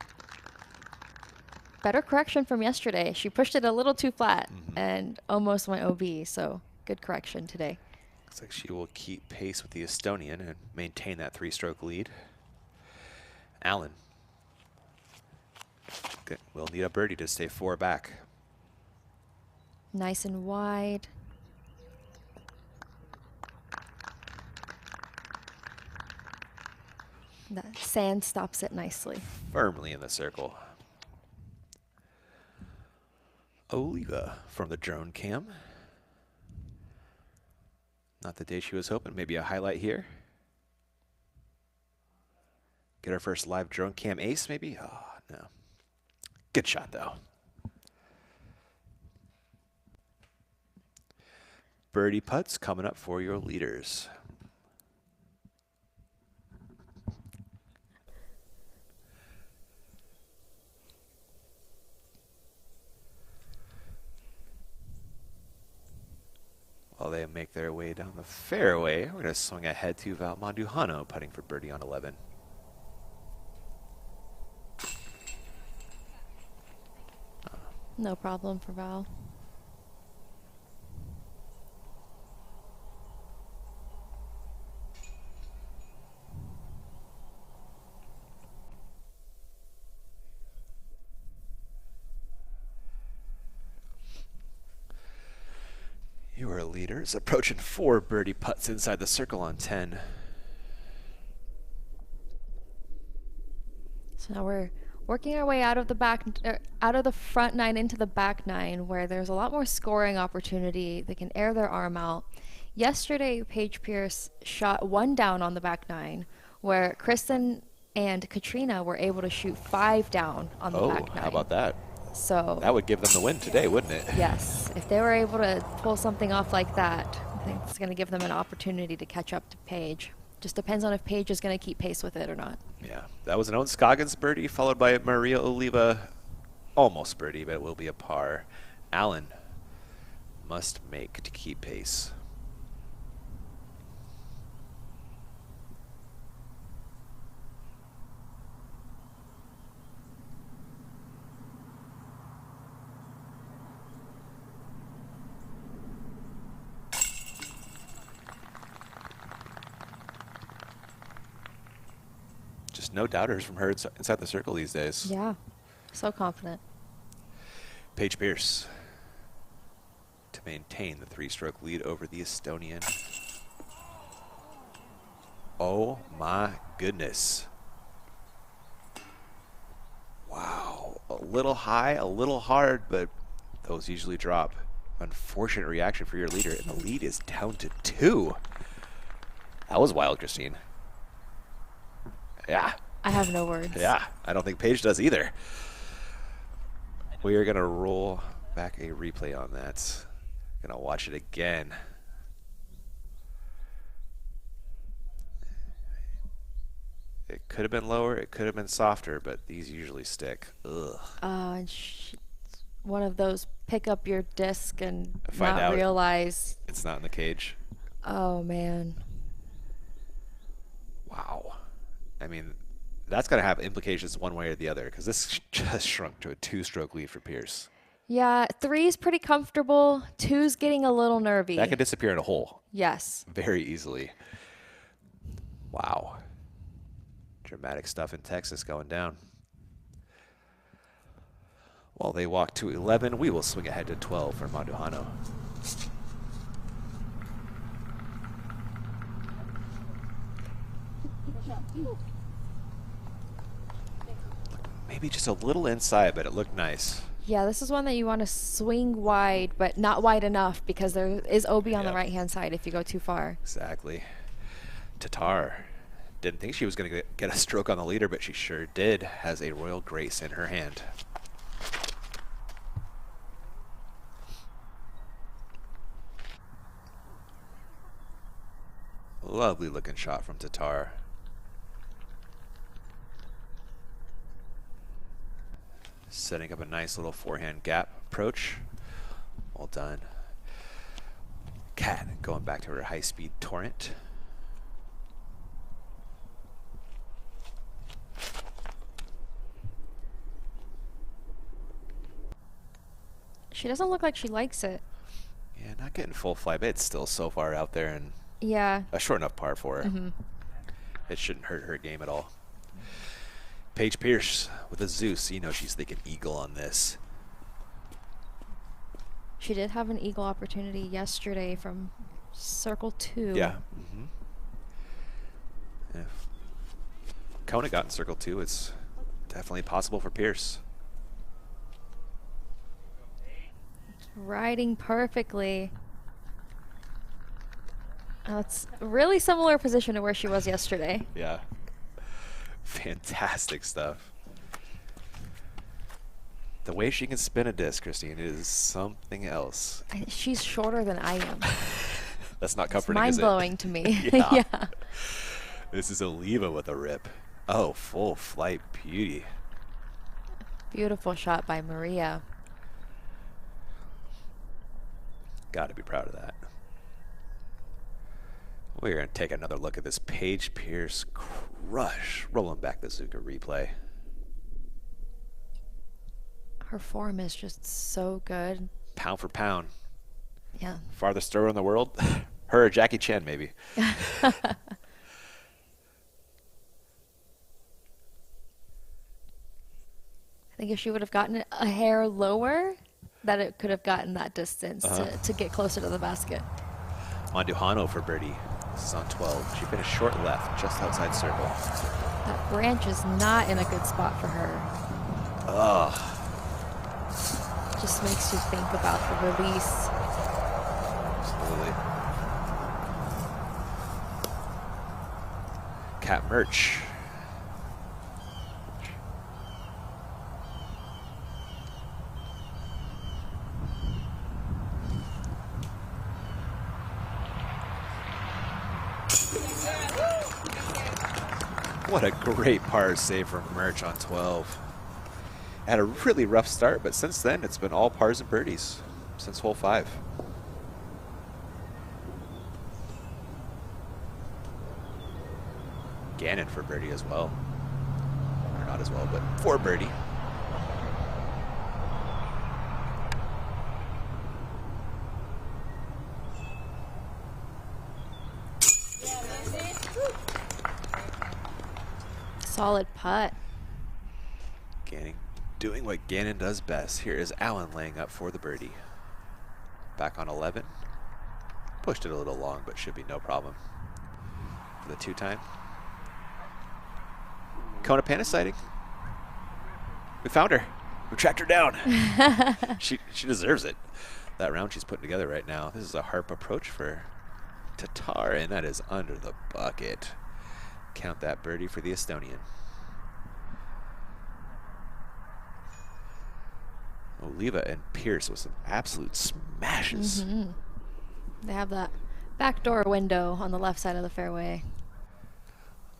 Better correction from yesterday. She pushed it a little too flat and almost went OB, so good correction today. Looks like she will keep pace with the Estonian and maintain that 3-stroke lead. Allen. Good. We'll need a birdie to stay 4 back. Nice and wide. That sand stops it nicely. Firmly in the circle. Oliva from the drone cam. Not the day she was hoping. Maybe a highlight here. Get our first live drone cam ace, maybe? Oh, no. Good shot, though. Birdie putts coming up for your leaders. While they make their way down the fairway, we're going to swing ahead to Val Mandujano putting for birdie on 11. No problem for Val. Your leaders approaching 4 birdie putts inside the circle on 10. So now we're working our way out of the front 9 into the back 9, where there's a lot more scoring opportunity. They can air their arm out. Yesterday, Paige Pierce shot 1 down on the back 9, where Kristen and Katrina were able to shoot 5 down on the back 9. How about that? So that would give them the win today, wouldn't it? Yes, if they were able to pull something off like that, I think it's going to give them an opportunity to catch up to Paige. Just depends on if Paige is going to keep pace with it or not. Yeah, that was an Owen Scoggins birdie, followed by Maria Oliva, almost birdie, but it will be a par. Allen must make to keep pace. No doubters from her inside the circle these days. Yeah, so confident. Paige Pierce to maintain the 3-stroke lead over the Estonian. Oh my goodness. Wow, a little high, a little hard, but those usually drop. Unfortunate reaction for your leader, and the lead is down to 2. That was wild, Christine. Yeah. I have no words. Yeah, I don't think Paige does either. We are going to roll back a replay on that. Going to watch it again. It could have been lower, it could have been softer, but these usually stick. Ugh. And one of those pick up your disc and Find not out realize it's not in the cage. Oh man. Wow. I mean, that's going to have implications one way or the other, because this just shrunk to a 2-stroke lead for Pierce. Yeah, 3's pretty comfortable. 2's getting a little nervy. That could disappear in a hole. Yes. Very easily. Wow. Dramatic stuff in Texas going down. While they walk to 11, we will swing ahead to 12 for Mandujano. Maybe just a little inside, but it looked nice. Yeah, this is one that you want to swing wide, but not wide enough, because there is OB on the right-hand side if you go too far. Exactly. Tatar didn't think she was going to get a stroke on the leader, but she sure did. Has a Royal Grace in her hand. Lovely looking shot from Tatar. Setting up a nice little forehand gap approach. Well done. Kat going back to her high-speed torrent. She doesn't look like she likes it. Yeah, not getting full fly, but it's still so far out there, and yeah, a short enough par for her. Mm-hmm. It shouldn't hurt her game at all. Paige Pierce with a Zeus. You know she's thinking eagle on this. She did have an eagle opportunity yesterday from circle 2. Yeah. Mm-hmm. If Kona got in circle 2, it's definitely possible for Pierce. Riding perfectly. It's a really similar position to where she was yesterday. Yeah. Fantastic stuff. The way she can spin a disc, Christine, is something else. She's shorter than I am. That's not It's comforting, is it? mind-blowing to me. Yeah. Yeah. This is Oliva with a rip. Oh, full flight beauty. Beautiful shot by Maria. Got to be proud of that. We're going to take another look at this Paige Pierce crush. Rolling back the Zuka replay. Her form is just so good. Pound for pound. Yeah. Farthest thrower in the world? Her or Jackie Chan, maybe. I think if she would have gotten it a hair lower, that it could have gotten that distance to get closer to the basket. Manduhano for birdie. This is on 12. She finished short left, just outside circle. That branch is not in a good spot for her. Ugh. Just makes you think about the release. Absolutely. Cat Merch. What a great par save from Merch on 12. Had a really rough start, but since then it's been all pars and birdies since hole 5. Gannon for birdie as well. Or not as well, but for birdie. Solid putt. Gannon doing what Gannon does best. Here is Allen laying up for the birdie. Back on 11. Pushed it a little long, but should be no problem for the 2-time. Kona Pana sighting. We found her. We tracked her down. she deserves it. That round she's putting together right now. This is a harp approach for Tatar, and that is under the bucket. Count that birdie for the Estonian. Oliva and Pierce with some absolute smashes. They have that backdoor window on the left side of the fairway.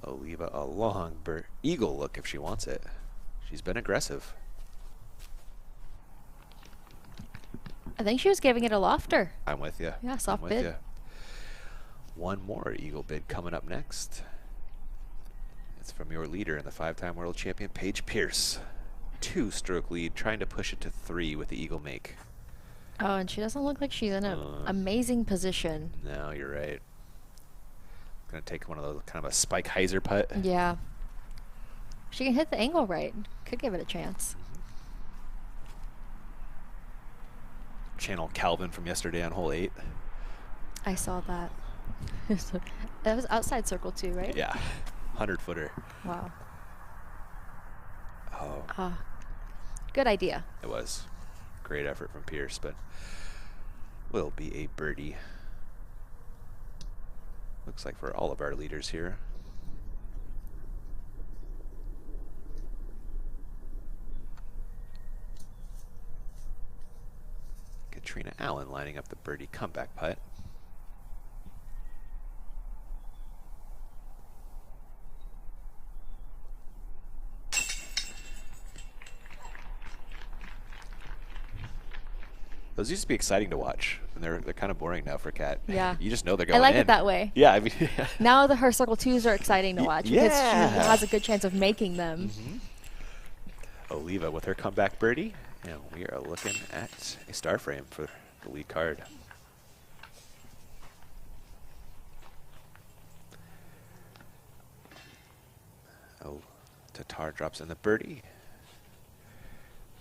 Oliva a long eagle look if she wants it. She's been aggressive. I think she was giving it a lofter. I'm with you. Yeah, soft I'm bid. with you. One more eagle bid coming up next. It's from your leader and the 5-time world champion, Paige Pierce. 2-stroke lead, trying to push it to 3 with the eagle make. Oh, and she doesn't look like she's in an amazing position. No, you're right. Gonna take one of those, kind of a Spike Heiser putt. Yeah. She can hit the angle right. Could give it a chance. Channel Calvin from yesterday on hole 8. I saw that. That was outside circle too, right? Yeah. 100-footer. Wow. Oh. Good idea. It was. Great effort from Pierce, but will be a birdie. Looks like for all of our leaders here. Katrina Allen lining up the birdie comeback putt. Those used to be exciting to watch, and they're kind of boring now for Kat. Yeah. You just know they're going in. I like it that way. Yeah, I mean, now her circle 2s are exciting to watch because she has a good chance of making them. Oliva with her comeback birdie, and we are looking at a star frame for the lead card. Oh, Tatar drops in the birdie.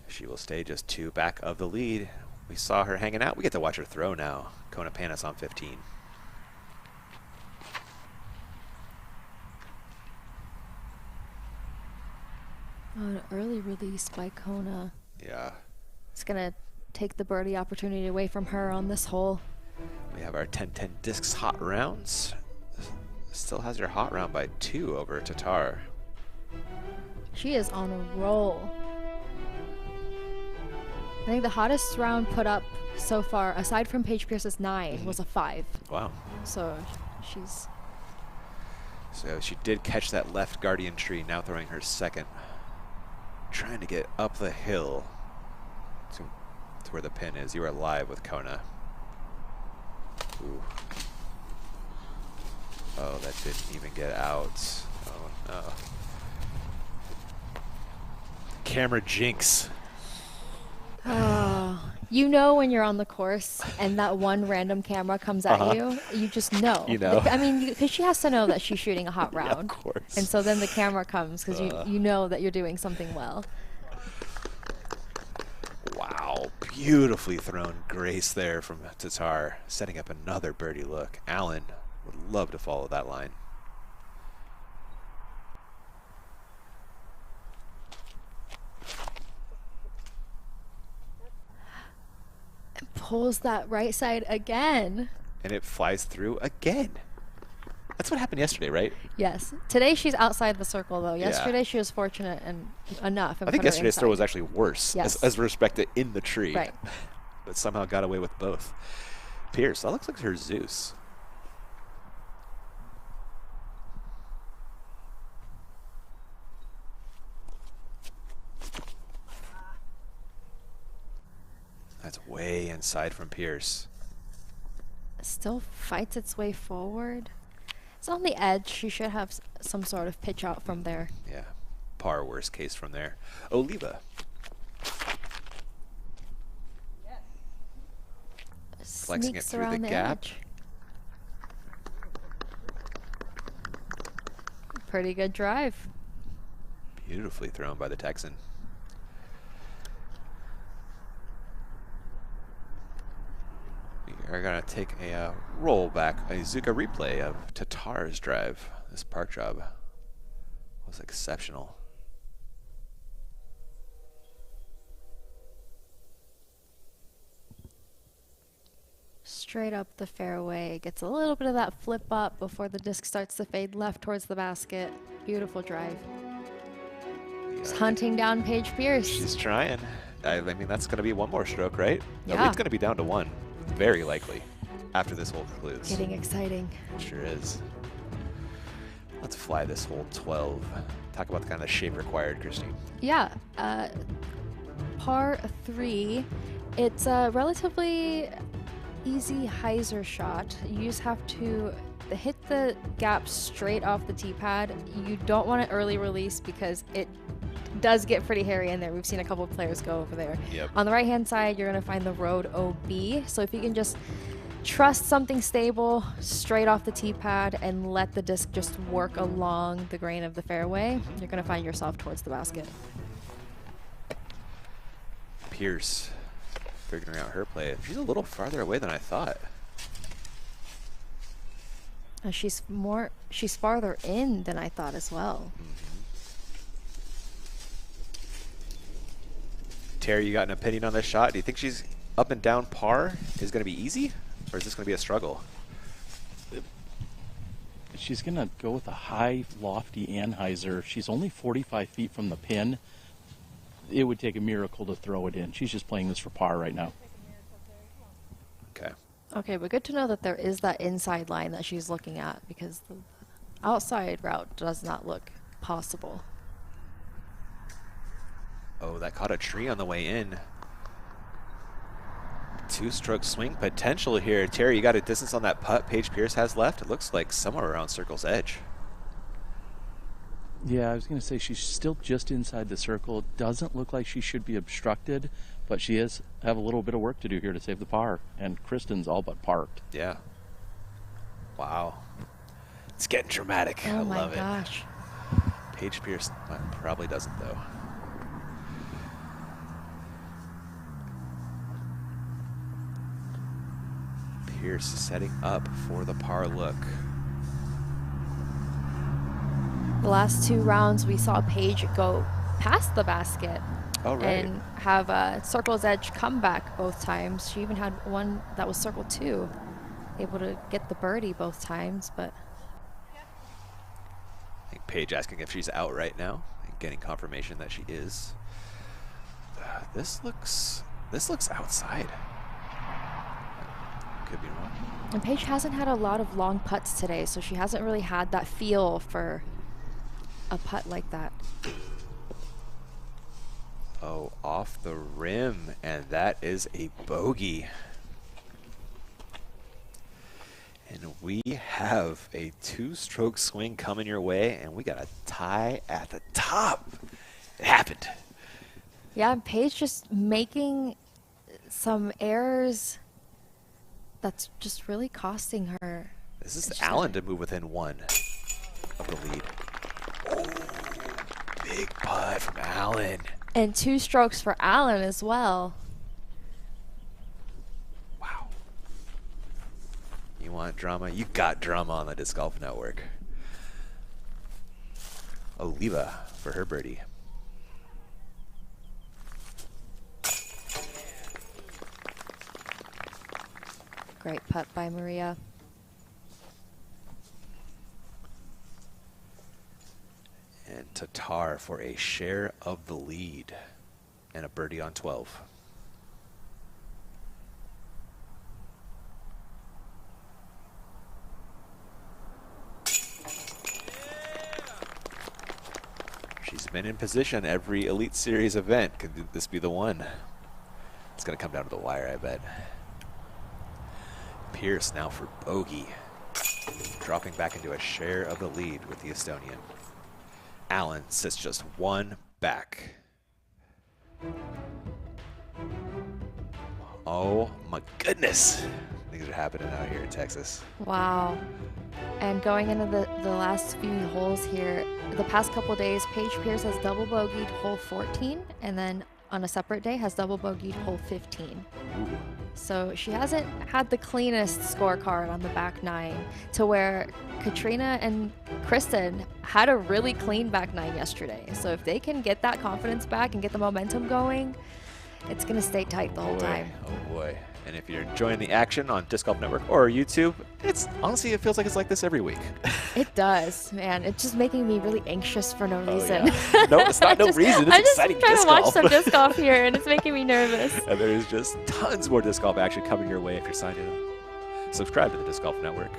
She will stay just 2 back of the lead. We saw her hanging out. We get to watch her throw now. Kona Panis on 15. Oh, an early release by Kona. Yeah. It's going to take the birdie opportunity away from her on this hole. We have our 10-10 discs hot rounds. Still has your hot round by 2 over Tatar. She is on a roll. I think the hottest round put up so far, aside from Paige Pierce's 9, was a 5. Wow. So she's... So she did catch that left guardian tree, now throwing her second. Trying to get up the hill to where the pin is. You are live with Kona. Ooh. Oh, that didn't even get out. Oh, no. Camera jinx. Oh, you know when you're on the course and that one random camera comes at you, you just know. You know. I mean, because she has to know that she's shooting a hot round. Yeah, of course. And so then the camera comes because you know that you're doing something well. Wow, beautifully thrown grace there from Tatar, setting up another birdie look. Allen would love to follow that line. Pulls that right side again. And it flies through again. That's what happened yesterday, right? Yes. Today she's outside the circle, though. Yeah. Yesterday she was fortunate and enough. I think yesterday's throw was actually worse, Yes. as respected in the tree. Right. But somehow got away with both. Pierce, that looks like her Zeus. That's way inside from Pierce. Still fights its way forward. It's on the edge. She should have some sort of pitch out from there. Yeah. Par worst case from there. Oliva. Flexing it through the gap. Edge. Pretty good drive. Beautifully thrown by the Texan. We are going to take a roll back, a Zuka replay of Tatar's drive. This park job was exceptional. Straight up the fairway. Gets a little bit of that flip up before the disc starts to fade left towards the basket. Beautiful drive. Just hunting down Paige Pierce. She's trying. I mean, that's going to be one more stroke, right? Yeah. The lead's going to be down to 1, very likely, after this hole concludes. Getting exciting. It sure is. Let's fly this hole 12. Talk about the kind of shape required, Christine. Yeah. Par 3. It's a relatively easy hyzer shot. You just have to hit the gap straight off the tee pad. You don't want an early release because it does get pretty hairy in there. We've seen a couple of players go over there. Yep. On the right hand side, you're going to find the road OB. So if you can just trust something stable straight off the tee pad and let the disc just work along the grain of the fairway, you're going to find yourself towards the basket. Pierce figuring out her play. She's a little farther away than I thought. She's farther in than I thought as well. Terry, you got an opinion on this shot? Do you think she's up and down par is going to be easy, or is this going to be a struggle? She's going to go with a high, lofty anhyzer. She's only 45 feet from the pin. It would take a miracle to throw it in. She's just playing this for par right now. Okay. Okay, but good to know that there is that inside line that she's looking at, because the outside route does not look possible. Oh, that caught a tree on the way in. 2-stroke swing potential here. Terry, you got a distance on that putt Paige Pierce has left? It looks like somewhere around circle's edge. Yeah, I was going to say she's still just inside the circle. It doesn't look like she should be obstructed, but she has have a little bit of work to do here to save the par. And Kristen's all but parked. Yeah. Wow. It's getting dramatic. Oh I love my gosh. it. Paige Pierce probably doesn't, though. Pierce setting up for the par look. The last 2 rounds, we saw Paige go past the basket and have a circle's edge comeback both times. She even had one that was circle 2, able to get the birdie both times. But I think Paige asking if she's out right now and getting confirmation that she is. This looks outside. Could be wrong. And Paige hasn't had a lot of long putts today, so she hasn't really had that feel for a putt like that. Oh, off the rim, and that is a bogey. And we have a 2-stroke swing coming your way, and we got a tie at the top. It happened. Yeah, and Paige just making some errors that's just really costing her. This is Allen to move within 1 of the lead. Oh, big putt from Allen. And 2 strokes for Allen as well. Wow. You want drama? You got drama on the Disc Golf Network. Oliva for her birdie. Great putt by Maria. And Tatar for a share of the lead and a birdie on 12. She's been in position every Elite Series event. Could this be the one? It's going to come down to the wire, I bet. Pierce now for bogey, dropping back into a share of the lead with the Estonian. Allen sits just 1 back. Oh my goodness. Things are happening out here in Texas. Wow. And going into the last few holes here, the past couple days, Paige Pierce has double bogeyed hole 14, and then on a separate day has double bogeyed hole 15. Ooh. So she hasn't had the cleanest scorecard on the back 9, to where Katrina and Kristen had a really clean back 9 yesterday. So if they can get that confidence back and get the momentum going, it's going to stay tight the whole time. Oh boy. And if you're enjoying the action on Disc Golf Network or YouTube, it's honestly, it feels like it's like this every week. It does, man. It's just making me really anxious for no reason. Yeah. No, it's not no reason. It's exciting I'm just trying to watch golf. some disc golf here, and it's making me nervous. And there's just tons more disc golf action coming your way if you're signed in. Subscribe to the Disc Golf Network.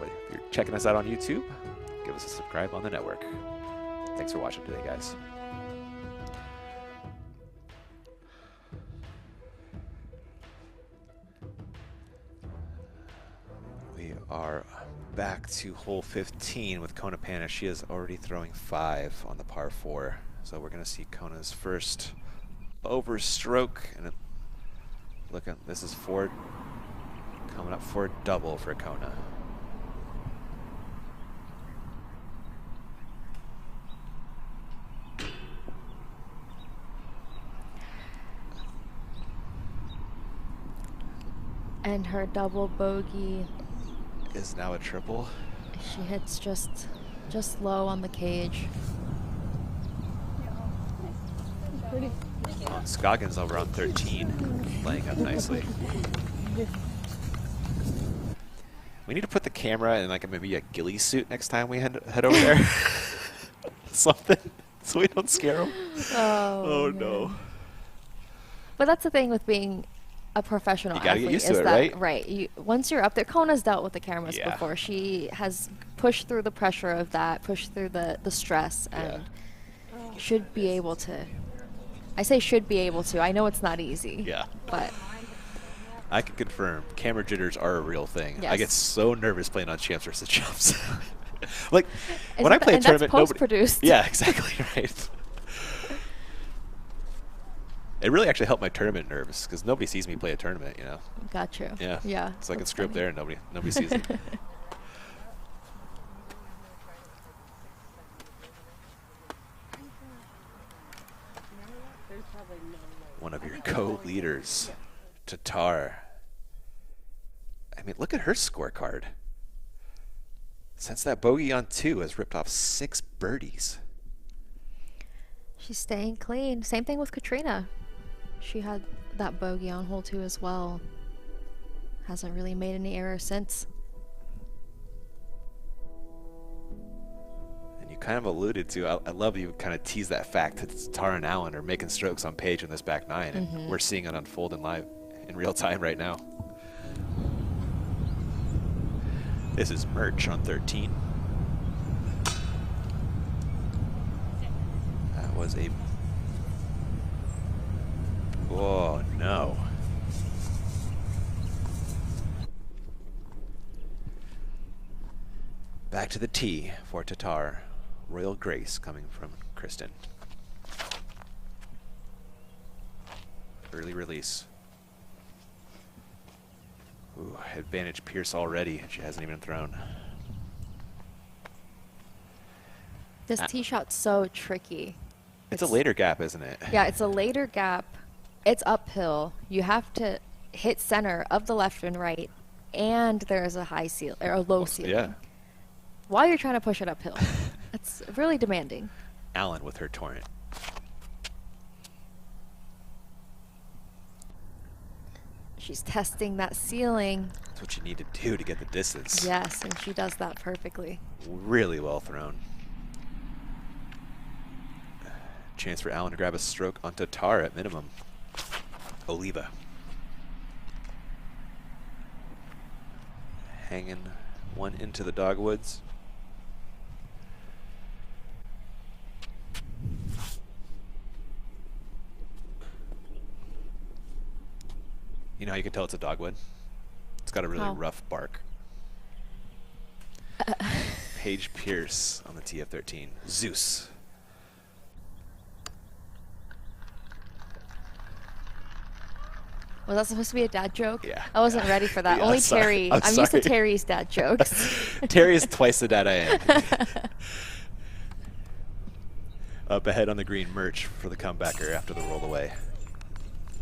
If you're checking us out on YouTube, give us a subscribe on the network. Thanks for watching today, guys. We are back to hole 15 with Kona Pana. She is already throwing 5 on the par 4. So we're going to see Kona's first overstroke. And this is coming up for a double for Kona. And her double bogey is now a triple. She hits just low on the cage. Scoggins over on 13, laying up nicely. We need to put the camera in like maybe a ghillie suit next time we head over there. Something, so we don't scare them. Oh no. But that's the thing with being a professional You gotta athlete, get used to is it, that, right? Right. Once you're up there, Kona's dealt with the cameras Yeah. before. She has pushed through the pressure of that, pushed through the stress, and should be able to. I say should be able to. I know it's not easy. Yeah. But I can confirm, camera jitters are a real thing. I Yes. get so nervous playing on Champs vs. Chumps. Like Isn't when I play a and that's tournament, nobody. post-produced. Yeah, exactly right. It really actually helped my tournament nerves because nobody sees me play a tournament, you know. Gotcha. Yeah. Yeah. So I can that's screw up funny. there and nobody sees me. One of your co-leaders, Tatar. I mean, look at her scorecard. Since that bogey on 2 has ripped off 6 birdies. She's staying clean. Same thing with Katrina. She had that bogey on hole 2 as well. Hasn't really made any errors since. And you kind of alluded to, I love you kind of tease that fact that Tatar and Allen are making strokes on Paige in this back nine, and we're seeing it unfold in real time right now. This is Merch on 13. That was a... Oh, no. Back to the tee for Tatar. Royal Grace coming from Kristen. Early release. Ooh, advantage Pierce already. She hasn't even thrown. This tee shot's so tricky. It's a later gap, isn't it? Yeah, it's a later gap. It's uphill. You have to hit center of the left and right, and there's a high ceiling or a low ceiling. Yeah. While you're trying to push it uphill. It's really demanding. Allen with her torrent. She's testing that ceiling. That's what you need to do to get the distance. Yes, and she does that perfectly. Really well thrown. Chance for Allen to grab a stroke on Tatar at minimum. Oliva. Hanging one into the dogwoods. You know how you can tell it's a dogwood? It's got a really rough bark. Paige Pierce on the TF13. Zeus. Was that supposed to be a dad joke? Yeah. I wasn't ready for that. Yeah, Only I'm sorry. Terry. I'm used to Terry's dad jokes. Terry is twice the dad I am. Up ahead on the green, Merch for the comebacker after the roll away.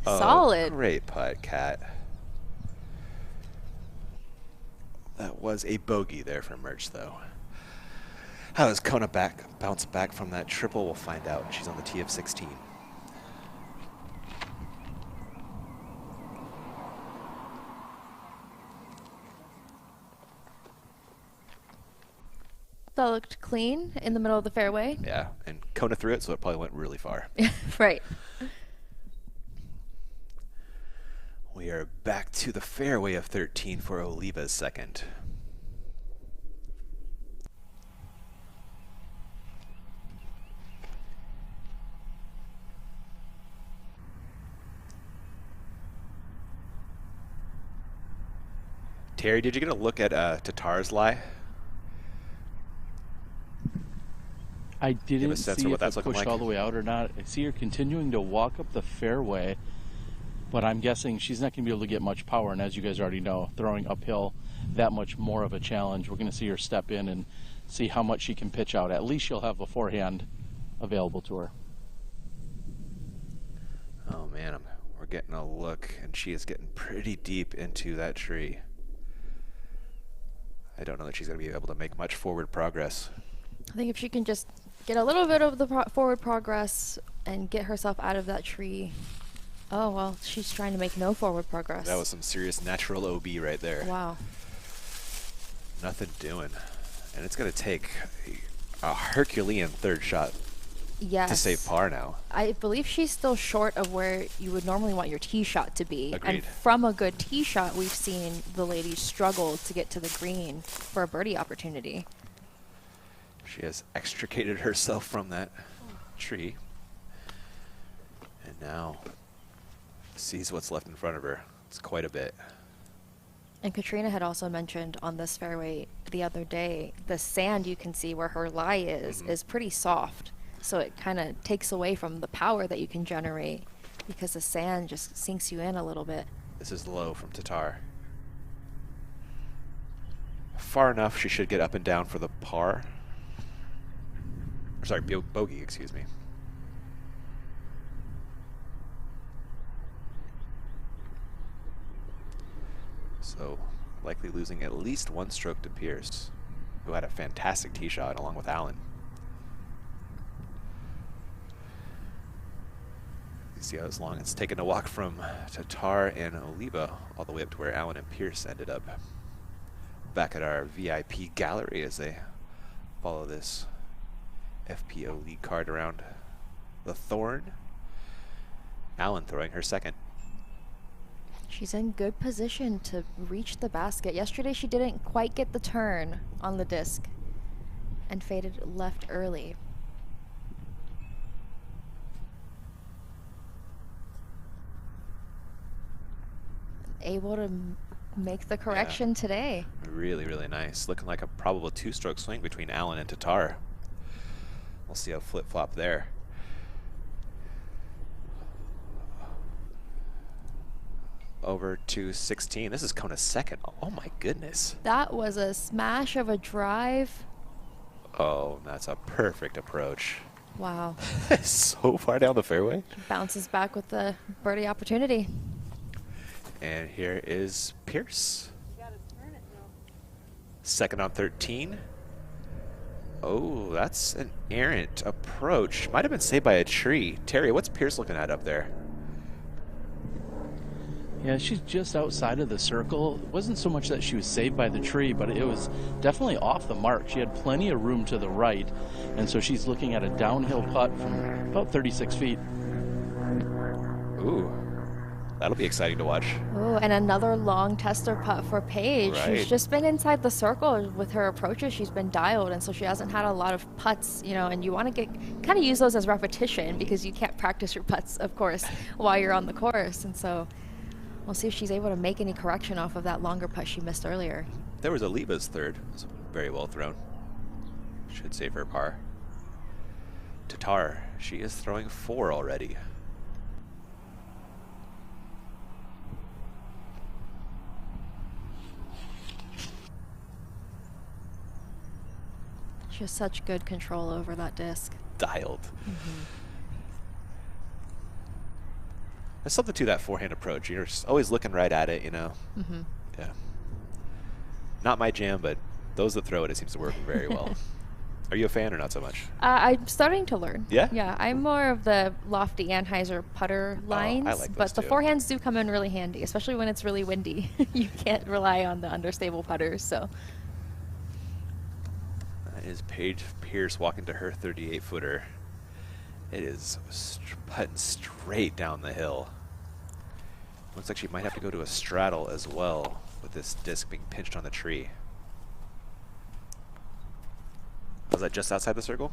Solid. Oh, great putt, Kat. That was a bogey there for Merch, though. How does Kona bounce back from that triple? We'll find out. She's on the tee of 16. That looked clean in the middle of the fairway. Yeah, and Kona threw it, so it probably went really far. Right. We are back to the fairway of 13 for Oliva's second. Terry, did you get a look at Tatar's lie? I didn't see if that's it pushed all the way out or not. I see her continuing to walk up the fairway, but I'm guessing she's not going to be able to get much power. And as you guys already know, throwing uphill, that much more of a challenge. We're going to see her step in and see how much she can pitch out. At least she'll have a forehand available to her. Oh man, we're getting a look, and she is getting pretty deep into that tree. I don't know that she's going to be able to make much forward progress. I think if she can just get a little bit of the forward progress and get herself out of that tree. Oh, well, she's trying to make no forward progress. That was some serious natural OB right there. Wow. Nothing doing. And it's going to take a Herculean third shot to save par now. I believe she's still short of where you would normally want your tee shot to be. Agreed. And from a good tee shot, we've seen the ladies struggle to get to the green for a birdie opportunity. She has extricated herself from that tree. And now sees what's left in front of her. It's quite a bit. And Katrina had also mentioned on this fairway the other day, the sand you can see where her lie is pretty soft. So it kind of takes away from the power that you can generate because the sand just sinks you in a little bit. This is low from Tatar. Far enough, she should get up and down for the par. Or sorry, bogey, excuse me. So likely losing at least one stroke to Pierce, who had a fantastic tee shot along with Allen. You see how long it's taken to walk from Tatar and Oliva all the way up to where Allen and Pierce ended up. Back at our VIP gallery as they follow this FPO lead card around the Thorn. Allen throwing her second. She's in good position to reach the basket. Yesterday she didn't quite get the turn on the disc and faded left early. Able to make the correction today. Really, really nice. Looking like a probable two-stroke swing between Allen and Tatar. We'll see how flip-flop there. Over to 16. This is Kona's second. Oh my goodness. That was a smash of a drive. Oh, that's a perfect approach. Wow. So far down the fairway. Bounces back with the birdie opportunity. And here is Pierce. Second on 13. Oh, that's an errant approach. Might have been saved by a tree. Terry, what's Pierce looking at up there? Yeah, she's just outside of the circle. It wasn't so much that she was saved by the tree, but it was definitely off the mark. She had plenty of room to the right, and so she's looking at a downhill putt from about 36 feet. Ooh, that'll be exciting to watch. Oh, and another long tester putt for Paige. Right. She's just been inside the circle with her approaches. She's been dialed, and so she hasn't had a lot of putts, you know, and you want to kind of use those as repetition because you can't practice your putts, of course, while you're on the course. And so we'll see if she's able to make any correction off of that longer putt she missed earlier. There was Oliva's third. It was very well thrown. Should save her par. Tatar, she is throwing 4 already. She has such good control over that disc. Dialed. There's something to that forehand approach. You're just always looking right at it, you know. Yeah. Not my jam, but those that throw it, it seems to work very well. Are you a fan or not so much? I'm starting to learn. Yeah? Yeah, I'm more of the lofty Anheuser putter lines, I like but those the too. forehands do come in really handy, especially when it's really windy. You can't rely on the understable putters, so. That is Paige Pierce walking to her 38-footer. It is putting straight down the hill. Looks like she might have to go to a straddle as well with this disc being pinched on the tree. Was that just outside the circle?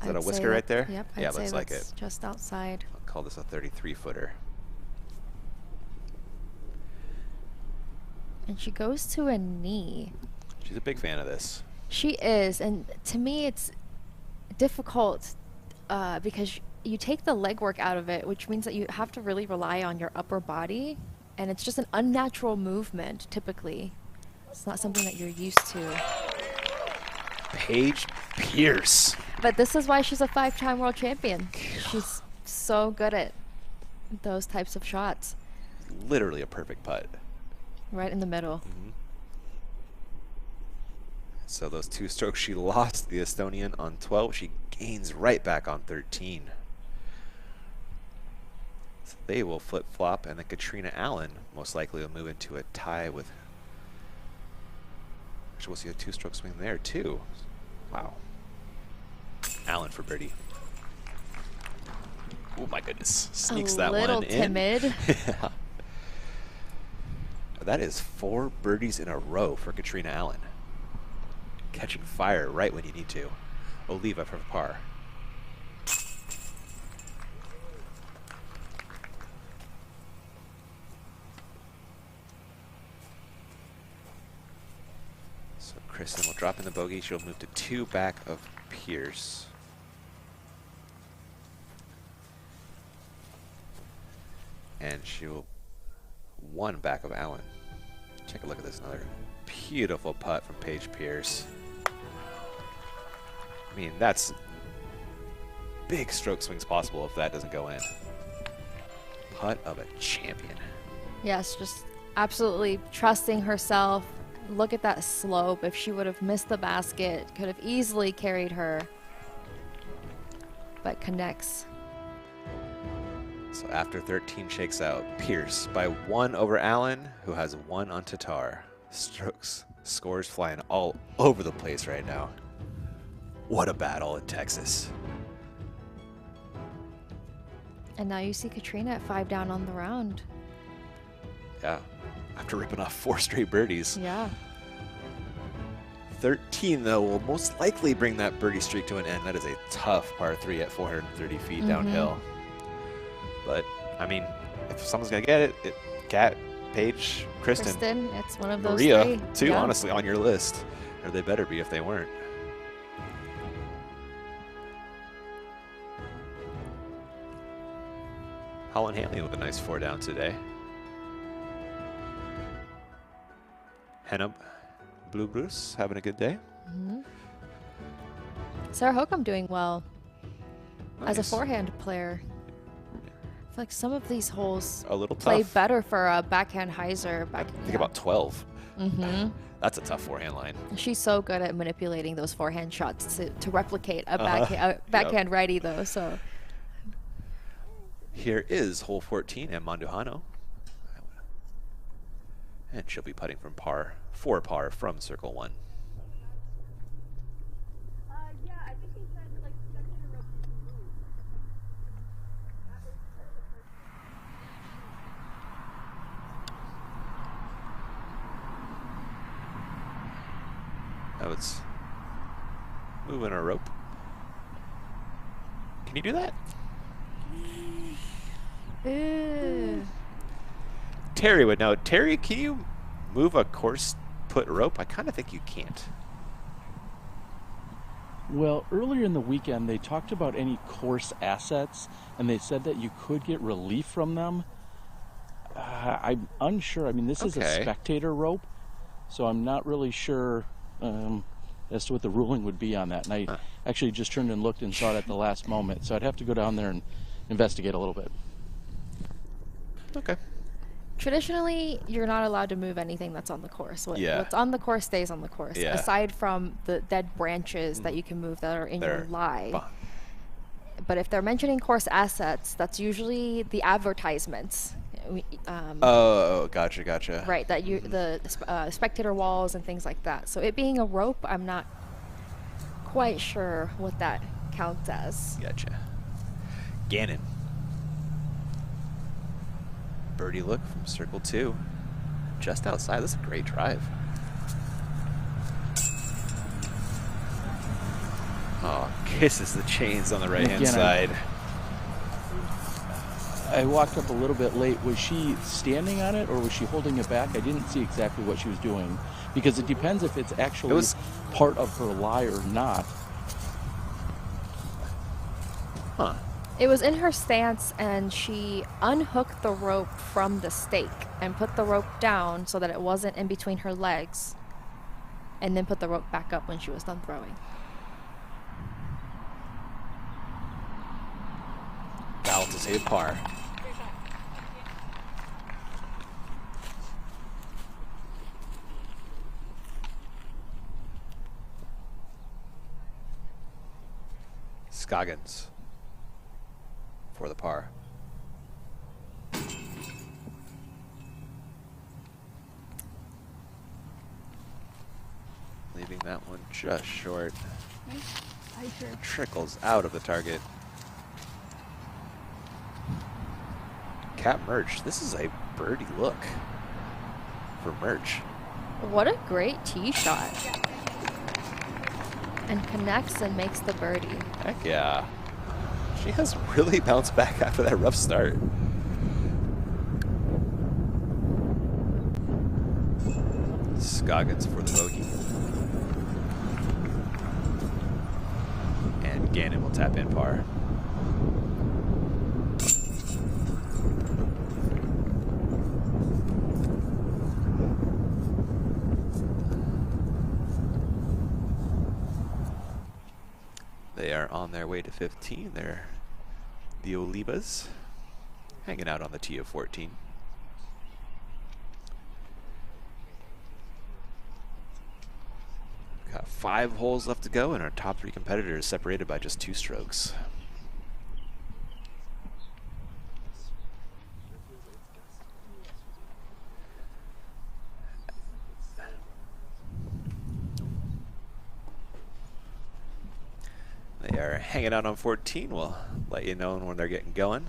Is that a whisker right there? Yep, yeah, I'd say looks like that's it. just outside. I'll call this a 33-footer. And she goes to a knee. She's a big fan of this. She is, and to me it's difficult because you take the legwork out of it, which means that you have to really rely on your upper body, and it's just an unnatural movement typically. It's not something that you're used to. Paige Pierce. But this is why she's a 5-time world champion. She's so good at those types of shots. Literally a perfect putt. Right in the middle. So those 2 strokes she lost the Estonian on 12. She gains right back on 13. So they will flip-flop, and then Katrina Allen most likely will move into a tie with. Actually, we'll see a 2-stroke swing there too. Wow. Allen for birdie. Oh my goodness! Sneaks that one in. A little timid. Yeah. That is 4 birdies in a row for Katrina Allen. Catching fire right when you need to. Oliva for par. So Kristen will drop in the bogey. She'll move to 2 back of Pierce. And she will 1 back of Allen. Take a look at this. Another beautiful putt from Paige Pierce. I mean, that's big stroke swings possible if that doesn't go in. Putt of a champion. Yes, just absolutely trusting herself. Look at that slope. If she would have missed the basket, could have easily carried her. But connects. So after 13 shakes out, Pierce by 1 over Allen, who has 1 on Tatar. Strokes, scores flying all over the place right now. What a battle in Texas. And now you see Katrina at 5 down on the round. Yeah, after ripping off 4 straight birdies. Yeah. 13, though, will most likely bring that birdie streak to an end. That is a tough par 3 at 430 feet downhill. But, I mean, if someone's going to get it, Kat, Paige, Kristen, it's one of those Maria, three. too, Yeah. honestly, on your list. Or they better be if they weren't. Holland Hanley with a nice 4 down today. Hennep Blue Bruce having a good day. Sarah Hokum doing well as a Nice. forehand player. I feel like some of these holes A little play tough. better for a backhand hyzer. Think about 12. Mm-hmm. That's a tough forehand line. She's so good at manipulating those forehand shots to replicate a Yep. backhand righty, though. So Here is hole 14 at Monduhano. And she'll be putting from par, 4 par from circle 1. Now it's moving a rope. Can you do that? Ew. Terry would know. Terry, can you move a course put rope? I kind of think you can't. Well, earlier in the weekend, they talked about any course assets, and they said that you could get relief from them. I'm unsure. I mean, this is a Okay. spectator rope, so I'm not really sure as to what the ruling would be on that. And I actually just turned and looked and saw it at the last moment, so I'd have to go down there and investigate a little bit. Okay. traditionally, you're not allowed to move anything that's on the course. What's on the course stays on the course. Yeah. Aside from the dead branches that you can move that are in your lie. But if they're mentioning course assets, that's usually the advertisements. Oh, gotcha. Right, that the spectator walls and things like that. So it being a rope, I'm not quite sure what that counts as. Gotcha. Gannon. Birdie look from circle 2. Just outside. This is a great drive. Oh, kisses the chains on the right-hand side. I walked up a little bit late. Was she standing on it or was she holding it back? I didn't see exactly what she was doing because it depends if it's actually part of her lie or not. Huh. It was in her stance, and she unhooked the rope from the stake and put the rope down so that it wasn't in between her legs, and then put the rope back up when she was done throwing. Foul to save par. Scoggins for the par. Leaving that one just short. Trickles out of the target. Cat Merch, this is a birdie look for Merch. What a great tee shot. And connects and makes the birdie. Heck yeah. She has really bounced back after that rough start. Scoggins for the bogey. And Gannon will tap in par. They are on their way to 15. They're the Olivas, hanging out on the tee of 14. Got 5 holes left to go, and our top 3 competitors separated by just 2 strokes. They are hanging out on 14. We'll let you know when they're getting going.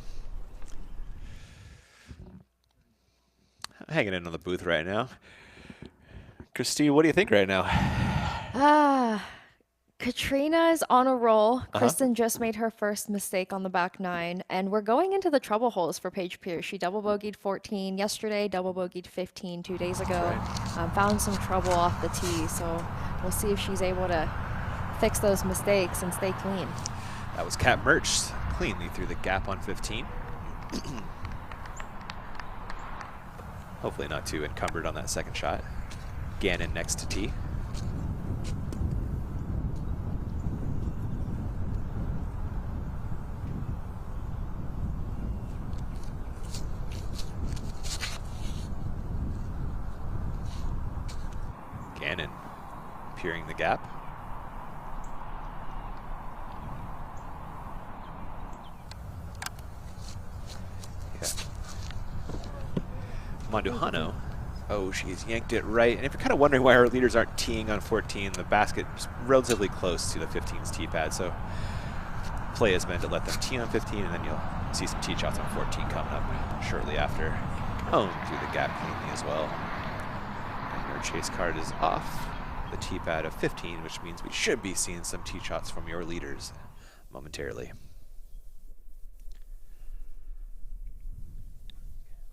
Hanging in on the booth right now. Christine, what do you think right now? Katrina is on a roll. Kristen just made her first mistake on the back nine, and we're going into the trouble holes for Paige Pierce. She double bogeyed 14 yesterday, double bogeyed 15 2 days ago. Found some trouble off the tee, so we'll see if she's able to fix those mistakes and stay clean. That was Kat Merch cleanly through the gap on 15. Hopefully not too encumbered on that second shot. Gannon next to tee. Gannon peering the gap. Yeah. Monduhano. Oh, she's yanked it right. And if you're kind of wondering why our leaders aren't teeing on 14, the basket is relatively close to the 15's tee pad. So play has been to let them tee on 15, and then you'll see some tee shots on 14 coming up shortly after. Home through the gap cleanly as well. And your chase card is off the tee pad of 15, which means we should be seeing some tee shots from your leaders momentarily.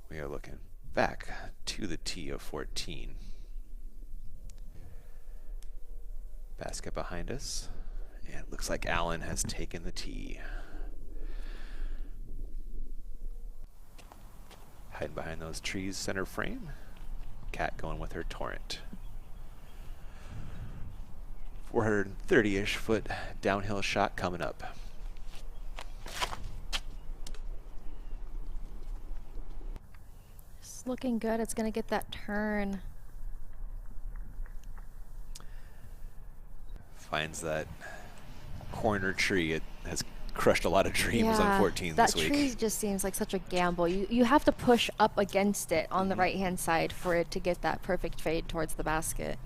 We are looking back to the tee of 14. Basket behind us, and it looks like Allen has taken the tee. Hiding behind those trees, center frame. Kat going with her torrent. 430-ish foot downhill shot coming up. It's looking good. It's going to get that turn. Finds that corner tree. It has crushed a lot of dreams on 14 this week. That tree just seems like such a gamble. You have to push up against it on the right-hand side for it to get that perfect fade towards the basket.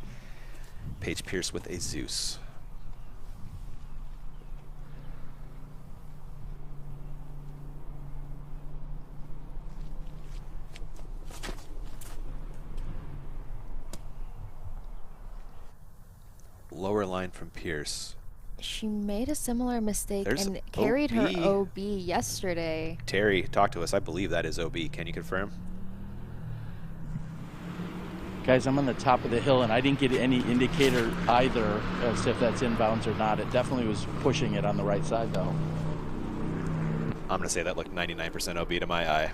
Paige Pierce with a Zeus. Lower line from Pierce. She made a similar mistake There's and carried her OB. OB yesterday. Terry, talk to us. I believe that is OB. Can you confirm? Guys, I'm on the top of the hill, and I didn't get any indicator either as if that's inbounds or not. It definitely was pushing it on the right side, though. I'm going to say that looked 99% OB to my eye.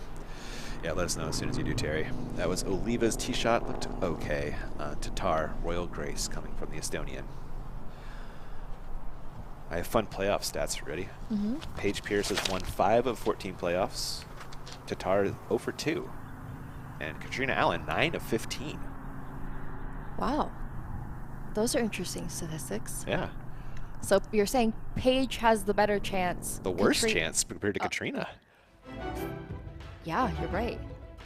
Yeah, let us know as soon as you do, Terry. That was Oliva's tee shot. Looked okay. Tatar, Royal Grace coming from the Estonian. I have fun playoff stats. Ready? Paige Pierce has won 5 of 14 playoffs. Tatar is 0 for 2. And Katrina Allen, 9 of 15. Wow. Those are interesting statistics. Yeah. So you're saying Paige has the better chance. The worst chance compared to Katrina. Yeah, you're right.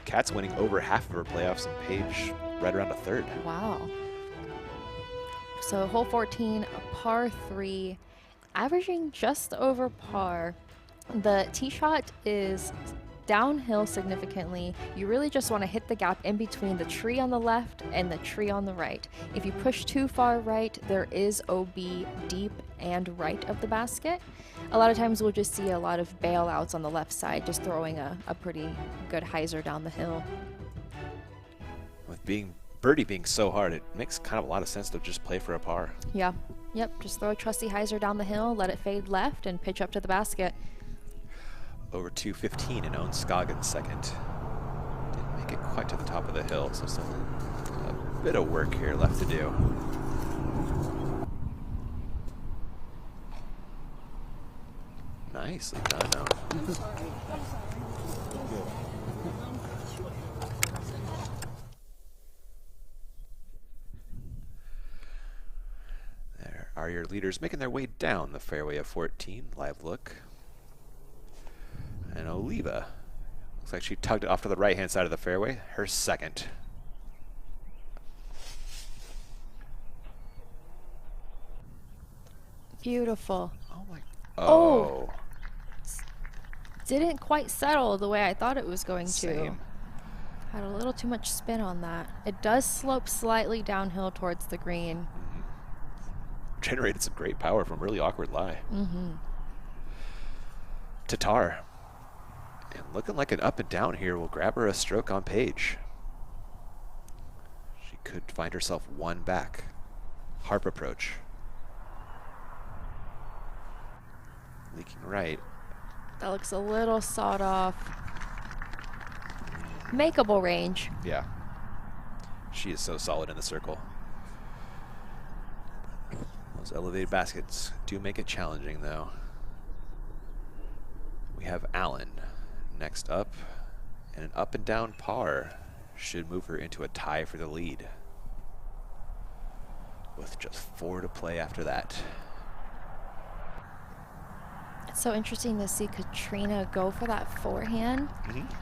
Kat's winning over half of her playoffs, and Paige right around a third. Wow. So hole 14, a par 3, averaging just over par. The tee shot is downhill significantly. You really just want to hit the gap in between the tree on the left and the tree on the right. If you push too far right, there is OB deep and right of the basket. A lot of times we'll just see a lot of bailouts on the left side, just throwing a pretty good hyzer down the hill. With birdie being so hard, it makes kind of a lot of sense to just play for a par. Yeah. Yep. Just throw a trusty hyzer down the hill, let it fade left, and pitch up to the basket. Over 215 and owns Scoggins second. Didn't make it quite to the top of the hill, so a bit of work here left to do. Nicely done, though. There are your leaders making their way down the fairway of 14. Live look. And Oliva, looks like she tugged it off to the right-hand side of the fairway, her second. Beautiful. Oh my Oh. Didn't quite settle the way I thought it was going to. Had a little too much spin on that. It does slope slightly downhill towards the green. Generated some great power from really awkward lie. Tatar. And looking like an up and down here will grab her a stroke on Paige. She could find herself one back. Harp approach. Leaking right. That looks a little sawed off. Makeable range. Yeah. She is so solid in the circle. Those elevated baskets do make it challenging, though. We have Allen next up, and an up and down par should move her into a tie for the lead, with just 4 to play after that. It's so interesting to see Katrina go for that forehand.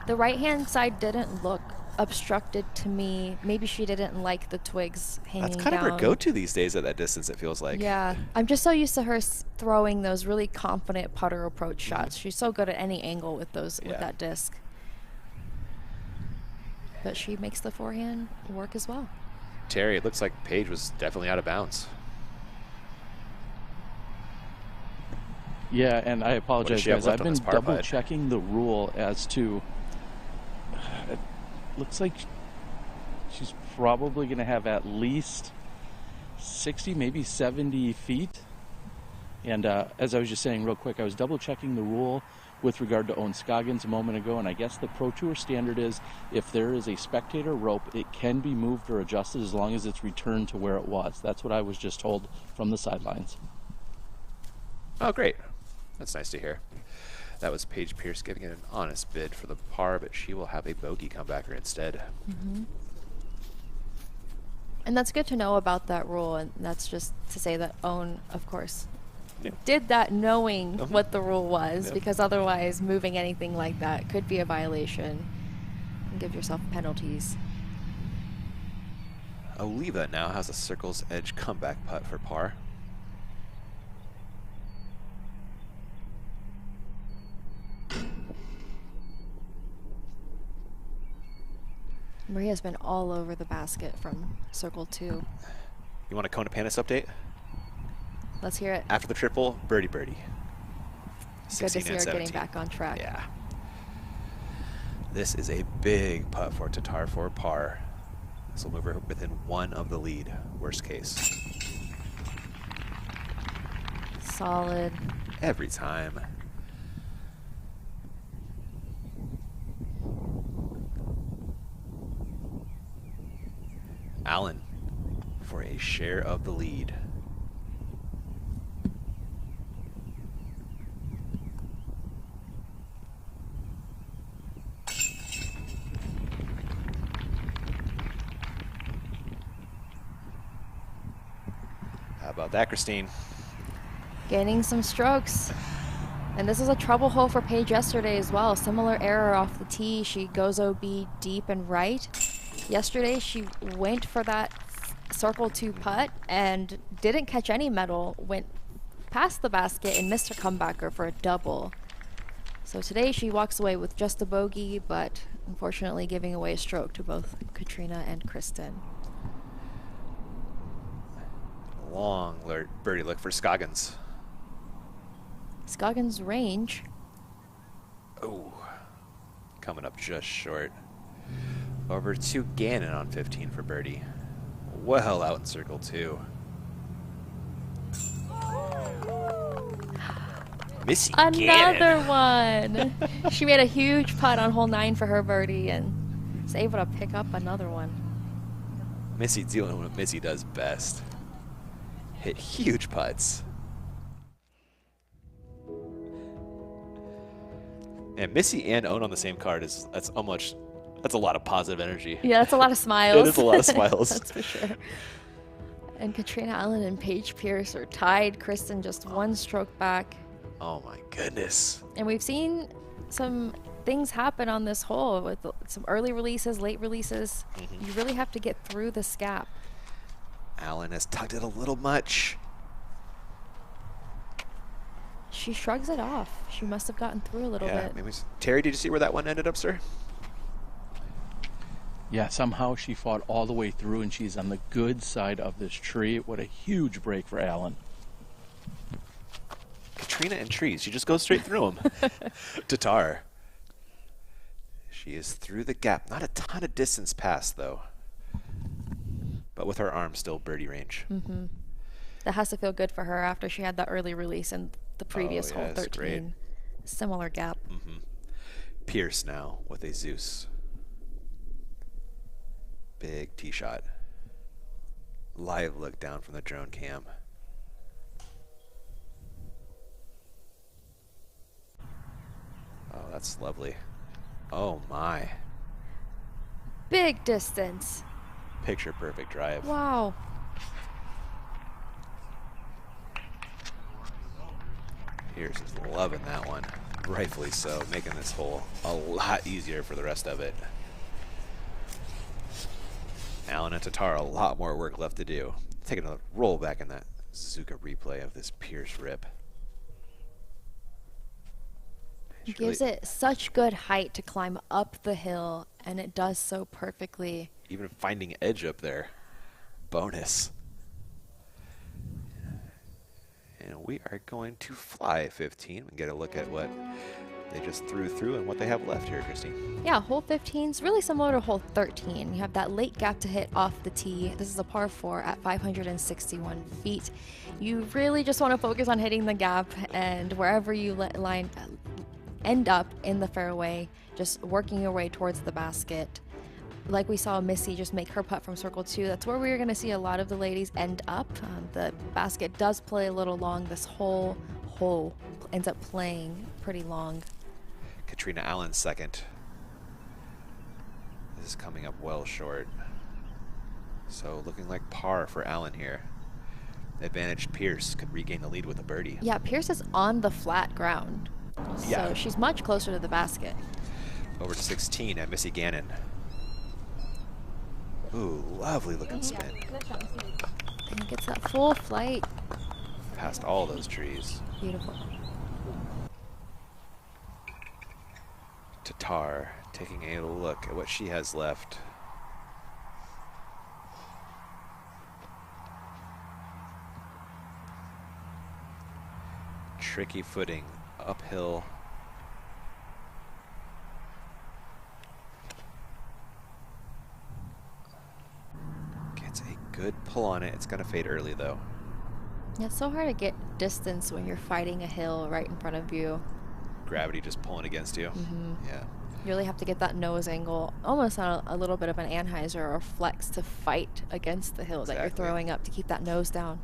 The right-hand side didn't look obstructed to me. Maybe she didn't like the twigs hanging down. That's kind of her go-to these days at that distance, it feels like. Yeah. I'm just so used to her throwing those really confident putter approach shots. She's so good at any angle with those with that disc. But she makes the forehand work as well. Terry, it looks like Paige was definitely out of bounds. Yeah, and I apologize, guys. I've been double-checking the rule as to... It looks like she's probably going to have at least 60, maybe 70 feet. And as I was just saying real quick, I was double-checking the rule with regard to Owen Scoggins a moment ago, and I guess the Pro Tour standard is if there is a spectator rope, it can be moved or adjusted as long as it's returned to where it was. That's what I was just told from the sidelines. Oh, great. That's nice to hear. That was Paige Pierce giving it an honest bid for the par, but she will have a bogey comebacker instead. And that's good to know about that rule, and that's just to say that Owen, of course, did that knowing what the rule was, because otherwise moving anything like that could be a violation and give yourself penalties. Oliva now has a circle's edge comeback putt for par. Maria's been all over the basket from circle 2. You want a Kona Panis update? Let's hear it. After the triple, birdie. Good to see her getting back on track. Yeah. This is a big putt for Tatar for par. This will move her within 1 of the lead, worst case. Solid. Every time. Allen for a share of the lead. How about that, Christine? Gaining some strokes. And this is a trouble hole for Paige yesterday as well. Similar error off the tee. She goes OB deep and right. Yesterday, she went for that circle 2 putt and didn't catch any metal, went past the basket and missed her comebacker for a double. So today she walks away with just a bogey, but unfortunately giving away a stroke to both Katrina and Kristen. Long birdie look for Scoggins. Scoggins' range. Oh, coming up just short. Over to Gannon on 15 for birdie. Well out in circle 2. Missy Another Gannon. one. She made a huge putt on hole 9 for her birdie and was able to pick up another one. Missy doing what Missy does best. Hit huge putts. And Missy and Owen on the same card that's a lot of positive energy. Yeah, that's a lot of smiles. It is a lot of smiles. That's for sure. And Katrina Allen and Paige Pierce are tied. Kristen just 1 stroke back. Oh my goodness. And we've seen some things happen on this hole with some early releases, late releases. You really have to get through this gap. Allen has tugged it a little much. She shrugs it off. She must have gotten through a little bit. Maybe. Terry, did you see where that one ended up, sir? Yeah, somehow she fought all the way through, and she's on the good side of this tree. What a huge break for Allen. Katrina and trees. She just goes straight through them. Tatar. She is through the gap. Not a ton of distance past, though. But with her arm still birdie range. Mm-hmm. That has to feel good for her after she had that early release in the previous hole 13. Great. Similar gap. Mm-hmm. Pierce now with a Zeus. Big tee shot. Live look down from the drone cam. Oh, that's lovely. Oh my. Big distance. Picture perfect drive. Wow. Pierce is loving that one. Rightfully so, making this hole a lot easier for the rest of it. Allen and Tatar, a lot more work left to do. Taking a roll back in that Zuka replay of this Pierce rip. It gives it such good height to climb up the hill, and it does so perfectly. Even finding edge up there. Bonus. And we are going to fly 15 and get a look at what they just threw through and what they have left here, Christine. Yeah, hole 15 is really similar to hole 13. You have that late gap to hit off the tee. This is a par 4 at 561 feet. You really just want to focus on hitting the gap, and wherever you end up in the fairway, just working your way towards the basket. Like we saw Missy just make her putt from circle 2. That's where we're going to see a lot of the ladies end up. The basket does play a little long. This whole hole ends up playing pretty long. Katrina Allen second. This is coming up well short. So looking like par for Allen here. Advantage Pierce could regain the lead with a birdie. Yeah, Pierce is on the flat ground. Yeah. So she's much closer to the basket. Over to 16 at Missy Gannon. Ooh, lovely looking spin. And he gets that full flight. Past all those trees. Beautiful. Tatar taking a look at what she has left. Tricky footing, uphill. Gets a good pull on it. It's going to fade early though. Yeah, it's so hard to get distance when you're fighting a hill right in front of you. Gravity just pulling against you. Mm-hmm. Yeah. You really have to get that nose angle, almost on a little bit of an Anheuser or flex to fight against the hill that you're throwing up to keep that nose down.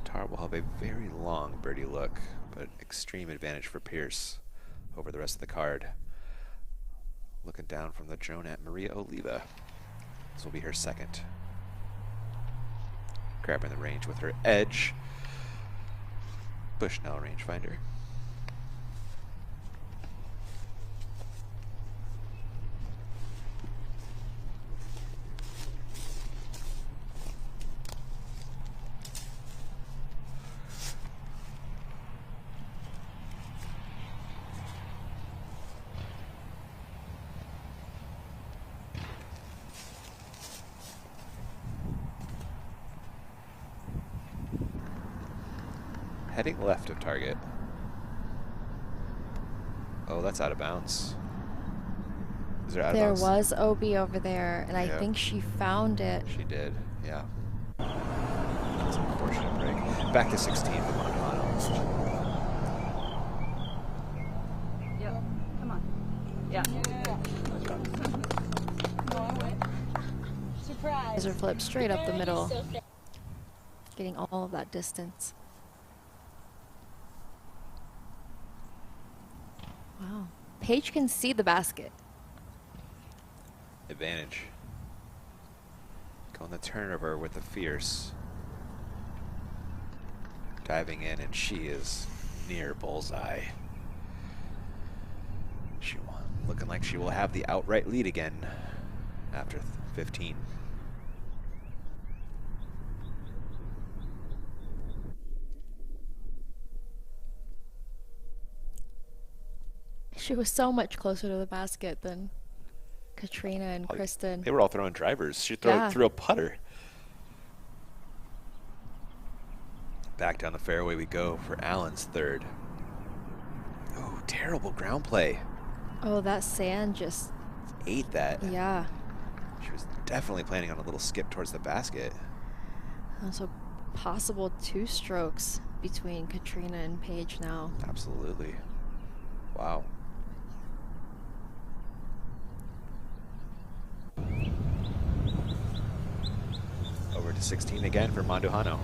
Tatar will have a very long birdie look, but extreme advantage for Pierce over the rest of the card. Looking down from the drone at Maria Oliva. This will be her second. Grabbing the range with her edge. Bushnell rangefinder. Heading left of target. Oh, that's out of bounds. Is there out of There bounds? was OB over there, and I think she found it. She did, yeah. That's an unfortunate break. Back to 16 with Montano. Yep. Come on. Yeah. Surprise. These are flipped straight up the middle, getting all of that distance. Wow. Paige can see the basket. Advantage. Going the turnover with the fierce. Diving in, and she is near bullseye. Looking like she will have the outright lead again after 15. She was so much closer to the basket than Katrina and Kristen. They were all throwing drivers. She Yeah. threw a putter. Back down the fairway we go for Allen's third. Oh, terrible ground play. Oh, that sand just Ate that. Yeah. She was definitely planning on a little skip towards the basket. Also, possible 2 strokes between Katrina and Paige now. Absolutely. Wow. Over to 16 again for Mandujano.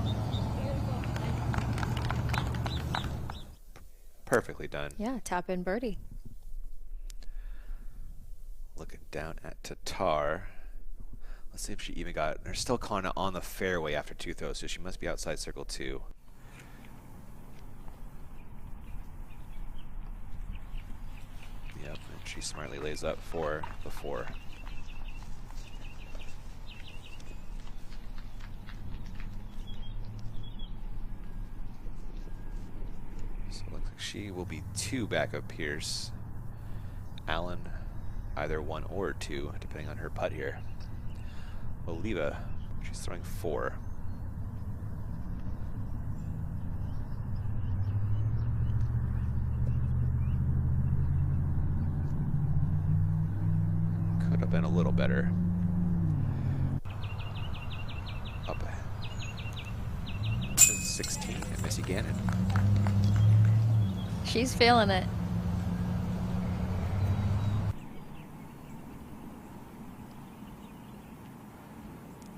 Perfectly done. Yeah, tap in birdie. Looking down at Tatar. Let's see if she even got, they're still calling it on the fairway after 2 throws, so she must be outside circle 2. Yep, and she smartly lays up for the 4. So it looks like she will be 2 back of Pierce. Allen, either 1 or 2, depending on her putt here. Oliva, she's throwing 4. Could have been a little better. Up 16 and Missy Gannon. She's feeling it.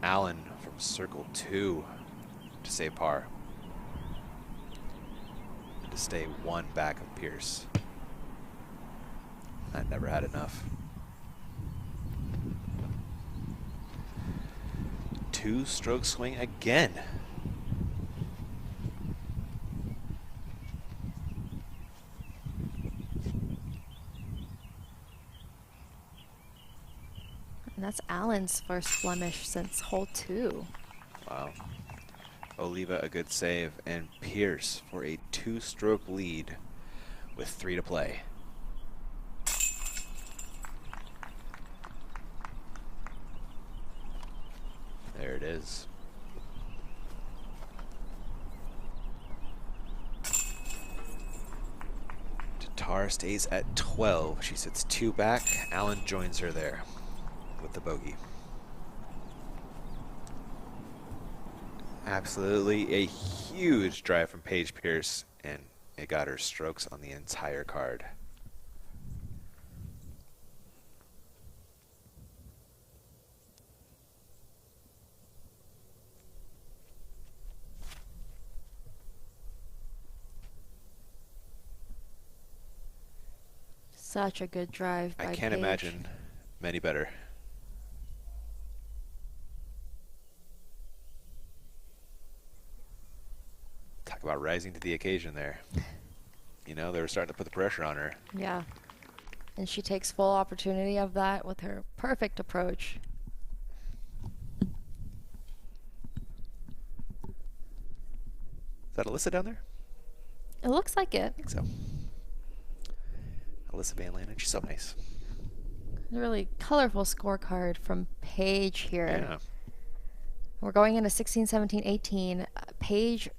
Allen from circle 2 to save par. And to stay 1 back of Pierce. I never had enough. 2-stroke swing again. And that's Allen's first blemish since hole 2. Wow. Oliva a good save, and Pierce for a 2-stroke lead with 3 to play. There it is. Tatar stays at 12. She sits 2 back. Allen joins her there with the bogey. Absolutely a huge drive from Paige Pierce, and it got her strokes on the entire card. Such a good drive by I can't Paige. imagine many better. Talk about rising to the occasion there. You know, they were starting to put the pressure on her. Yeah. And she takes full opportunity of that with her perfect approach. Is that Alyssa down there? It looks like it. I think so. Alyssa Van Landen, she's so nice. A really colorful scorecard from Paige here. Yeah. We're going into 16, 17, 18. Paige,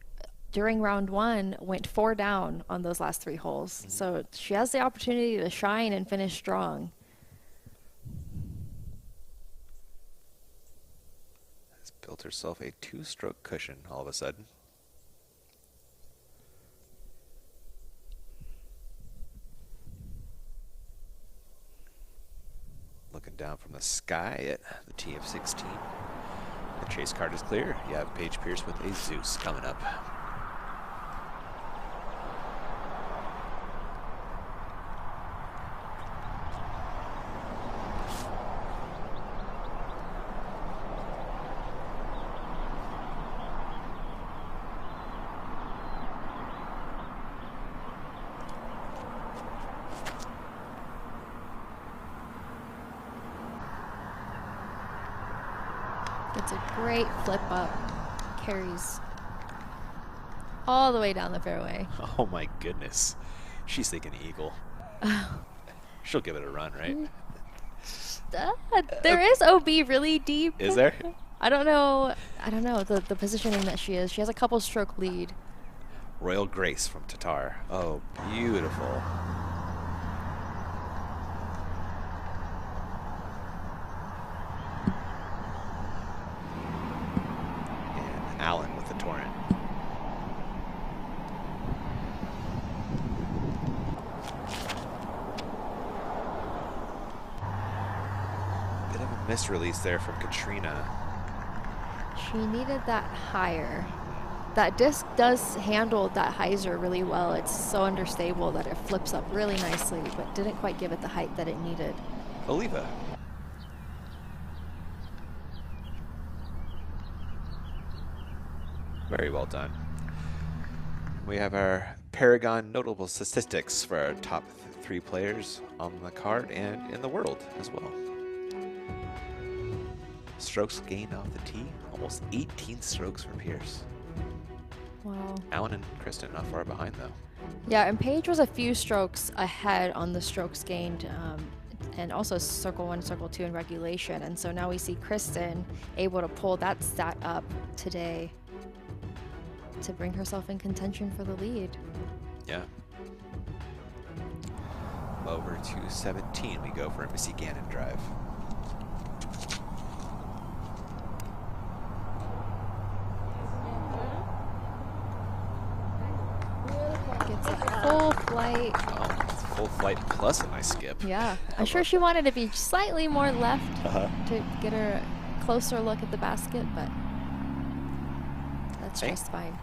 during round 1, went 4 down on those last 3 holes. So she has the opportunity to shine and finish strong. Has built herself a 2-stroke cushion all of a sudden. Looking down from the sky at the tee of 16. The chase card is clear. You have Paige Pierce with a Zeus coming up. It's a great flip up. Carries all the way down the fairway. Oh my goodness. She's thinking eagle. She'll give it a run, right? There is OB really deep. Is there? I don't know the positioning that she is. She has a couple stroke lead. Royal Grace from Tatar. Oh, beautiful. And Allen with the Torrent. Bit of a misrelease there from Katrina. She needed that higher. That disc does handle that hyzer really well. It's so understable that it flips up really nicely, but didn't quite give it the height that it needed. Oliva. Very well done. We have our Paragon notable statistics for our top 3 players on the card and in the world as well. Strokes gained off the tee, almost 18 strokes for Pierce. Wow. Allen and Kristen not far behind though. Yeah, and Paige was a few strokes ahead on the strokes gained, and also circle 1, circle 2 in regulation. And so now we see Kristen able to pull that stat up today to bring herself in contention for the lead. Yeah. Over to 17, we go for a Missy Gannon drive. Gets a full flight. Oh, it's full flight plus a nice skip. Yeah, I'm sure she wanted to be slightly more left Uh-huh. to get her a closer look at the basket, but that's just fine.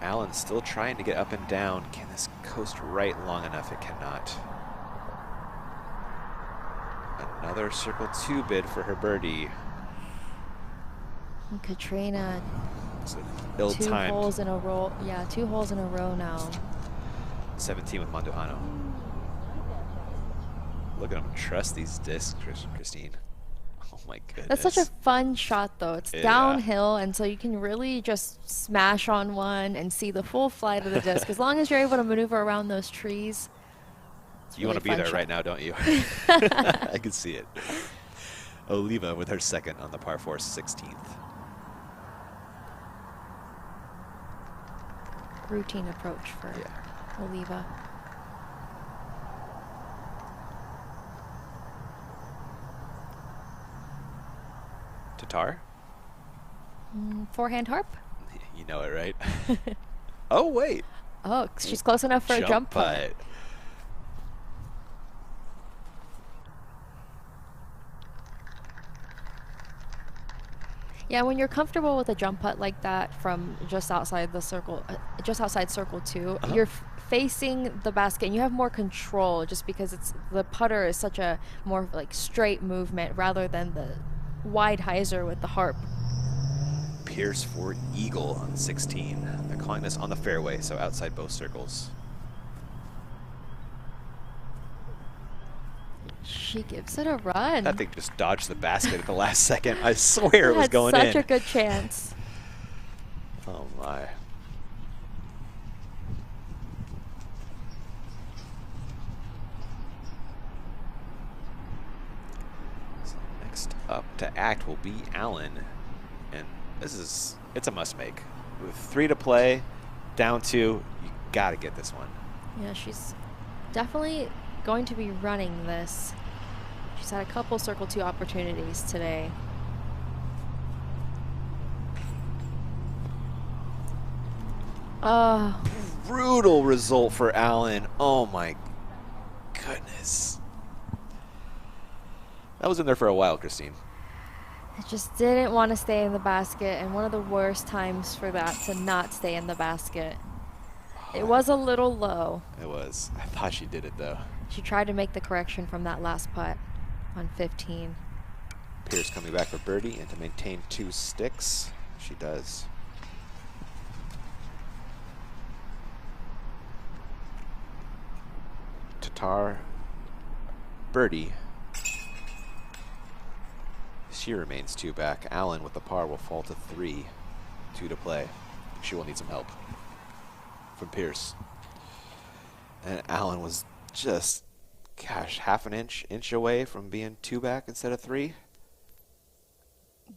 Allen's still trying to get up and down. Can this coast right long enough? It cannot. Another circle 2 bid for her birdie. And Katrina, So 2 ill-timed. holes in a row. Yeah, 2 holes in a row now. 17 with Monduhano. Look at him trust these discs, Christine. Oh my goodness. That's such a fun shot, though. It's Yeah. downhill, and so you can really just smash on one and see the full flight of the disc. As long as you're able to maneuver around those trees. You want to be fun there shot. right now, don't you? I can see it. Oliva with her second on the par 4 16th. Routine approach for Oliva. Tatar? Forehand harp? You know it, right? Oh, wait. Oh, she's close enough for a jump putt. Yeah, when you're comfortable with a jump putt like that from just outside the circle, just outside circle 2, you're facing the basket and you have more control just because the putter is such a more like straight movement rather than the wide hyzer with the harp. Pierce for eagle on 16. They're calling this on the fairway, so outside both circles. She gives it a run. That thing just dodged the basket at the last second. I swear it was going in. Such a good chance. Oh my. So next up to act will be Allen. And it's a must make. With 3 to play, down 2, you gotta get this one. Yeah, she's definitely going to be running this. She's had a couple circle 2 opportunities today. Brutal result for Allen. Oh my goodness. That was in there for a while, Christine. It just didn't want to stay in the basket, and one of the worst times for that to not stay in the basket. It was a little low. It was. I thought she did it though. She tried to make the correction from that last putt on 15. Pierce coming back for birdie and to maintain 2 sticks. She does. Tatar birdie. She remains 2 back. Allen with the par will fall to 3. 2 to play. She will need some help from Pierce. And Allen was just Gosh, half an inch away from being 2 back instead of 3.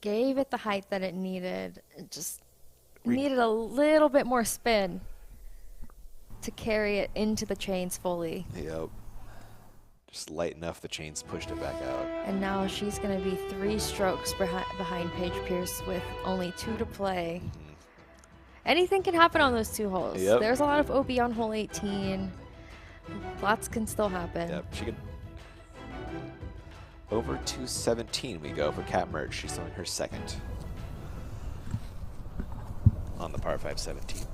Gave it the height that it needed. It just needed a little bit more spin to carry it into the chains fully. Yep. Just light enough, the chains pushed it back out. And now she's going to be 3 strokes behind Paige Pierce with only 2 to play. Anything can happen on those 2 holes. Yep. There's a lot of OB on hole 18. Lots can still happen. Yep, she could. Over to 17 we go for Kat Mertz. She's throwing her second on the par 5 17th.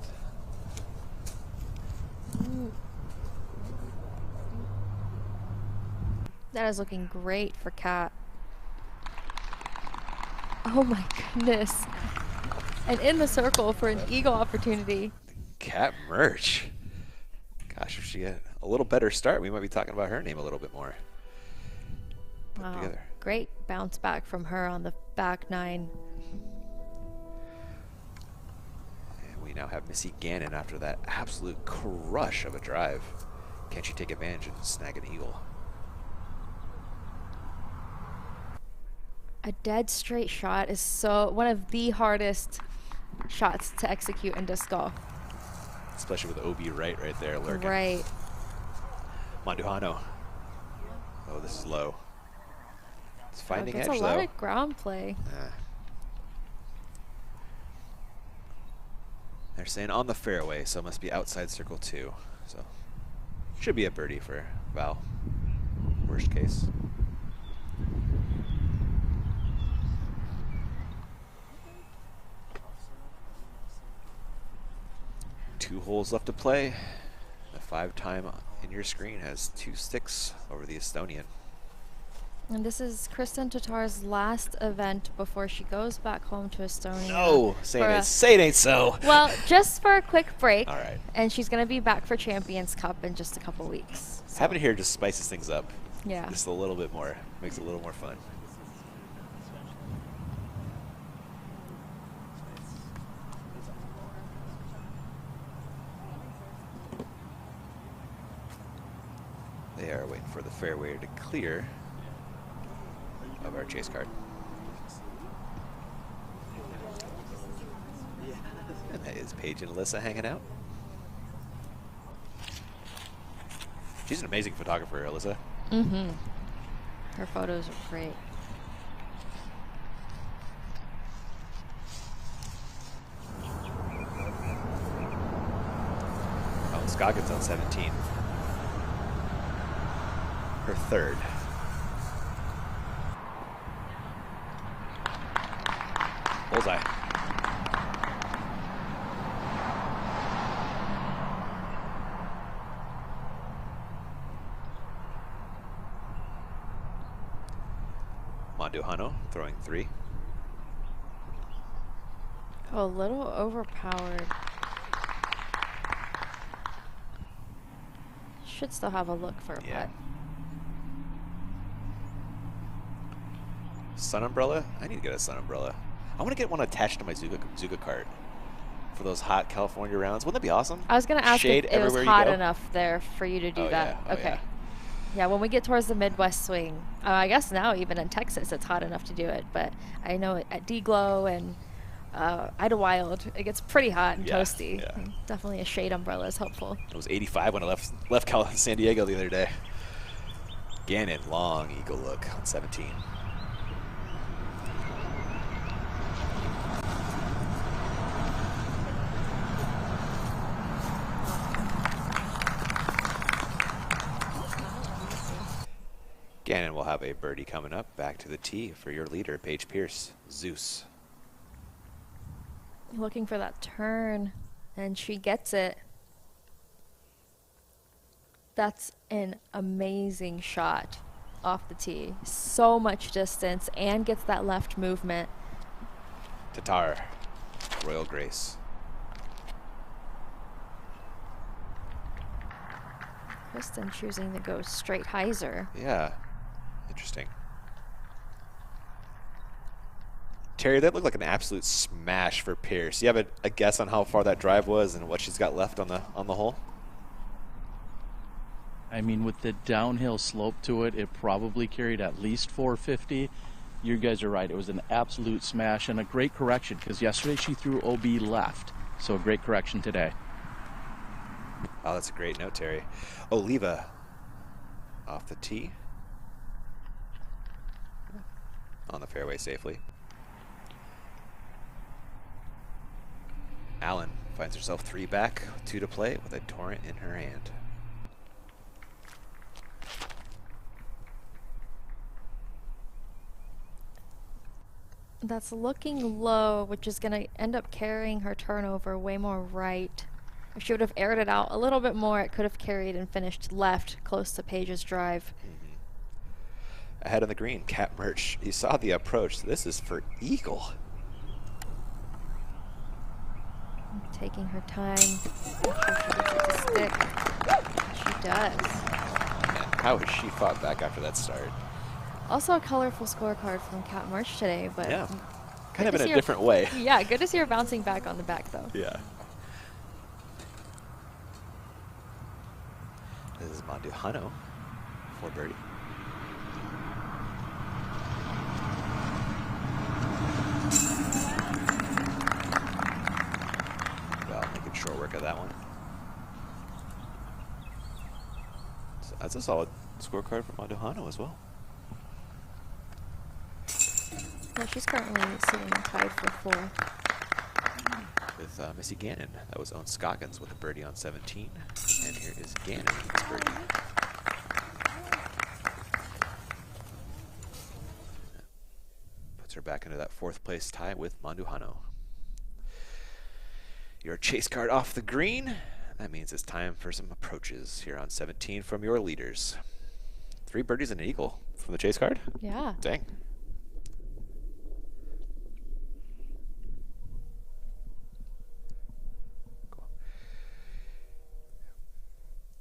That is looking great for Kat. Oh my goodness. And in the circle for an eagle opportunity. Kat Mertz. Gosh, if she had a little better start, we might be talking about her name a little bit more. Wow. Together. Great bounce back from her on the back 9. And we now have Missy Gannon after that absolute crush of a drive. Can she take advantage and snag an eagle? A dead straight shot is one of the hardest shots to execute in disc golf. Especially with OB right there lurking. Right. Mandujano. Oh, this is low. It's finding edge, though. It's a though. lot of ground play. They're saying on the fairway, so it must be outside circle 2. So should be a birdie for Val. Worst case. Two holes left to play. The 5-time in your screen has 2 sticks over the Estonian. And this is Kristen Tatar's last event before she goes back home to Estonia. No, say it ain't so. Well, just for a quick break. All right. And she's going to be back for Champions Cup in just a couple weeks. So. Having it here just spices things up. Yeah. Just a little bit more. Makes it a little more fun. They are waiting for the fairway to clear of our chase card. And that is Paige and Alyssa hanging out. She's an amazing photographer, Alyssa. Mm-hmm. Her photos are great. Oh, Scoggins on 17. Her third. Bullseye. Mandujano throwing 3. Oh, a little overpowered. Should still have a look for a putt. Sun umbrella? I need to get a sun umbrella. I want to get one attached to my Zuga cart for those hot California rounds. Wouldn't that be awesome? I was going to ask Shade if it was everywhere hot you go? enough there for you to do that. Yeah. Oh, okay. Yeah. Yeah, when we get towards the Midwest swing, I guess now even in Texas it's hot enough to do it. But I know at D-Glow and Idlewild, it gets pretty hot and toasty. Yeah. Definitely a shade umbrella is helpful. It was 85 when I left San Diego the other day. Gannon, long eagle look on 17. Gannon will have a birdie coming up. Back to the tee for your leader, Paige Pierce, Zeus. Looking for that turn, and she gets it. That's an amazing shot off the tee. So much distance, and gets that left movement. Tatar, Royal Grace. Kristen choosing to go straight hyzer. Yeah, interesting. Terry, that looked like an absolute smash for Pierce. You have a guess on how far that drive was and what she's got left on the hole? I mean, with the downhill slope to it, it probably carried at least 450. You guys are right. It was an absolute smash and a great correction because yesterday she threw OB left. So a great correction today. Oh, that's a great note, Terry. Oliva off the tee. On the fairway safely. Allen finds herself 3 back, 2 to play with a torrent in her hand. That's looking low, which is going to end up carrying her turnover way more right. If she would have aired it out a little bit more, it could have carried and finished left, close to Paige's drive. Ahead on the green, Cat Merch. You saw the approach. This is for eagle. Taking her time. Make sure she gets it to stick. She does. Man, how has she fought back after that start? Also a colorful scorecard from Cat Merch today, but yeah, kind of in a different way. Yeah, good to see her bouncing back on the back though. Yeah. This is Manduhano for birdie. Well, making short work of that one. So that's a solid scorecard for Manduhano as well. Well, she's currently sitting tied for 4th. With Missy Gannon. That was Owen Scoggins with a birdie on 17. And here is Gannon with his birdie. Puts her back into that 4th place tie with Manduhano. Your chase card off the green. That means it's time for some approaches here on 17 from your leaders. 3 birdies and an eagle from the chase card? Yeah. Dang.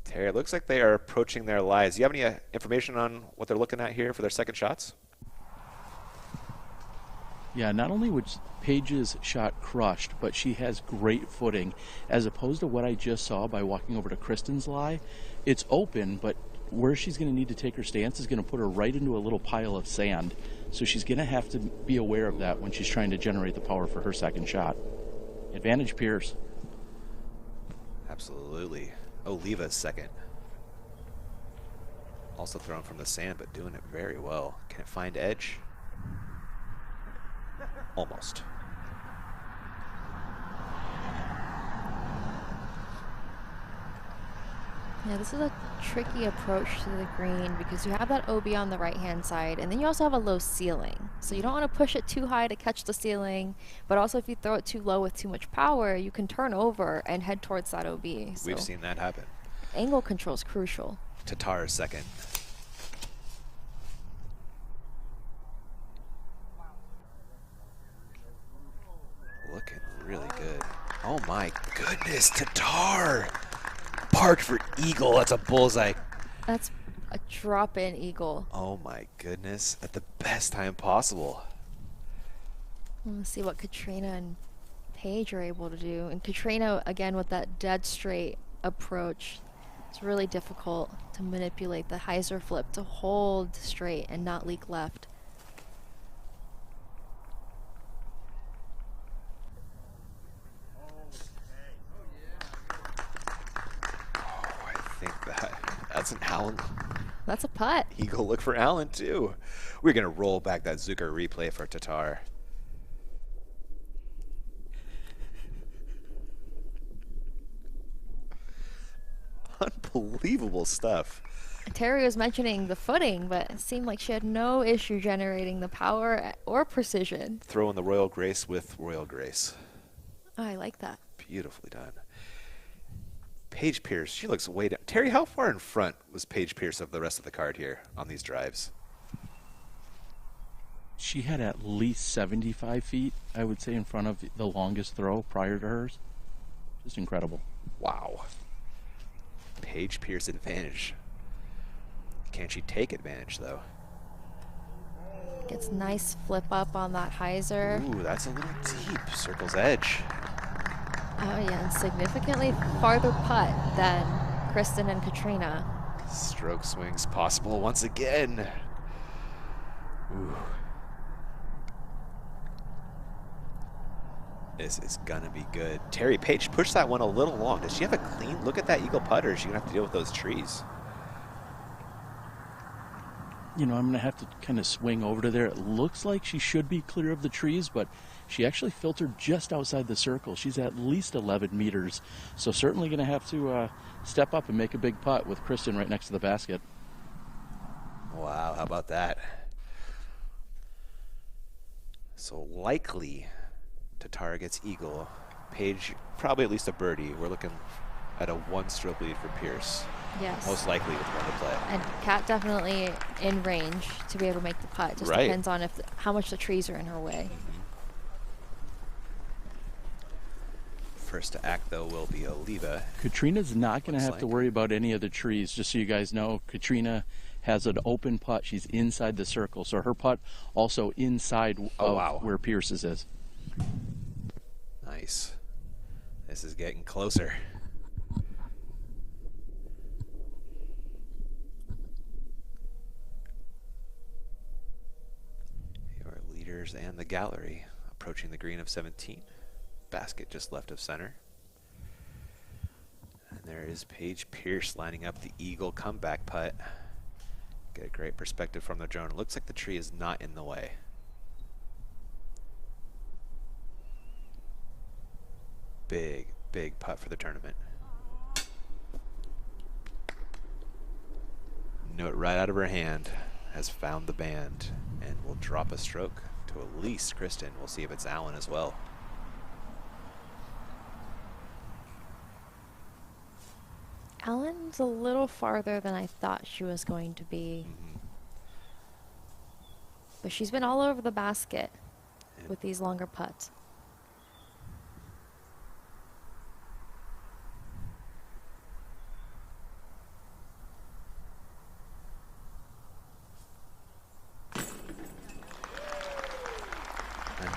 Terry, it looks like they are approaching their lies. Do you have any information on what they're looking at here for their second shots? Yeah, not only was Paige's shot crushed, but she has great footing. As opposed to what I just saw by walking over to Kristen's lie, it's open, but where she's going to need to take her stance is going to put her right into a little pile of sand. So she's going to have to be aware of that when she's trying to generate the power for her second shot. Advantage Pierce. Absolutely. Oliva's second. Also thrown from the sand, but doing it very well. Can it find edge? Almost. Yeah, this is a tricky approach to the green because you have that OB on the right-hand side, and then you also have a low ceiling. So you don't want to push it too high to catch the ceiling, but also if you throw it too low with too much power, you can turn over and head towards that OB. So we've seen that happen. Angle control is crucial. Tatar's second. Looking really good. Oh my goodness, Tatar! Parked for eagle. That's a bullseye. That's a drop-in eagle. Oh my goodness, at the best time possible. Let's see what Katrina and Paige are able to do. And Katrina, again, with that dead straight approach, it's really difficult to manipulate the hyzer flip to hold straight and not leak left. That's an Allen. That's a putt. Eagle look for Allen, too. We're going to roll back that Zucker replay for Tatar. Unbelievable stuff. Terry was mentioning the footing, but it seemed like she had no issue generating the power or precision. Throwing the Royal Grace with Royal Grace. Oh, I like that. Beautifully done. Paige Pierce, she looks way down. Terry, how far in front was Paige Pierce of the rest of the card here on these drives? She had at least 75 feet, I would say, in front of the longest throw prior to hers. Just incredible. Wow. Paige Pierce advantage. Can she take advantage, though? Gets nice flip up on that hyzer. Ooh, that's a little deep. Circle's edge. Oh, yeah, and significantly farther putt than Kristen and Katrina. Stroke swings possible once again. Ooh. This is gonna be good. Terry, Paige pushed that one a little long. Does she have a clean look at that eagle putt, or is she gonna have to deal with those trees? You know, I'm going to have to kind of swing over to there. It looks like she should be clear of the trees, but she actually filtered just outside the circle. She's at least 11 meters, so certainly going to have to step up and make a big putt with Kristen right next to the basket. Wow, how about that? So likely Tatar gets eagle. Paige, probably at least a birdie. We're looking at a one-stroke lead for Pierce. Yes. Most likely with one to play. And Kat definitely in range to be able to make the putt. Just right. Depends on how much the trees are in her way. First to act, though, will be Oliva. Katrina's not going to have to worry about any of the trees. Just so you guys know, Katrina has an open putt. She's inside the circle. So her putt also inside of where Pierce's is. Nice. This is getting closer. And the gallery approaching the green of 17. Basket just left of center. And there is Paige Pierce lining up the eagle comeback putt. Get a great perspective from the drone. It looks like the tree is not in the way. Big, big putt for the tournament. Note right out of her hand. Has found the band and will drop a stroke to at least Kristen. We'll see if it's Allen as well. Allen's a little farther than I thought she was going to be. But she's been all over the basket with these longer putts.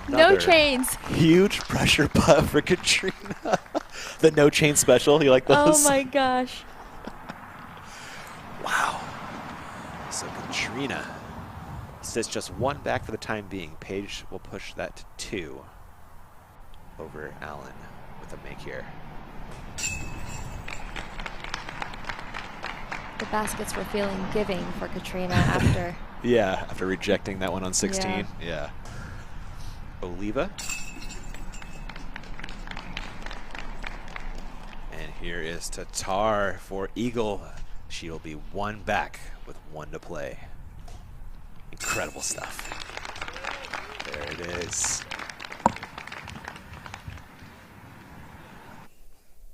No chains. Huge pressure putt for Katrina. The no chain special. You like those? Oh my gosh. Wow. So Katrina sits just one back for the time being. Paige will push that to 2 over Allen with a make here. The baskets were feeling giving for Katrina after. Yeah, after rejecting that one on 16. Yeah. Oliva. And here is Tatar for eagle. She'll be one back with 1 to play. Incredible stuff. There it is.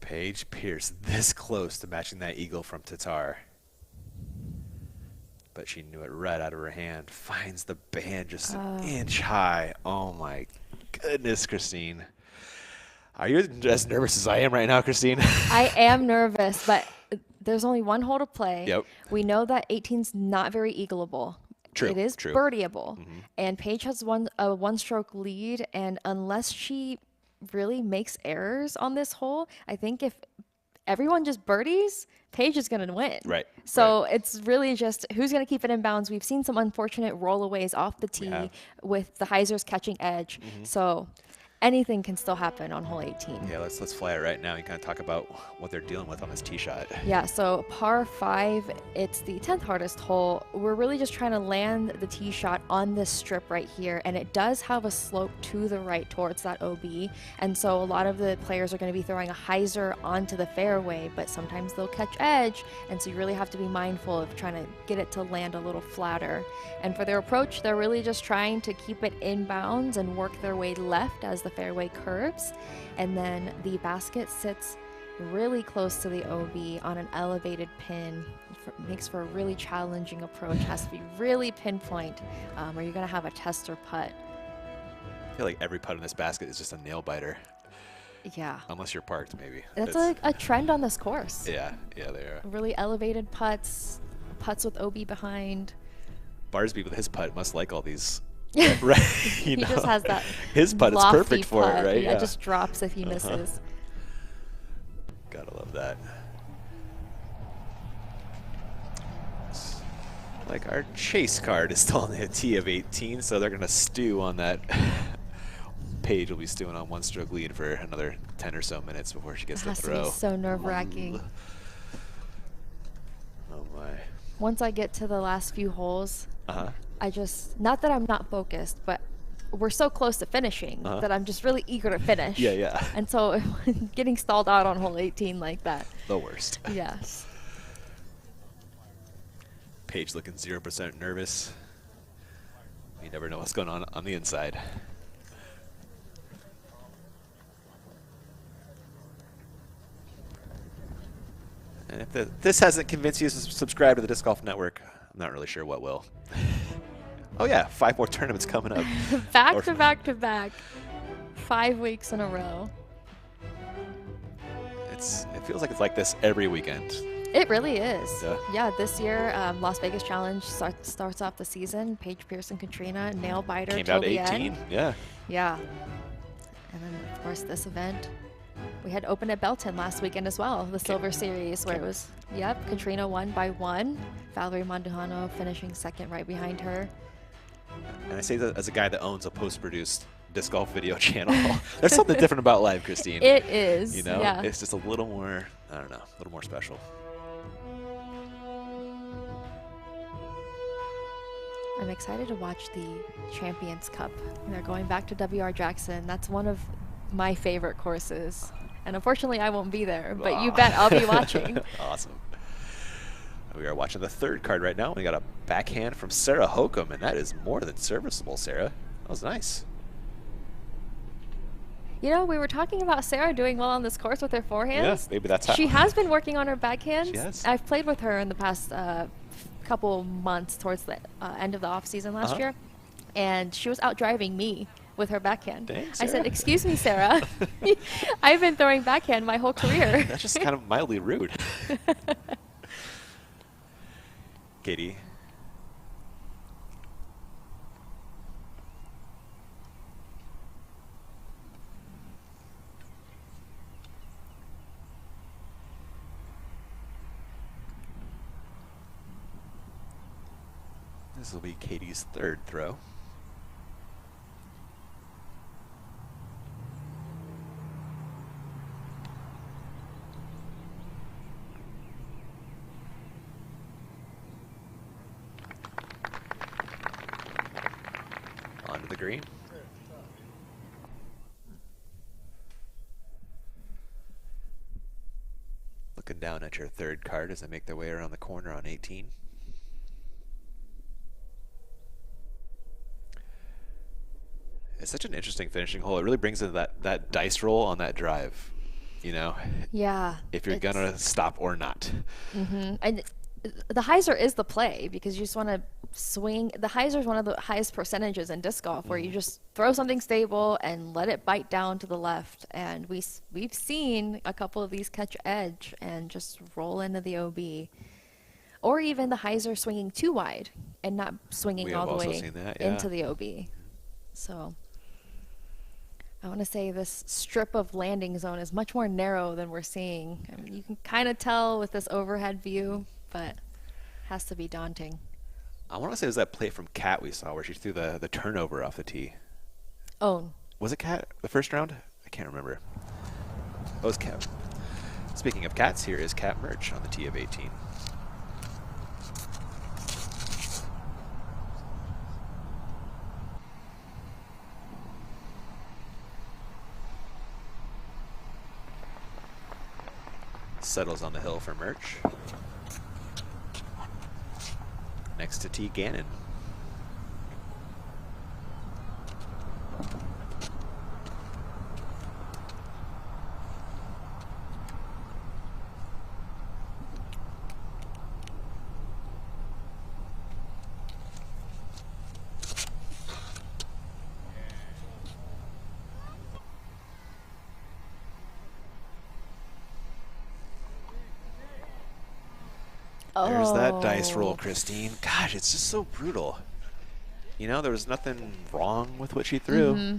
Paige Pierce this close to matching that eagle from Tatar. But she knew it right out of her hand. Finds the band just an inch high. Oh my goodness, Christine. Are you as nervous as I am right now, Christine? I am nervous, but there's only 1 hole to play. Yep. We know that 18's not very eagleable. True. It is true. birdieable. And Paige has a 1-stroke lead, and unless she really makes errors on this hole, I think if everyone just birdies, Paige is going to win. Right. So it's really just who's going to keep it in bounds. We've seen some unfortunate rollaways off the tee with the hyzers catching edge. So anything can still happen on hole 18. Yeah, let's fly it right now and kind of talk about what they're dealing with on this tee shot. Yeah, so par 5, it's the 10th hardest hole. We're really just trying to land the tee shot on this strip right here, and it does have a slope to the right towards that OB, and so a lot of the players are going to be throwing a hyzer onto the fairway, but sometimes they'll catch edge, and so you really have to be mindful of trying to get it to land a little flatter. And for their approach, they're really just trying to keep it in bounds and work their way left as the fairway curves, and then the basket sits really close to the OB on an elevated pin. Makes for a really challenging approach. Has to be really pinpoint, or you're going to have a tester putt. I feel like every putt in this basket is just a nail biter. Yeah. Unless you're parked, maybe. That's a trend on this course. Yeah, they are. Really elevated putts with OB behind. Barsby with his putt must like all these. Right, he just has that. His putt is perfect for it, right? Yeah, it just drops if he misses. Gotta love that. Like our chase card is still on the tee of 18, so they're going to stew on that. Paige will be stewing on 1-stroke lead for another 10 or so minutes before she gets to throw. Has to be so nerve-wracking. Oh my. Once I get to the last few holes, I just, not that I'm not focused, but we're so close to finishing that I'm just really eager to finish. Yeah, yeah. And so getting stalled out on hole 18 like that. The worst. Yes. Paige looking 0% nervous. You never know what's going on the inside. And if this hasn't convinced you to subscribe to the Disc Golf Network, I'm not really sure what will. Oh yeah, 5 more tournaments coming up. Back to back to back. 5 weeks in a row. It feels like it's like this every weekend. It really is. Yeah. Yeah, this year, Las Vegas Challenge starts off the season. Paige Pierce and Katrina, nail biter Came till out the 18, end. yeah. Yeah. And then, of course, this event. We had Open at Belton last weekend as well, the Silver Series, where it was, Katrina won by 1. Valerie Mandujano finishing second right behind her. And I say that as a guy that owns a post-produced disc golf video channel. There's something different about live, Christine. It is, You know, yeah. it's just a little more, I don't know, a little more special. I'm excited to watch the Champions Cup. They're going back to W.R. Jackson. That's one of my favorite courses. And unfortunately, I won't be there, but you bet I'll be watching. Awesome. We are watching the third card right now. We got a backhand from Sarah Hokum, and that is more than serviceable, Sarah. That was nice. You know, we were talking about Sarah doing well on this course with her forehands. Yeah, maybe that's how. She has been working on her backhands. She has. I've played with her in the past couple months towards the end of the off season last year, and she was out driving me with her backhand. Dang, I Sarah. said, "Excuse me, Sarah, I've been throwing backhand my whole career." That's just kind of mildly rude. Katie. This will be Katie's third throw. Onto the green. Looking down at your third card as I make their way around the corner on 18. It's such an interesting finishing hole. It really brings in that dice roll on that drive, you know? Yeah. If you're going to stop or not. Mm-hmm. And the hyzer is the play because you just want to swing. The hyzer is one of the highest percentages in disc golf where you just throw something stable and let it bite down to the left. And we've seen a couple of these catch edge and just roll into the OB. Or even the hyzer swinging too wide and not swinging all the way into the OB. So I want to say this strip of landing zone is much more narrow than we're seeing. I mean, you can kind of tell with this overhead view, but it has to be daunting. I want to say it was that play from Kat we saw where she threw the turnover off the tee. Oh. Was it Kat the first round? I can't remember. It was Kat. Speaking of Cats, here is Kat Merch on the tee of 18. Settles on the hill for Merch. Next to T. Gannon. There's that dice roll, Christine. Gosh, it's just so brutal. You know, there was nothing wrong with what she threw. Mm-hmm.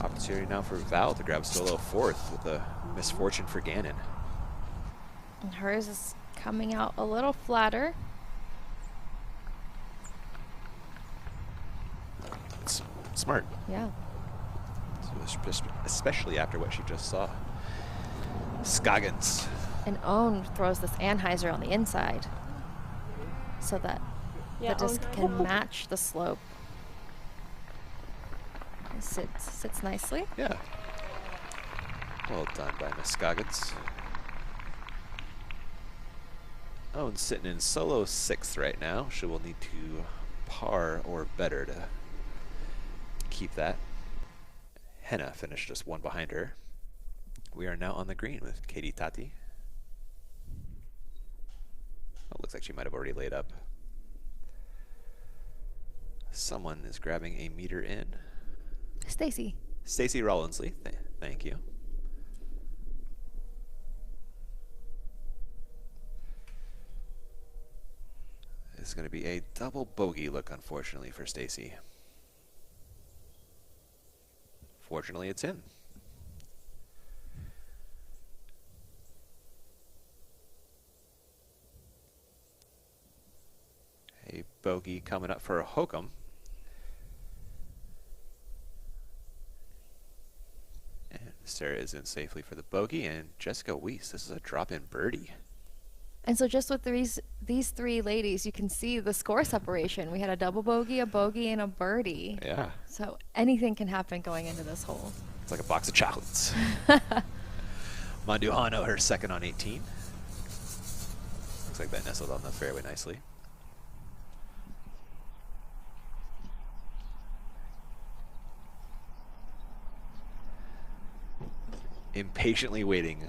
Opportunity now for Val to grab solo fourth with a misfortune for Gannon. And hers is coming out a little flatter. It's smart. Yeah. Especially after what she just saw. Scoggins. And Own throws this Anheuser on the inside so that the disc can match the slope. It sits nicely. Yeah. Well done by Miss Scoggins. Own sitting in solo 6th right now. She will need to par or better to keep that. Henna finished just 1 behind her. We are now on the green with Katie Tati. Oh, looks like she might have already laid up. Someone is grabbing a meter in. Stacy. Stacy Rollinsley, thank you. It's going to be a double bogey look, unfortunately, for Stacy. Fortunately, it's in. A bogey coming up for Hokum. And Sarah is in safely for the bogey, and Jessica Weiss, this is a drop-in birdie. And so just with these 3 ladies, you can see the score separation. We had a double bogey, a bogey, and a birdie. Yeah. So anything can happen going into this hole. It's like a box of chocolates. Manduhano, her second on 18. Looks like that nestled on the fairway nicely. Impatiently waiting.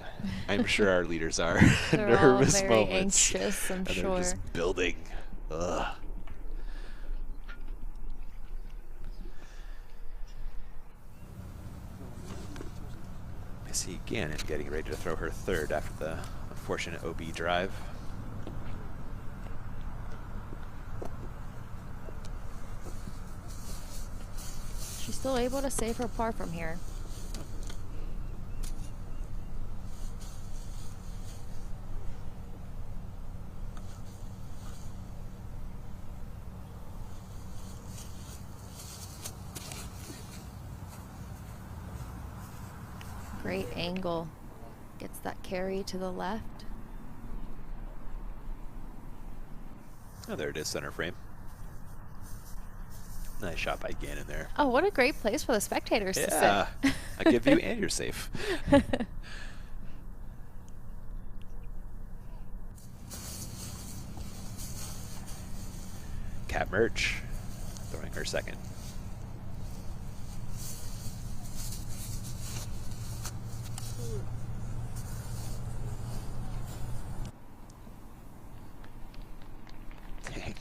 I'm sure our leaders are. They're Nervous all very moments. anxious, I'm and sure. They're just building. Ugh. Missy Gannon getting ready to throw her 3rd after the unfortunate OB drive. She's still able to save her par from here. Great angle. Gets that carry to the left. Oh, there it is, center frame. Nice shot by Gannon there. Oh, what a great place for the spectators to sit. I give you and you're safe. Cat Merch throwing her 2nd. Dang.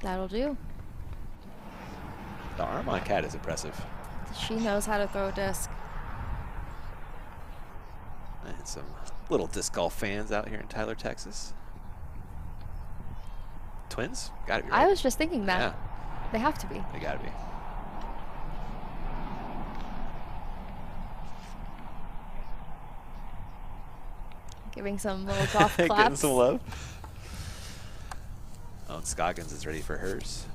That'll do. The arm on Cat is impressive. She knows how to throw a disc. And some little disc golf fans out here in Tyler, Texas. Twins? Gotta be right. I was just thinking that. Yeah. They have to be. They gotta be. Giving some little golf claps. Getting some love. Oh, and Scoggins is ready for hers.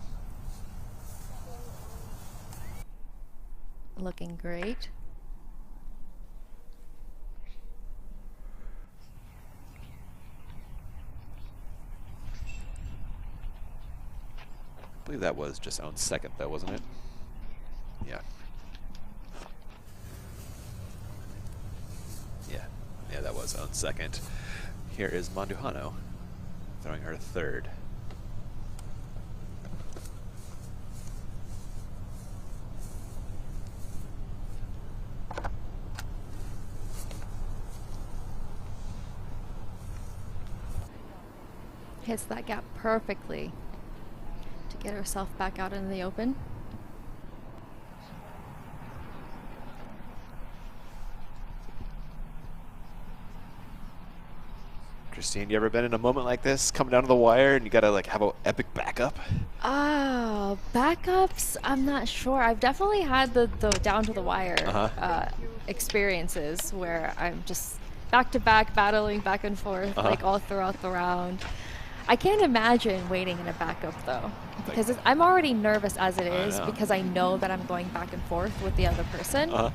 Looking great. I believe that was just Own's 2nd, though, wasn't it? Yeah. Yeah, that was Own's 2nd. Here is Manduhano throwing her 3rd. Hits that gap perfectly to get herself back out into the open. Christine, you ever been in a moment like this, coming down to the wire, and you gotta like have an epic backup? Oh, backups? I'm not sure. I've definitely had the down to the wire experiences where I'm just back to back, battling back and forth, like all throughout the round. I can't imagine waiting in a backup though, because I'm already nervous as it is because I know that I'm going back and forth with the other person.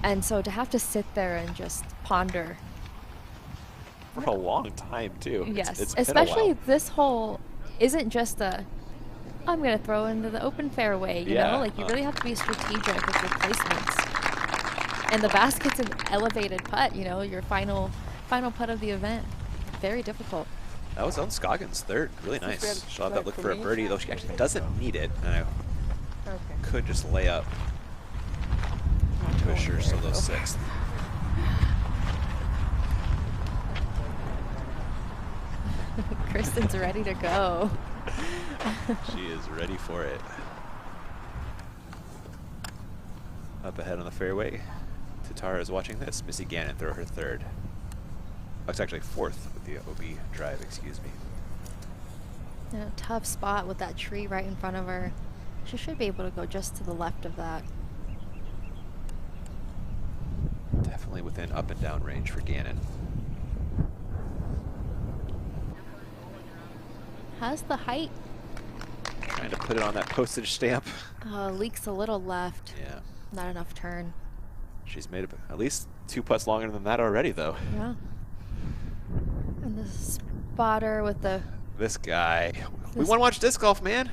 And so to have to sit there and just ponder. For a long time, too. Yes, it's been a especially while. this hole isn't just I'm going to throw into the open fairway, you know? Like, you really have to be strategic with your placements. And the basket's an elevated putt, you know, your final putt of the event. Very difficult. That was on Scoggins' third. Really nice. She'll have that look for a birdie, though she actually doesn't need it. And I could just lay up to assure solo sixth. Kristen's ready to go. She is ready for it. Up ahead on the fairway. Tatar is watching this. Missy Gannon throw her third. Oh, it's actually fourth with the OB drive, excuse me. Yeah, tough spot with that tree right in front of her. She should be able to go just to the left of that. Definitely within up and down range for Gannon. Has the height. Trying to put it on that postage stamp. Leaks a little left. Yeah. Not enough turn. She's made at least 2 putts longer than that already, though. Yeah. And the spotter with the... This guy. We want to watch disc golf, man.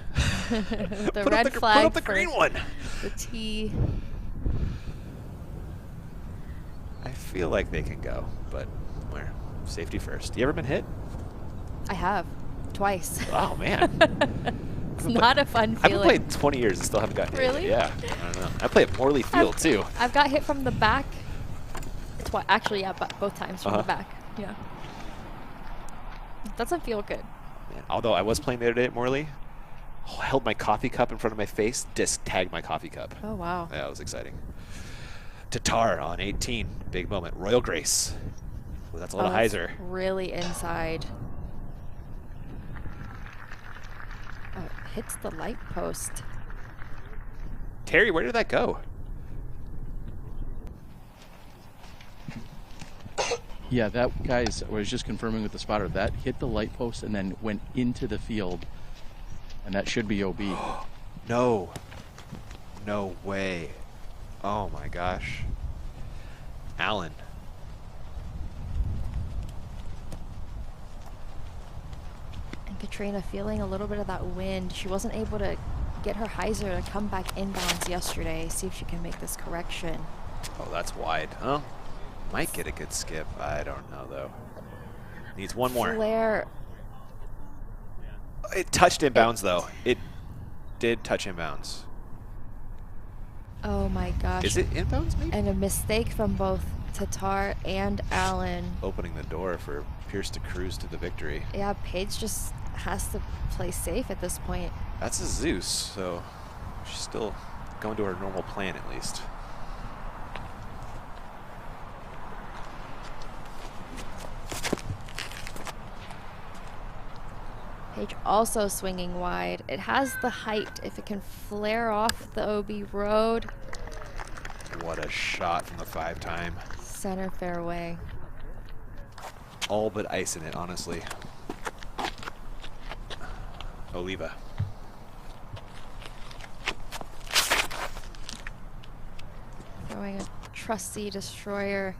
the red flag. Put up the green one. The tee. I feel like they can go, but where? Safety first. You ever been hit? I have. Twice. Oh, man. It's not a fun feeling. I've played 20 years and still haven't gotten hit. Really? Yeah. I don't know. I play at Morley Field, too. I've got hit from the back. Actually, yeah, but both times from the back. Yeah. Doesn't feel good. Man, although I was playing the other day at Morley, I held my coffee cup in front of my face, disc tagged my coffee cup. Oh, wow. Yeah, it was exciting. Tatar on 18. Big moment. Royal Grace. Ooh, that's a lot of hyzer. Really inside. Oh, it hits the light post. Terry, where did that go? Yeah, that, guys, I was just confirming with the spotter, that hit the light post and then went into the field, and that should be OB. No. No way. Oh my gosh. Allen. And Katrina feeling a little bit of that wind. She wasn't able to get her hyzer to come back inbounds yesterday. See if she can make this correction. Oh, that's wide. Oh, might get a good skip. I don't know, though. Needs one more. Flare. It touched inbounds, though. It did touch inbounds. Oh my gosh. Is it inbounds, maybe? And a mistake from both Tatar and Allen. Opening the door for Pierce to cruise to the victory. Yeah, Paige just has to play safe at this point. That's a Zeus, so she's still going to her normal plan at least. Paige also swinging wide. It has the height if it can flare off the OB road. What a shot from the 5-time. Center fairway. All but ice in it, honestly. Oliva. Throwing a trusty destroyer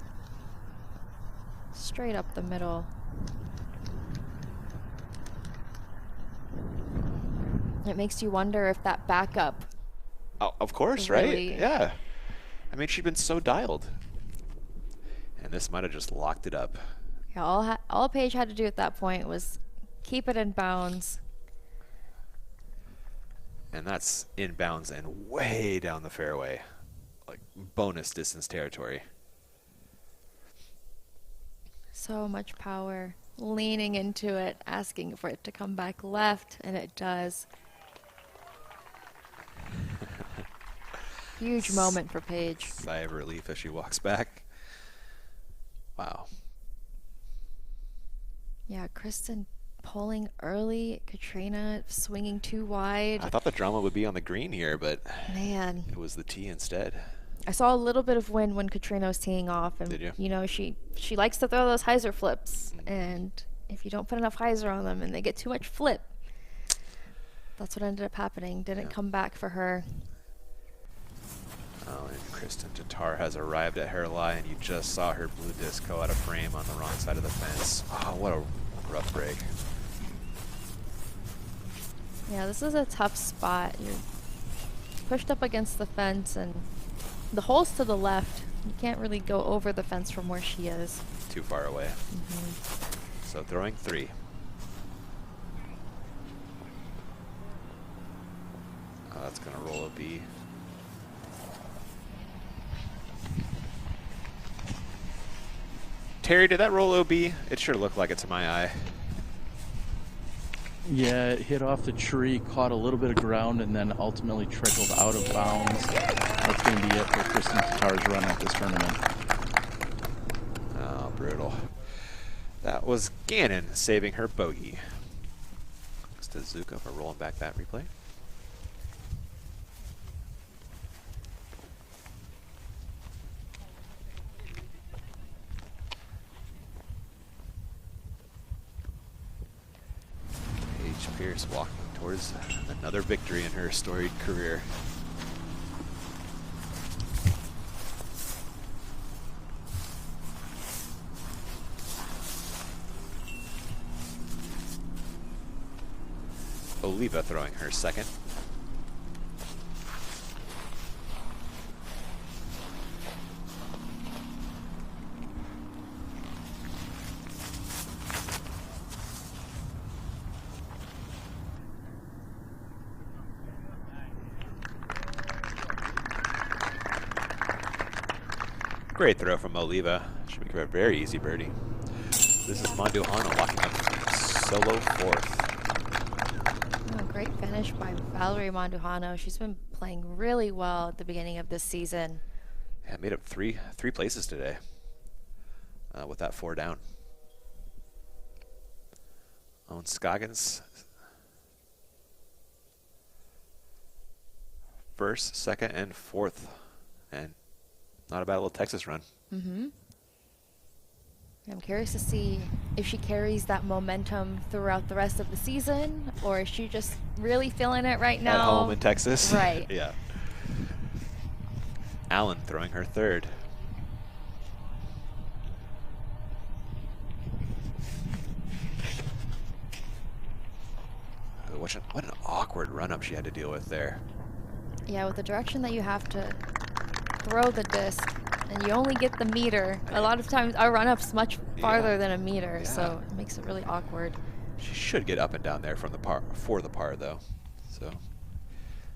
straight up the middle. It makes you wonder if that backup. Oh, of course, really, right? Yeah. I mean, she'd been so dialed. And this might have just locked it up. Yeah, all Paige had to do at that point was keep it in bounds. And that's inbounds and way down the fairway. Like bonus distance territory. So much power. Leaning into it, asking for it to come back left, and it does. Huge moment for Paige. Sigh of relief as she walks back. Wow. Yeah, Kristen pulling early. Katrina swinging too wide. I thought the drama would be on the green here, but man, it was the tee instead. I saw a little bit of wind when Katrina was teeing off, and Did you? know she likes to throw those hyzer flips, and if you don't put enough hyzer on them and they get too much flip, that's what ended up happening. Didn't come back for her. Oh, and Kristen Tatar has arrived at her lie, and you just saw her blue disc go out of frame on the wrong side of the fence. Oh, what a rough break. Yeah, this is a tough spot. You're pushed up against the fence, and the hole's to the left. You can't really go over the fence from where she is. Too far away. So throwing 3. Oh, that's going to roll a B. Terry, did that roll OB? It sure looked like it to my eye. Yeah, it hit off the tree, caught a little bit of ground, and then ultimately trickled out of bounds. That's going to be it for Kristen Tatar's run at this tournament. Oh, brutal. That was Gannon saving her bogey. Thanks to Zuko for rolling back that replay. Paige Pierce walking towards another victory in her storied career. Oliva throwing her second. Great throw from Oliva. Should make her a very easy birdie. This is Manduhano walking up solo fourth. Oh, great finish by Valerie Manduhano. She's been playing really well at the beginning of this season. Yeah, made up three places today with that 4 down. Owen Scoggins first, second, and fourth, and not a bad little Texas run. I'm curious to see if she carries that momentum throughout the rest of the season, or is she just really feeling it right now? At home in Texas. Right. Yeah. Allen throwing her third. What an awkward run-up she had to deal with there. Yeah, with the direction that you have to throw the disc, and you only get the meter. A lot of times our run-up's much farther than a meter, so it makes it really awkward. She should get up and down there from the par for the par, though. So,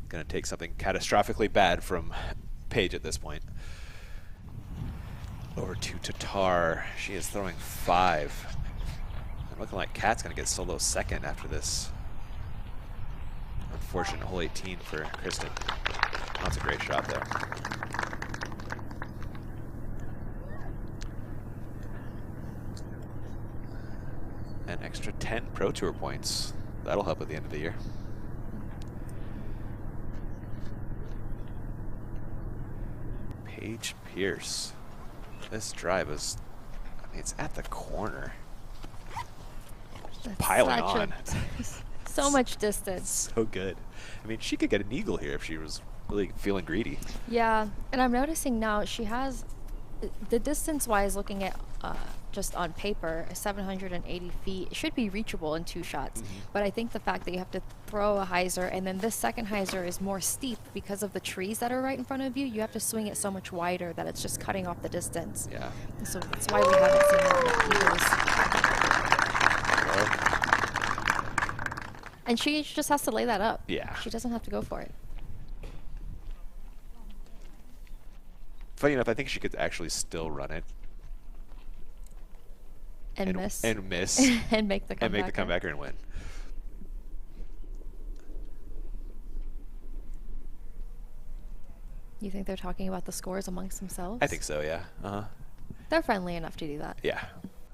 gonna take something catastrophically bad from Paige at this point. Over to Tatar. She is throwing 5. And looking like Kat's gonna get solo second after this unfortunate hole 18 for Kristen. That's a great shot, though. An extra 10 Pro Tour points. That'll help at the end of the year. Paige Pierce. This drive is, I mean, it's at the corner. Just piling on. So much distance. So good. I mean, she could get an eagle here if she was really feeling greedy. Yeah, and I'm noticing now she has, the distance-wise, looking at just on paper, 780 feet. It should be reachable in 2 shots. But I think the fact that you have to throw a hyzer, and then this second hyzer is more steep because of the trees that are right in front of you. You have to swing it so much wider that it's just cutting off the distance. Yeah. And so that's why we haven't seen a lot of eagles. And she just has to lay that up. Yeah. She doesn't have to go for it. Funny enough, I think she could actually still run it. And miss. And miss. And make the comebacker. And make the comebacker and win. You think they're talking about the scores amongst themselves? I think so, yeah. They're friendly enough to do that. Yeah.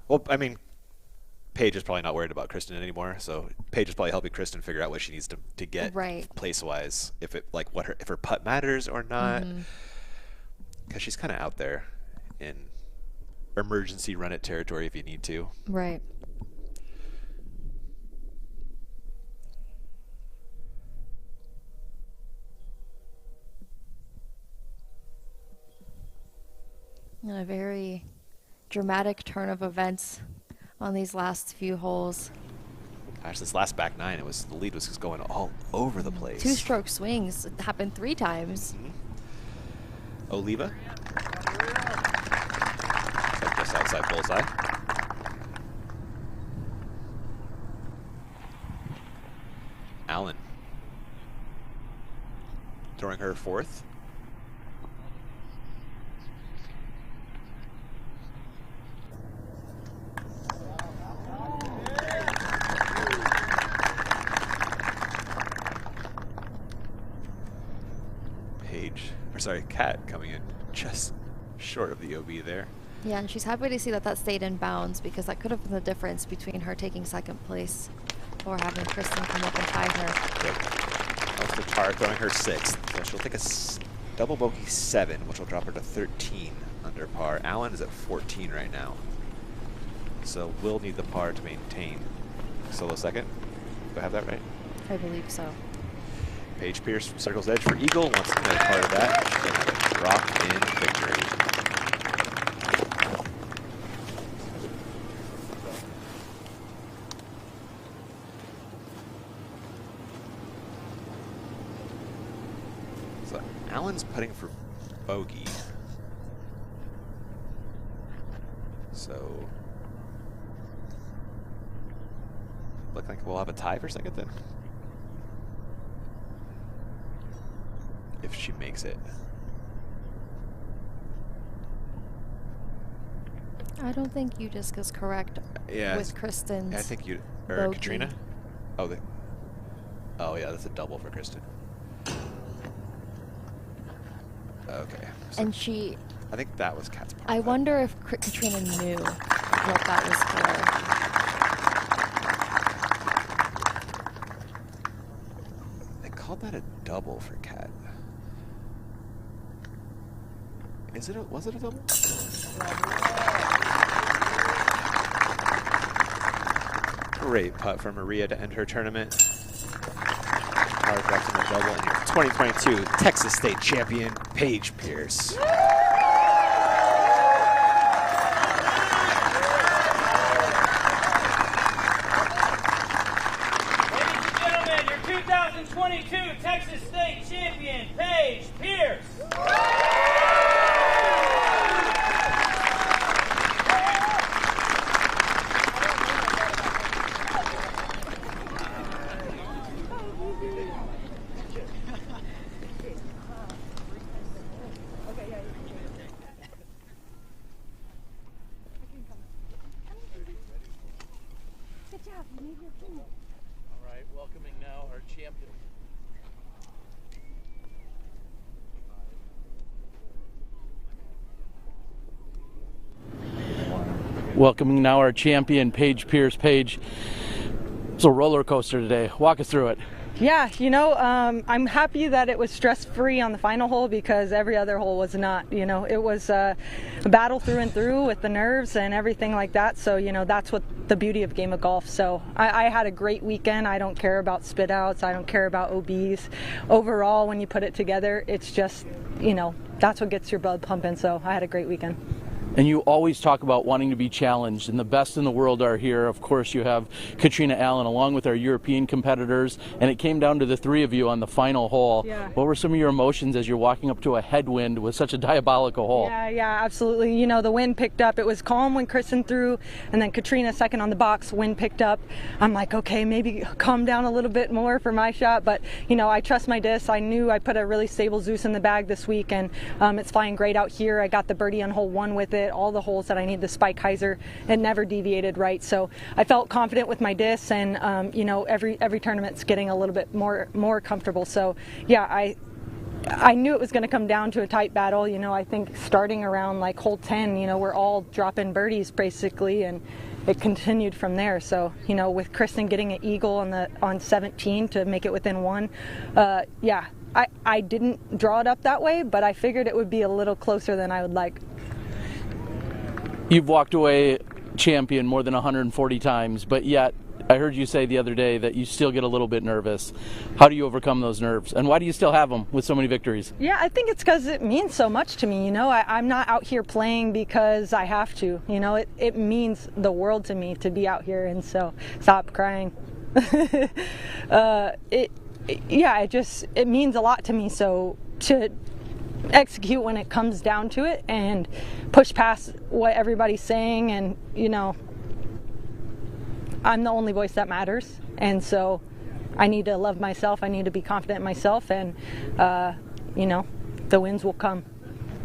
Well, I mean, Paige is probably not worried about Kristen anymore, so Paige is probably helping Kristen figure out what she needs to get place-wise, if it like if her putt matters or not, because she's kind of out there in emergency run it territory if you need to. Right. And a very dramatic turn of events on these last few holes. Gosh, this last back nine, the lead was just going all over the place. 2-stroke swings. It happened 3 times. Oliva. So just outside bullseye. Allen. Throwing her 4th. Kat coming in just short of the OB there. Yeah, and she's happy to see that stayed in bounds, because that could have been the difference between her taking 2nd place or having Kristen come up and tie her. That's the par throwing her 6th. So she'll take a double bogey 7, which will drop her to 13 under par. Allen is at 14 right now. So we'll need the par to maintain. Solo 2nd. Do I have that right? I believe so. Paige Pierce from Circle's Edge for Eagle wants to be part of that. She'll have a drop-in victory. So Allen's putting for bogey. So look like we'll have a tie for 2nd then. If she makes it. I don't think Udisk is correct with Kristen's. I think bogey. Katrina? Oh, yeah, that's a double for Kristen. Okay. So And she... I think that was Kat's part. I wonder if Katrina knew what that was for. They called that a double for Kat. Was it a double? Great putt from Maria to end her tournament. Power drops in the double, and your 2022 Texas State champion, Paige Pierce. Ladies and gentlemen, your 2022 Texas State champion, Paige Pierce. All right, welcoming now our champion. Welcoming now our champion, Paige Pierce. Paige, it's a roller coaster today. Walk us through it. Yeah, you know, I'm happy that it was stress-free on the final hole, because every other hole was not. You know, it was a battle through and through with the nerves and everything like that. So, you know, that's what the beauty of game of golf. So I had a great weekend. I don't care about spit outs. I don't care about OBs. Overall, when you put it together, it's just, you know, that's what gets your blood pumping. So I had a great weekend. And you always talk about wanting to be challenged, and the best in the world are here. Of course, you have Katrina Allen along with our European competitors, and it came down to the 3 of you on the final hole. Yeah. What were some of your emotions as you're walking up to a headwind with such a diabolical hole? Yeah, absolutely. You know, the wind picked up. It was calm when Kristen threw, and then Katrina second on the box, wind picked up. I'm like, okay, maybe calm down a little bit more for my shot, but, you know, I trust my disc. I knew I put a really stable Zeus in the bag this week, and it's flying great out here. I got the birdie on hole 1 with it. All the holes that I need, the spike hyzer, it never deviated right. So I felt confident with my disc, and you know, every tournament's getting a little bit more comfortable. So yeah, I knew it was going to come down to a tight battle. You know, I think starting around like hole 10, you know, we're all dropping birdies basically, and it continued from there. So, you know, with Kristen getting an eagle on 17 to make it within 1, yeah, I didn't draw it up that way, but I figured it would be a little closer than I would like. You've walked away champion more than 140 times, but yet I heard you say the other day that you still get a little bit nervous. How do you overcome those nerves, and why do you still have them with so many victories? Yeah, I think it's because it means so much to me. You know, I'm not out here playing because I have to. You know, it means the world to me to be out here, and so stop crying. It means a lot to me. So to execute when it comes down to it and push past what everybody's saying, and you know, I'm the only voice that matters, and so I need to love myself. I need to be confident in myself, and you know, the wins will come.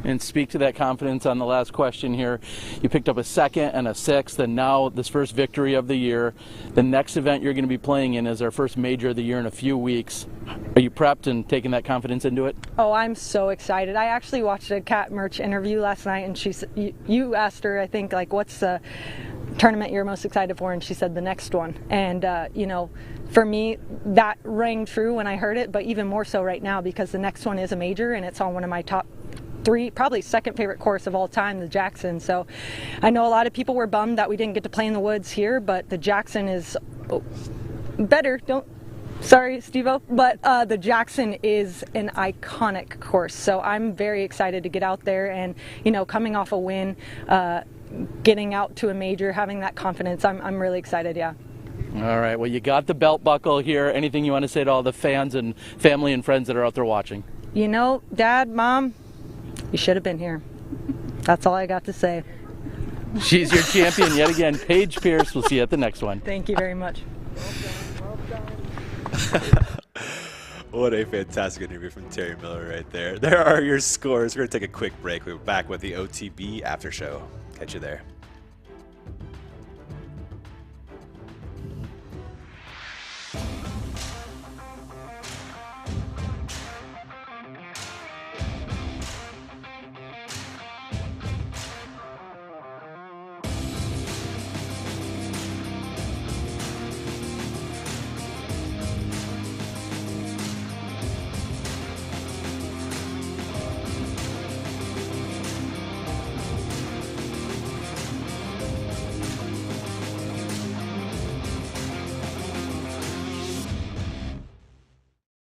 And speak to that confidence on the last question here. You picked up a 2nd and a 6th, and now this first victory of the year. The next event you're going to be playing in is our first major of the year in a few weeks. Are you prepped and taking that confidence into it? Oh, I'm so excited. I actually watched a Kat Merch interview last night, and you asked her, I think, like, what's the tournament you're most excited for, and she said the next one. And you know, for me, that rang true when I heard it, but even more so right now, because the next one is a major, and it's on one of my top 3, probably 2nd favorite course of all time, the Jackson. So I know a lot of people were bummed that we didn't get to play in the woods here, but the Jackson is better. Sorry, Steve-O, but the Jackson is an iconic course. So I'm very excited to get out there, and you know, coming off a win, getting out to a major, having that confidence, I'm really excited. Yeah. All right, well, you got the belt buckle here. Anything you want to say to all the fans and family and friends that are out there watching? You know, Dad, Mom, you should have been here. That's all I got to say. She's your champion yet again, Paige Pierce. We'll see you at the next one. Thank you very much. What a fantastic interview from Terry Miller right there. There are your scores. We're going to take a quick break. We're back with the OTB after show. Catch you there.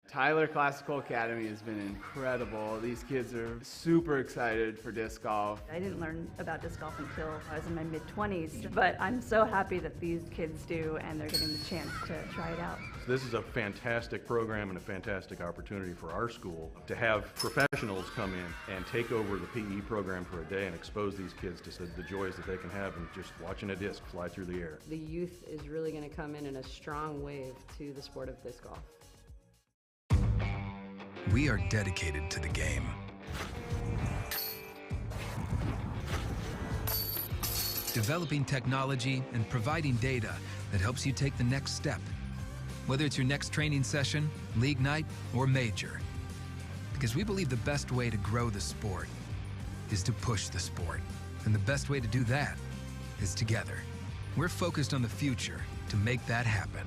Tyler Classical Academy has been incredible. These kids are super excited for disc golf. I didn't learn about disc golf until I was in my mid-20s, but I'm so happy that these kids do, and they're getting the chance to try it out. This is a fantastic program and a fantastic opportunity for our school to have professionals come in and take over the PE program for a day and expose these kids to the joys that they can have in just watching a disc fly through the air. The youth is really going to come in a strong wave to the sport of disc golf. We are dedicated to the game. Developing technology and providing data that helps you take the next step. Whether it's your next training session, league night, or major. Because we believe the best way to grow the sport is to push the sport. And the best way to do that is together. We're focused on the future to make that happen.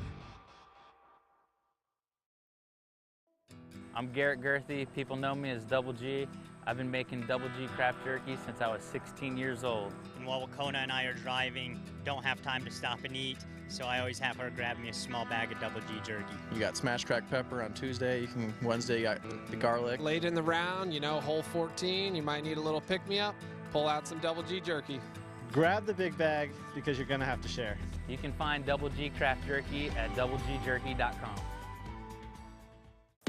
I'm Garrett Girthy. People know me as Double G. I've been making Double G craft jerky since I was 16 years old. And while Kona and I are driving, don't have time to stop and eat, so I always have her grab me a small bag of Double G jerky. You got smash cracked pepper on Tuesday. Wednesday you got the garlic. Late in the round, you know, hole 14, you might need a little pick-me-up. Pull out some Double G jerky. Grab the big bag because you're gonna have to share. You can find Double G craft jerky at doublegjerky.com.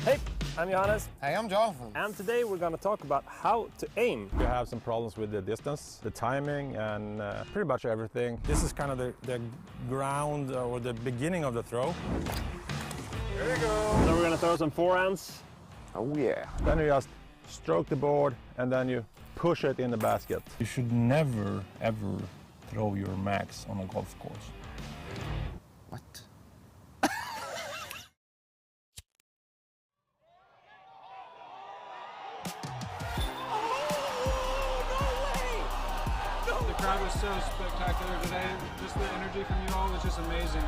Hey, I'm Johannes. Hey, I'm Jonathan. And today we're going to talk about how to aim. You have some problems with the distance, the timing, and pretty much everything. This is kind of the ground or the beginning of the throw. There you go. So we're going to throw some forehands. Oh yeah. Then you just stroke the board and then you push it in the basket. You should never, ever throw your max on a golf course. What? The crowd was so so spectacular today. Just the energy from you all was just amazing.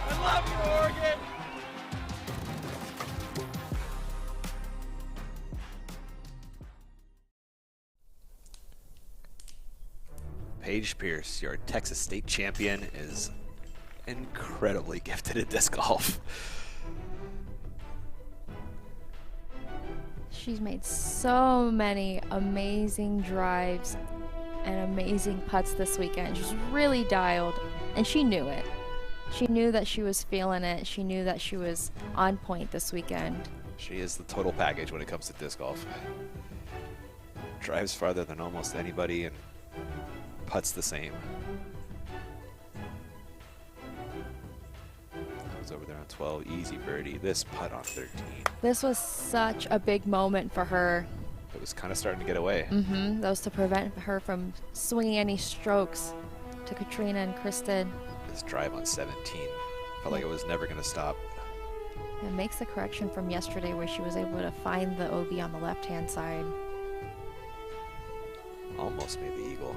I love you, Oregon! Paige Pierce, your Texas State champion, is incredibly gifted at disc golf. She's made so many amazing drives and amazing putts this weekend. She's really dialed, and she knew it. She knew that she was feeling it. She knew that she was on point this weekend. She is the total package when it comes to disc golf. Drives farther than almost anybody and putts the same. That was over there on 12, easy birdie. This putt on 13. This was such a big moment for her. It was kind of starting to get away. That was to prevent her from swinging any strokes to Katrina and Kristen. This drive on 17 felt like it was never going to stop. It makes the correction from yesterday where she was able to find the OB on the left-hand side. Almost made the eagle.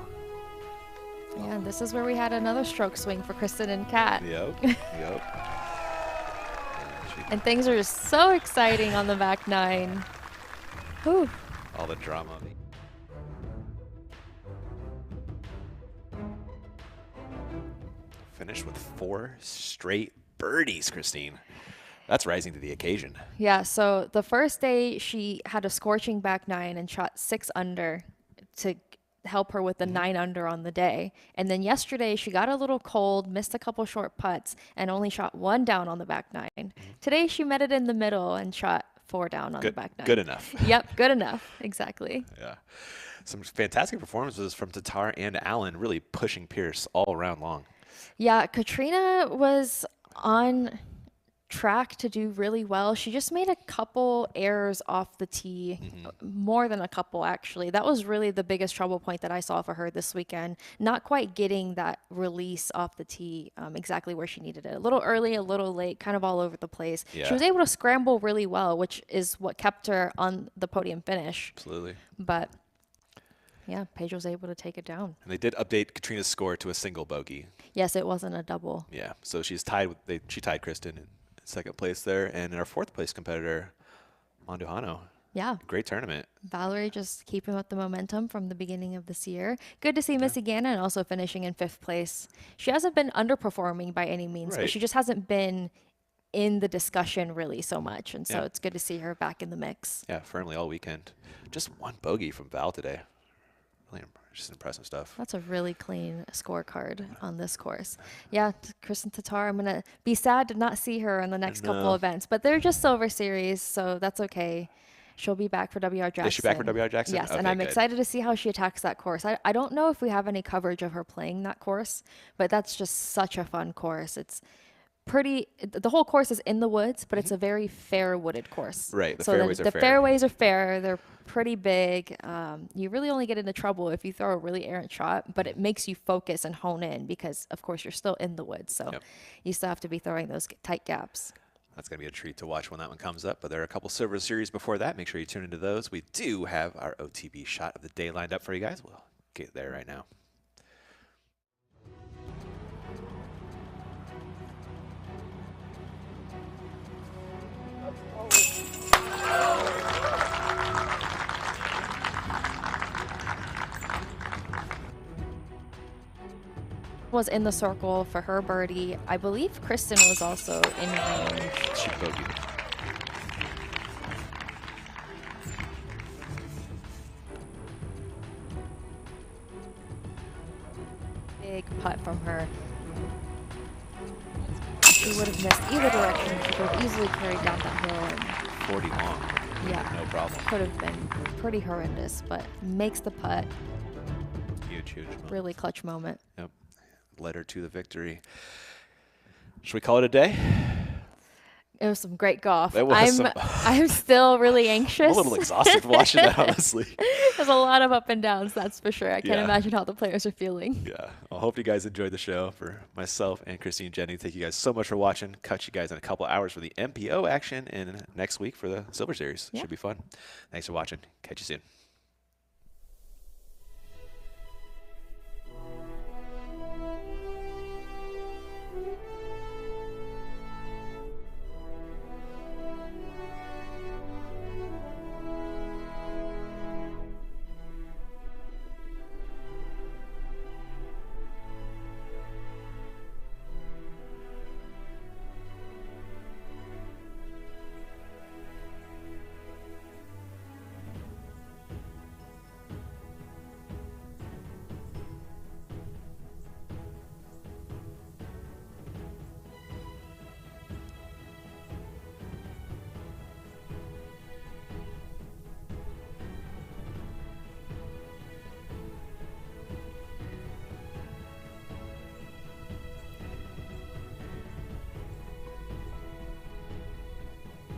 Yeah, and this is where we had another stroke swing for Kristen and Kat. Yep, yep. And things are just so exciting on the back nine. Whew. All the drama. Finished with 4 straight birdies, Christine. That's rising to the occasion. Yeah, so the first day she had a scorching back nine and shot 6 under to help her with the 9 under on the day. And then yesterday she got a little cold, missed a couple short putts, and only shot 1 down on the back nine. Today she met it in the middle and shot 4 down on the back nine. Good enough. Yep, good enough. Exactly. Yeah. Some fantastic performances from Tatar and Allen, really pushing Pierce all around long. Yeah, Katrina was on track to do really well. She just made a couple errors off the tee, more than a couple actually. That was really the biggest trouble point that I saw for her this weekend. Not quite getting that release off the tee exactly where she needed it. A little early, a little late, kind of all over the place. Yeah. She was able to scramble really well, which is what kept her on the podium finish. Absolutely. But yeah, Paige was able to take it down. And they did update Katrina's score to a single bogey. Yes, it wasn't a double. Yeah, so she's tied with she tied Kristen in second place there, and our 4th place competitor, Monduhano. Yeah. Great tournament. Valerie just keeping up the momentum from the beginning of this year. Good to see Missy Gannon also finishing in 5th place. She hasn't been underperforming by any means, but she just hasn't been in the discussion really so much. And so it's good to see her back in the mix. Yeah, firmly all weekend. Just 1 bogey from Val today. Really just impressive stuff. That's a really clean scorecard on this course. Yeah, Kristen Tatar, I'm going to be sad to not see her in the next couple events, but they're just Silver Series, so that's okay. She'll be back for WR Jackson. Is she back for WR Jackson? Yes, okay, and I'm good. excited to see how she attacks that course. I don't know if we have any coverage of her playing that course, but that's just such a fun course. It's pretty, the whole course is in the woods, but it's a very fair wooded course. Right, the so fairways are the fair. fairways are fair. They're pretty big. You really only get into trouble if you throw a really errant shot, but it makes you focus and hone in because, of course, you're still in the woods. So you still have to be throwing those tight gaps. That's going to be a treat to watch when that one comes up. But there are a couple Silver Series before that. Make sure you tune into those. We do have our OTB shot of the day lined up for you guys. We'll get there right now. Was in the circle for her birdie. I believe Kristen was also in range. She bogeyed. Big putt from her. She would have missed either direction. She could have easily carried down that hill. And 40 long. yeah, No problem. Could have been pretty horrendous, but makes the putt. Huge, huge moment. Really clutch moment. Yep. Led her to the victory. Should we call it a day? It was some great golf. It was I'm still really anxious. I'm a little exhausted watching that, honestly. There's a lot of up and downs, that's for sure. I can't Yeah. imagine how the players are feeling. Yeah. I hope you guys enjoyed the show. For myself and Christine Jennings, thank you guys so much for watching. Catch you guys in a couple hours for the MPO action and next week for the Silver Series. Yeah. Should be fun. Thanks for watching. Catch you soon.